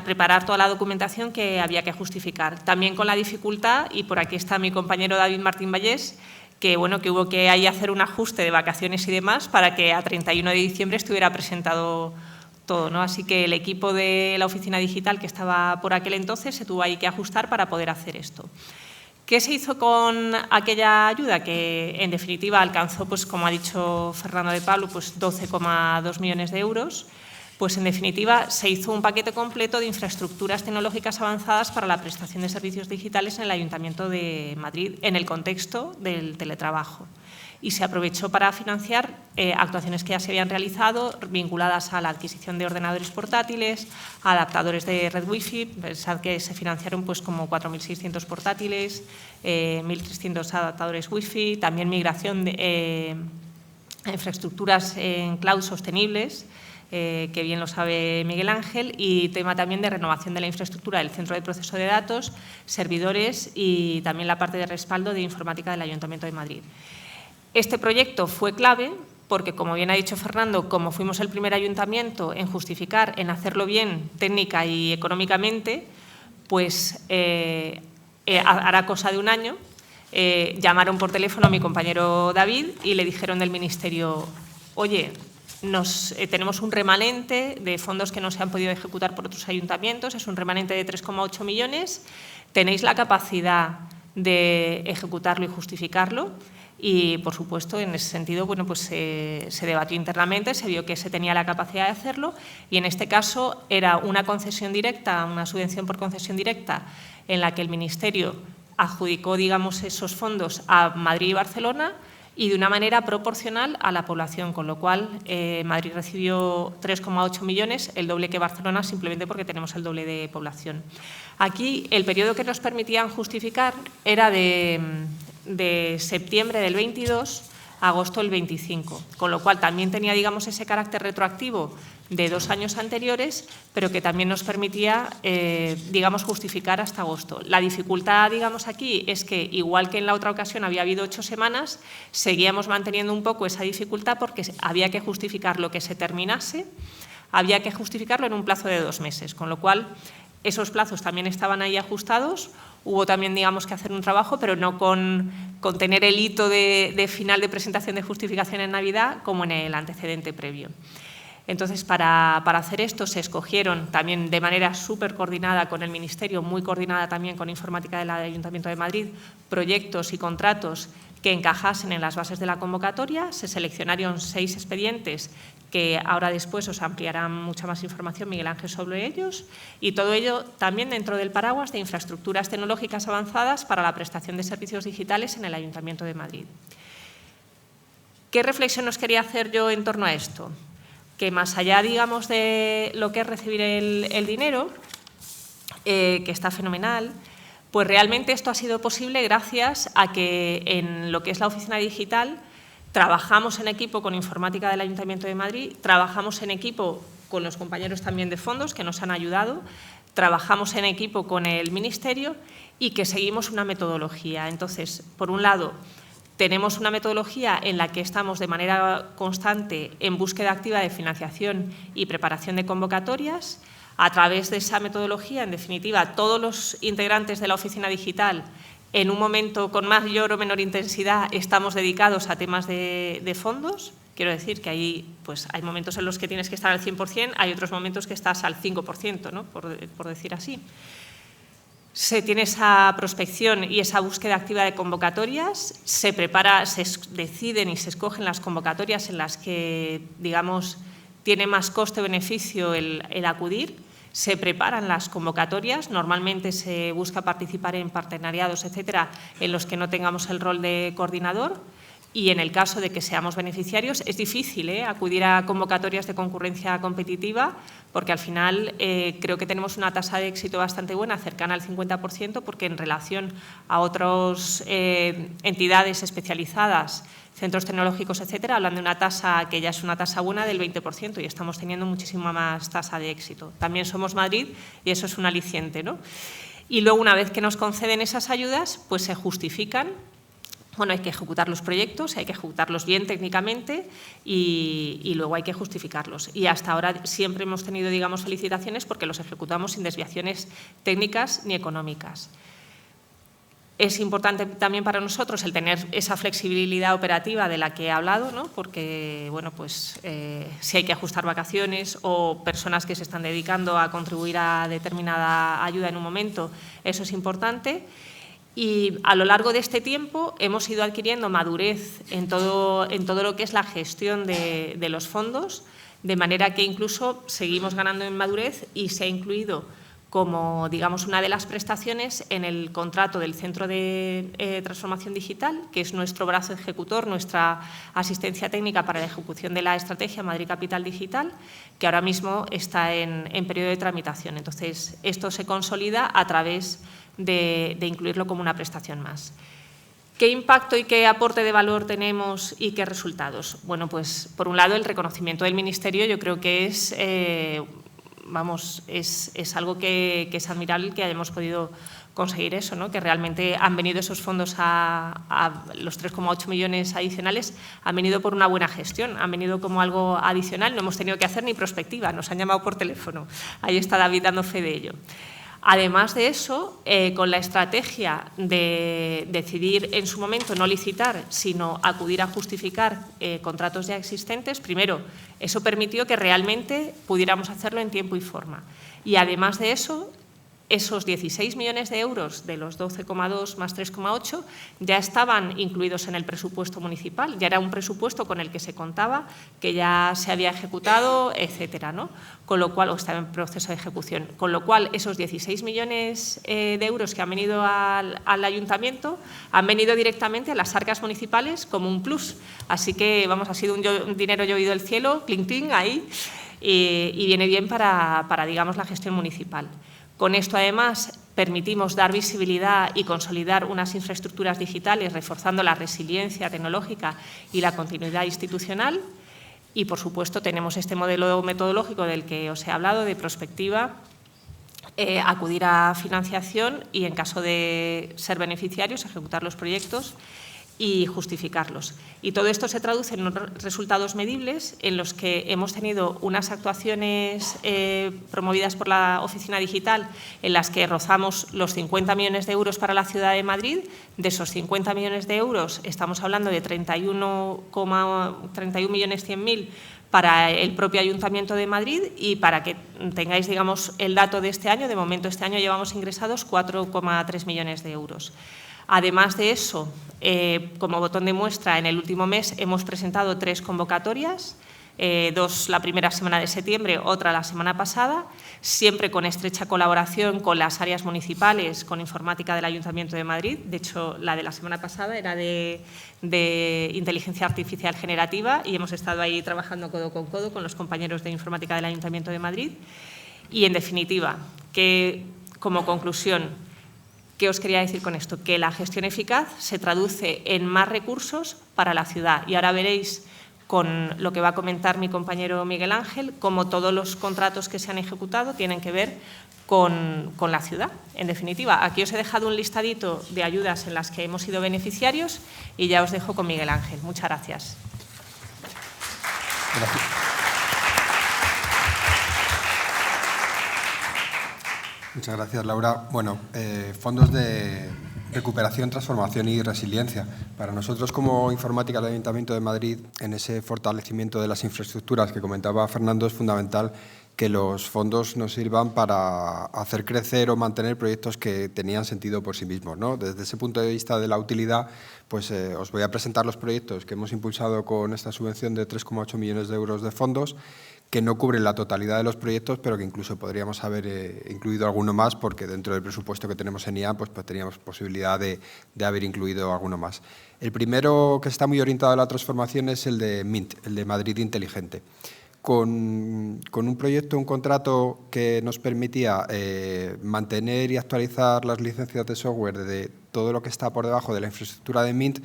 [SPEAKER 9] preparar toda la documentación que había que justificar. También con la dificultad, y por aquí está mi compañero David Martín Vallés, que, bueno, que hubo que ahí hacer un ajuste de vacaciones y demás para que a 31 de diciembre estuviera presentado todo, ¿no? Así que el equipo de la oficina digital que estaba por aquel entonces se tuvo ahí que ajustar para poder hacer esto. ¿Qué se hizo con aquella ayuda? Que, en definitiva, alcanzó, pues, como ha dicho Fernando de Pablo, pues 12,2 millones de euros. Pues, en definitiva, se hizo un paquete completo de infraestructuras tecnológicas avanzadas para la prestación de servicios digitales en el Ayuntamiento de Madrid, en el contexto del teletrabajo. Y se aprovechó para financiar actuaciones que ya se habían realizado, vinculadas a la adquisición de ordenadores portátiles, adaptadores de red wifi. Pensad que se financiaron, pues, como 4.600 portátiles, 1.300 adaptadores wifi, también migración de infraestructuras en cloud sostenibles, que bien lo sabe Miguel Ángel, y tema también de renovación de la infraestructura del centro de proceso de datos, servidores y también la parte de respaldo de informática del Ayuntamiento de Madrid. Este proyecto fue clave porque, como bien ha dicho Fernando, como fuimos el primer ayuntamiento en justificar, en hacerlo bien técnica y económicamente, pues hará cosa de un año, llamaron por teléfono a mi compañero David y le dijeron del Ministerio: oye, tenemos un remanente de fondos que no se han podido ejecutar por otros ayuntamientos, es un remanente de 3,8 millones, ¿tenéis la capacidad de ejecutarlo y justificarlo? Y, por supuesto, en ese sentido, bueno, pues se debatió internamente, se vio que se tenía la capacidad de hacerlo y, en este caso, era una concesión directa, una subvención por concesión directa, en la que el Ministerio adjudicó, digamos, esos fondos a Madrid y Barcelona y de una manera proporcional a la población, con lo cual Madrid recibió 3,8 millones, el doble que Barcelona, simplemente porque tenemos el doble de población. Aquí, el periodo que nos permitían justificar era de septiembre del 22 a agosto del 25, con lo cual también tenía, digamos, ese carácter retroactivo de 2 años anteriores, pero que también nos permitía, digamos, justificar hasta agosto. La dificultad, digamos, aquí es que, igual que en la otra ocasión había habido 8 semanas, seguíamos manteniendo un poco esa dificultad porque había que justificar lo que se terminase, había que justificarlo en un plazo de 2 meses, con lo cual esos plazos también estaban ahí ajustados. Hubo también, digamos, que hacer un trabajo, pero no con tener el hito de final de presentación de justificación en Navidad como en el antecedente previo. Entonces, para hacer esto se escogieron también de manera súper coordinada con el Ministerio, muy coordinada también con Informática del Ayuntamiento de Madrid, proyectos y contratos que encajasen en las bases de la convocatoria. Se seleccionaron 6 expedientes que ahora después os ampliarán mucha más información Miguel Ángel sobre ellos, y todo ello también dentro del paraguas de infraestructuras tecnológicas avanzadas para la prestación de servicios digitales en el Ayuntamiento de Madrid. ¿Qué reflexión os quería hacer yo en torno a esto? Que más allá, digamos, de lo que es recibir el dinero, que está fenomenal, pues realmente esto ha sido posible gracias a que en lo que es la oficina digital trabajamos en equipo con Informática del Ayuntamiento de Madrid, trabajamos en equipo con los compañeros también de fondos que nos han ayudado, trabajamos en equipo con el Ministerio y que seguimos una metodología. Entonces, por un lado, tenemos una metodología en la que estamos de manera constante en búsqueda activa de financiación y preparación de convocatorias. A través de esa metodología, en definitiva, todos los integrantes de la oficina digital, en un momento con mayor o menor intensidad, estamos dedicados a temas de fondos. Quiero decir que ahí pues, hay momentos en los que tienes que estar al 100%, hay otros momentos que estás al 5%, ¿no? por decir así. Se tiene esa prospección y esa búsqueda activa de convocatorias, se deciden y se escogen las convocatorias en las que, digamos, tiene más coste-beneficio el acudir. Se preparan las convocatorias, normalmente se busca participar en partenariados, etcétera, en los que no tengamos el rol de coordinador, y en el caso de que seamos beneficiarios es difícil acudir a convocatorias de concurrencia competitiva, porque al final creo que tenemos una tasa de éxito bastante buena, cercana al 50%, porque en relación a otras entidades especializadas, centros tecnológicos, etcétera, hablan de una tasa que ya es una tasa buena del 20% y estamos teniendo muchísima más tasa de éxito. También somos Madrid y eso es un aliciente, ¿no? Y luego, una vez que nos conceden esas ayudas, pues se justifican. Bueno, hay que ejecutar los proyectos, hay que ejecutarlos bien técnicamente y luego hay que justificarlos. Y hasta ahora siempre hemos tenido, digamos, felicitaciones porque los ejecutamos sin desviaciones técnicas ni económicas. Es importante también para nosotros el tener esa flexibilidad operativa de la que he hablado, ¿no? Porque, bueno, pues si hay que ajustar vacaciones o personas que se están dedicando a contribuir a determinada ayuda en un momento, eso es importante. Y a lo largo de este tiempo hemos ido adquiriendo madurez en todo lo que es la gestión de los fondos, de manera que incluso seguimos ganando en madurez y se ha incluido como, digamos, una de las prestaciones en el contrato del Centro de Transformación Digital, que es nuestro brazo ejecutor, nuestra asistencia técnica para la ejecución de la estrategia Madrid Capital Digital, que ahora mismo está en periodo de tramitación. Entonces, esto se consolida a través de incluirlo como una prestación más. ¿Qué impacto y qué aporte de valor tenemos y qué resultados? Bueno, pues, por un lado, el reconocimiento del Ministerio yo creo que es algo que es admirable que hayamos podido conseguir eso, ¿no? Que realmente han venido esos fondos a los 3,8 millones adicionales, han venido por una buena gestión, han venido como algo adicional, no hemos tenido que hacer ni prospectiva, nos han llamado por teléfono, ahí está David dando fe de ello. Además de eso, con la estrategia de decidir en su momento no licitar, sino acudir a justificar contratos ya existentes, primero, eso permitió que realmente pudiéramos hacerlo en tiempo y forma. Y además de eso, esos 16 millones de euros de los 12,2 más 3,8 ya estaban incluidos en el presupuesto municipal, ya era un presupuesto con el que se contaba, que ya se había ejecutado, etcétera, ¿no? Con lo cual, o estaba en proceso de ejecución. Con lo cual, esos 16 millones de euros que han venido al ayuntamiento han venido directamente a las arcas municipales como un plus. Así que, vamos, ha sido un dinero llovido del cielo, clink, clink, ahí, y viene bien para, digamos, la gestión municipal. Con esto, además, permitimos dar visibilidad y consolidar unas infraestructuras digitales, reforzando la resiliencia tecnológica y la continuidad institucional. Y, por supuesto, tenemos este modelo metodológico del que os he hablado, de prospectiva, acudir a financiación y, en caso de ser beneficiarios, ejecutar los proyectos y justificarlos. Y todo esto se traduce en unos resultados medibles en los que hemos tenido unas actuaciones promovidas por la Oficina Digital en las que rozamos los 50 millones de euros para la Ciudad de Madrid. De esos 50 millones de euros estamos hablando de 31.100.000 para el propio Ayuntamiento de Madrid, y para que tengáis, digamos, el dato de este año, de momento este año llevamos ingresados 4,3 millones de euros. Además de eso, como botón de muestra, en el último mes hemos presentado 3 convocatorias, 2 la primera semana de septiembre, otra la semana pasada, siempre con estrecha colaboración con las áreas municipales, con informática del Ayuntamiento de Madrid. De hecho, la de la semana pasada era de inteligencia artificial generativa y hemos estado ahí trabajando codo con los compañeros de informática del Ayuntamiento de Madrid. Y, en definitiva, que como conclusión, ¿qué os quería decir con esto? Que la gestión eficaz se traduce en más recursos para la ciudad. Y ahora veréis con lo que va a comentar mi compañero Miguel Ángel, como todos los contratos que se han ejecutado tienen que ver con la ciudad. En definitiva, aquí os he dejado un listadito de ayudas en las que hemos sido beneficiarios y ya os dejo con Miguel Ángel. Muchas gracias.
[SPEAKER 10] Gracias. Muchas gracias, Laura. Bueno, fondos de recuperación, transformación y resiliencia. Para nosotros, como Informática del Ayuntamiento de Madrid, en ese fortalecimiento de las infraestructuras que comentaba Fernando, es fundamental que los fondos nos sirvan para hacer crecer o mantener proyectos que tenían sentido por sí mismos, ¿no? Desde ese punto de vista de la utilidad, pues os voy a presentar los proyectos que hemos impulsado con esta subvención de 3,8 millones de euros de fondos, que no cubren la totalidad de los proyectos, pero que incluso podríamos haber incluido alguno más, porque dentro del presupuesto que tenemos en IAM, pues teníamos posibilidad de haber incluido alguno más. El primero, que está muy orientado a la transformación, es el de MINT, el de Madrid Inteligente. Con un proyecto, un contrato que nos permitía mantener y actualizar las licencias de software de todo lo que está por debajo de la infraestructura de MINT,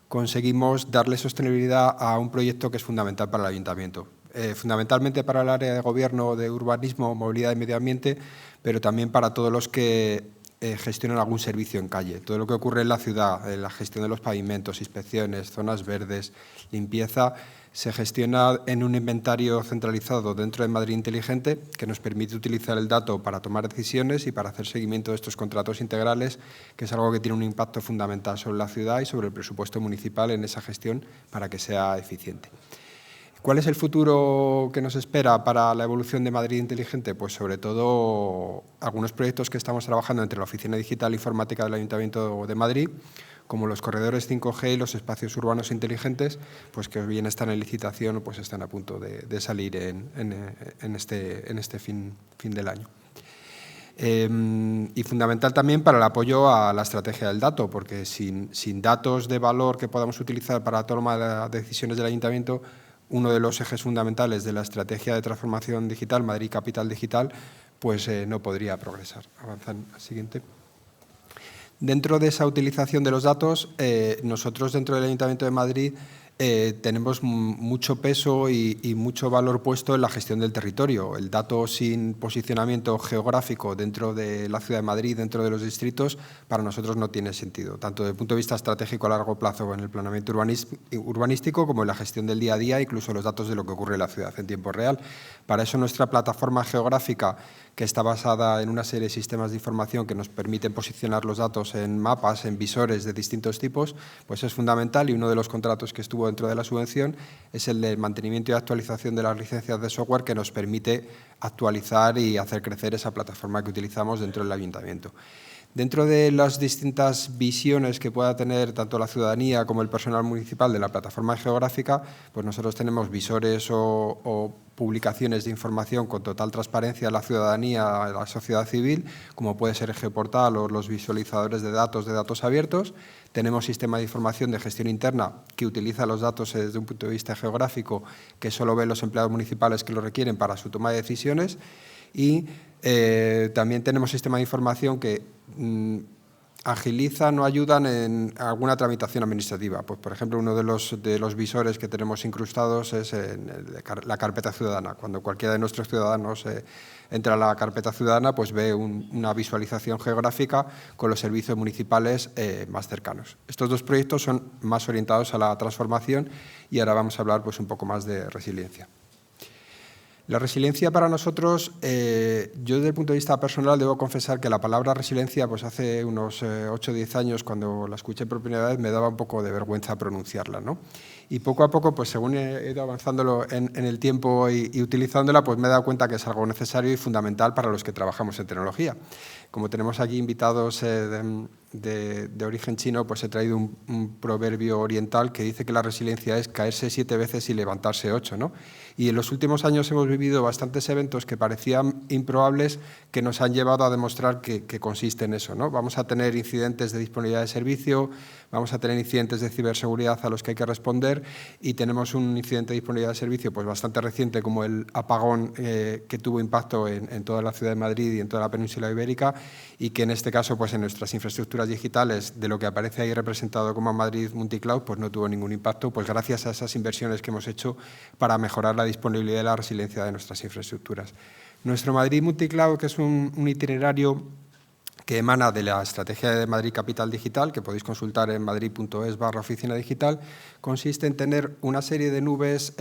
[SPEAKER 10] conseguimos darle sostenibilidad a un proyecto que es fundamental para el Ayuntamiento. Fundamentalmente para el área de gobierno, de urbanismo, movilidad y medio ambiente, pero también para todos los que gestionan algún servicio en calle. Todo lo que ocurre en la ciudad, la gestión de los pavimentos, inspecciones, zonas verdes, limpieza, se gestiona en un inventario centralizado dentro de Madrid Inteligente, que nos permite utilizar el dato para tomar decisiones y para hacer seguimiento de estos contratos integrales, que es algo que tiene un impacto fundamental sobre la ciudad y sobre el presupuesto municipal en esa gestión para que sea eficiente. ¿Cuál es el futuro que nos espera para la evolución de Madrid Inteligente? Pues sobre todo algunos proyectos que estamos trabajando entre la Oficina Digital Informática del Ayuntamiento de Madrid, como los corredores 5G y los espacios urbanos inteligentes, pues que bien están en licitación, pues están a punto de salir en este fin del año. Y fundamental también para el apoyo a la estrategia del dato, porque sin datos de valor que podamos utilizar para la toma de decisiones del Ayuntamiento, uno de los ejes fundamentales de la estrategia de transformación digital, Madrid Capital Digital, pues no podría progresar. Avanzan al siguiente. Dentro de esa utilización de los datos, nosotros dentro del Ayuntamiento de Madrid tenemos mucho peso y mucho valor puesto en la gestión del territorio. El dato sin posicionamiento geográfico dentro de la Ciudad de Madrid, dentro de los distritos, para nosotros no tiene sentido, tanto desde el punto de vista estratégico a largo plazo en el planeamiento urbanístico como en la gestión del día a día, incluso los datos de lo que ocurre en la ciudad en tiempo real. Para eso nuestra plataforma geográfica, que está basada en una serie de sistemas de información que nos permiten posicionar los datos en mapas, en visores de distintos tipos, pues es fundamental, y uno de los contratos que estuvo dentro de la subvención es el de mantenimiento y actualización de las licencias de software, que nos permite actualizar y hacer crecer esa plataforma que utilizamos dentro del Ayuntamiento. Dentro de las distintas visiones que pueda tener tanto la ciudadanía como el personal municipal de la plataforma geográfica, pues nosotros tenemos visores o publicaciones de información con total transparencia a la ciudadanía, a la sociedad civil, como puede ser Geoportal o los visualizadores de datos abiertos. Tenemos sistema de información de gestión interna que utiliza los datos desde un punto de vista geográfico, que solo ven los empleados municipales que lo requieren para su toma de decisiones. Y también tenemos sistema de información que agilizan o ayudan en alguna tramitación administrativa. Pues, por ejemplo, uno de los visores que tenemos incrustados es en la carpeta ciudadana. Cuando cualquiera de nuestros ciudadanos entra a la carpeta ciudadana, pues ve una visualización geográfica con los servicios municipales más cercanos. Estos dos proyectos son más orientados a la transformación y ahora vamos a hablar pues, un poco más de resiliencia. La resiliencia para nosotros, yo desde el punto de vista personal debo confesar que la palabra resiliencia, pues hace unos 8 o 10 años, cuando la escuché por primera vez, me daba un poco de vergüenza pronunciarla, ¿no? Y poco a poco, pues según he ido avanzando en el tiempo y utilizándola, pues me he dado cuenta que es algo necesario y fundamental para los que trabajamos en tecnología. Como tenemos aquí invitados de origen chino, pues he traído un proverbio oriental que dice que la resiliencia es caerse 7 veces y levantarse 8, ¿no? Y en los últimos años hemos vivido bastantes eventos que parecían improbables que nos han llevado a demostrar que consiste en eso, ¿no? Vamos a tener incidentes de disponibilidad de servicio, vamos a tener incidentes de ciberseguridad a los que hay que responder y tenemos un incidente de disponibilidad de servicio pues bastante reciente como el apagón que tuvo impacto en toda la ciudad de Madrid y en toda la península ibérica y que en este caso pues en nuestras infraestructuras digitales de lo que aparece ahí representado como Madrid Multicloud pues no tuvo ningún impacto pues gracias a esas inversiones que hemos hecho para mejorar la disponibilidad y la resiliencia de nuestras infraestructuras. Nuestro Madrid Multicloud, que es un itinerario que emana de la estrategia de Madrid Capital Digital, que podéis consultar en madrid.es/oficina digital, consiste en tener una serie de nubes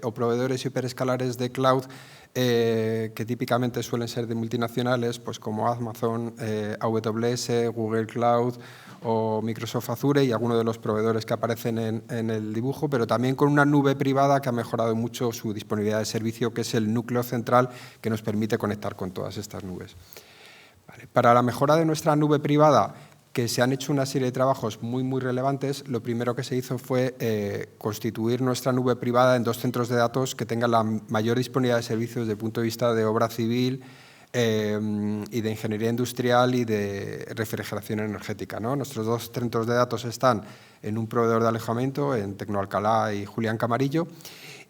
[SPEAKER 10] o proveedores hiperescalares de cloud que típicamente suelen ser de multinacionales, pues como Amazon, AWS, Google Cloud o Microsoft Azure y algunos de los proveedores que aparecen en el dibujo, pero también con una nube privada que ha mejorado mucho su disponibilidad de servicio, que es el núcleo central que nos permite conectar con todas estas nubes. Vale. Para la mejora de nuestra nube privada, que se han hecho una serie de trabajos muy relevantes, lo primero que se hizo fue constituir nuestra nube privada en 2 centros de datos que tengan la mayor disponibilidad de servicios desde el punto de vista de obra civil y de ingeniería industrial y de refrigeración energética, ¿no? Nuestros 2 centros de datos están en un proveedor de alojamiento, en Tecnoalcalá y Julián Camarillo,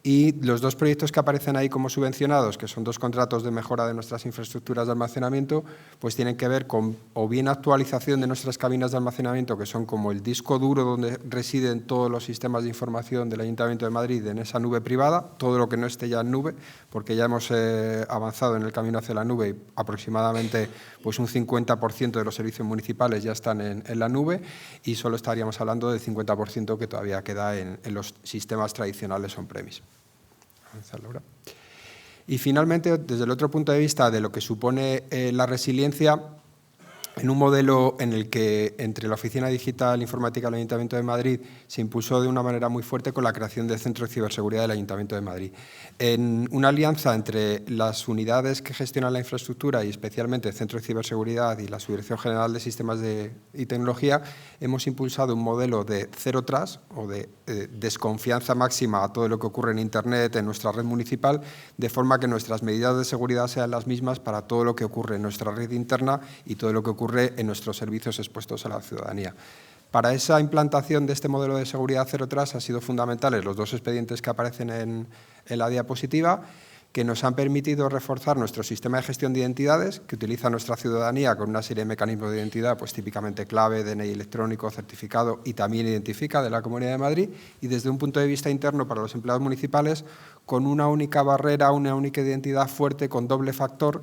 [SPEAKER 10] y los 2 proyectos que aparecen ahí como subvencionados, que son 2 contratos de mejora de nuestras infraestructuras de almacenamiento, pues tienen que ver con o bien actualización de nuestras cabinas de almacenamiento, que son como el disco duro donde residen todos los sistemas de información del Ayuntamiento de Madrid en esa nube privada, todo lo que no esté ya en nube, porque ya hemos avanzado en el camino hacia la nube y aproximadamente pues un 50% de los servicios municipales ya están en la nube y solo estaríamos hablando del 50% que todavía queda en los sistemas tradicionales on-premise. Y finalmente, desde el otro punto de vista de lo que supone la resiliencia, en un modelo en el que entre la Oficina Digital Informática del Ayuntamiento de Madrid se impulsó de una manera muy fuerte con la creación del Centro de Ciberseguridad del Ayuntamiento de Madrid. En una alianza entre las unidades que gestionan la infraestructura y especialmente el Centro de Ciberseguridad y la Subdirección General de Sistemas y Tecnología, hemos impulsado un modelo de Zero Trust o de desconfianza máxima a todo lo que ocurre en Internet, en nuestra red municipal, de forma que nuestras medidas de seguridad sean las mismas para todo lo que ocurre en nuestra red interna y todo lo que ocurre en nuestros servicios expuestos a la ciudadanía. Para esa implantación de este modelo de seguridad Zero Trust han sido fundamentales los 2 expedientes que aparecen en la diapositiva, que nos han permitido reforzar nuestro sistema de gestión de identidades, que utiliza nuestra ciudadanía con una serie de mecanismos de identidad, pues típicamente clave, DNI electrónico, certificado y también identifica de la Comunidad de Madrid, y desde un punto de vista interno para los empleados municipales, con una única barrera, una única identidad fuerte con doble factor,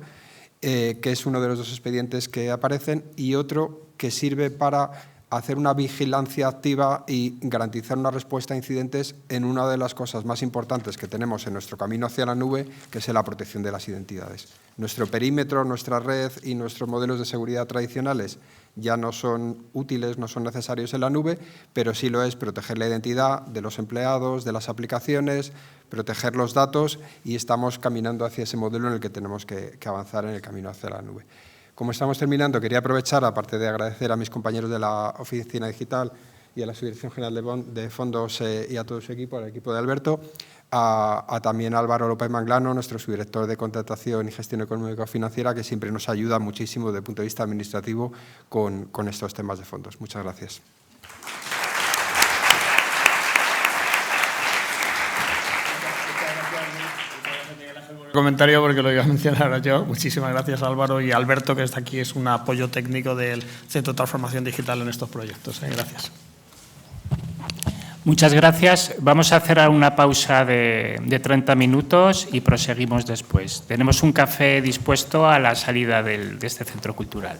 [SPEAKER 10] que es uno de los 2 expedientes que aparecen, y otro que sirve para hacer una vigilancia activa y garantizar una respuesta a incidentes en una de las cosas más importantes que tenemos en nuestro camino hacia la nube, que es la protección de las identidades. Nuestro perímetro, nuestra red y nuestros modelos de seguridad tradicionales ya no son útiles, no son necesarios en la nube, pero sí lo es proteger la identidad de los empleados, de las aplicaciones, proteger los datos, y estamos caminando hacia ese modelo en el que tenemos que avanzar en el camino hacia la nube. Como estamos terminando, quería aprovechar, aparte de agradecer a mis compañeros de la Oficina Digital y a la Subdirección General de Fondos y a todo su equipo, al equipo de Alberto, también a Álvaro López Manglano, nuestro subdirector de Contratación y Gestión Económico-Financiera, que siempre nos ayuda muchísimo desde el punto de vista administrativo con estos temas de fondos. Muchas gracias.
[SPEAKER 8] Comentario porque lo iba a mencionar ahora yo. Muchísimas gracias, Álvaro, y Alberto, que está aquí, es un apoyo técnico del Centro de Transformación Digital en estos proyectos. Gracias.
[SPEAKER 1] Muchas gracias. Vamos a hacer una pausa de 30 minutos y proseguimos después. Tenemos un café dispuesto a la salida de este centro cultural.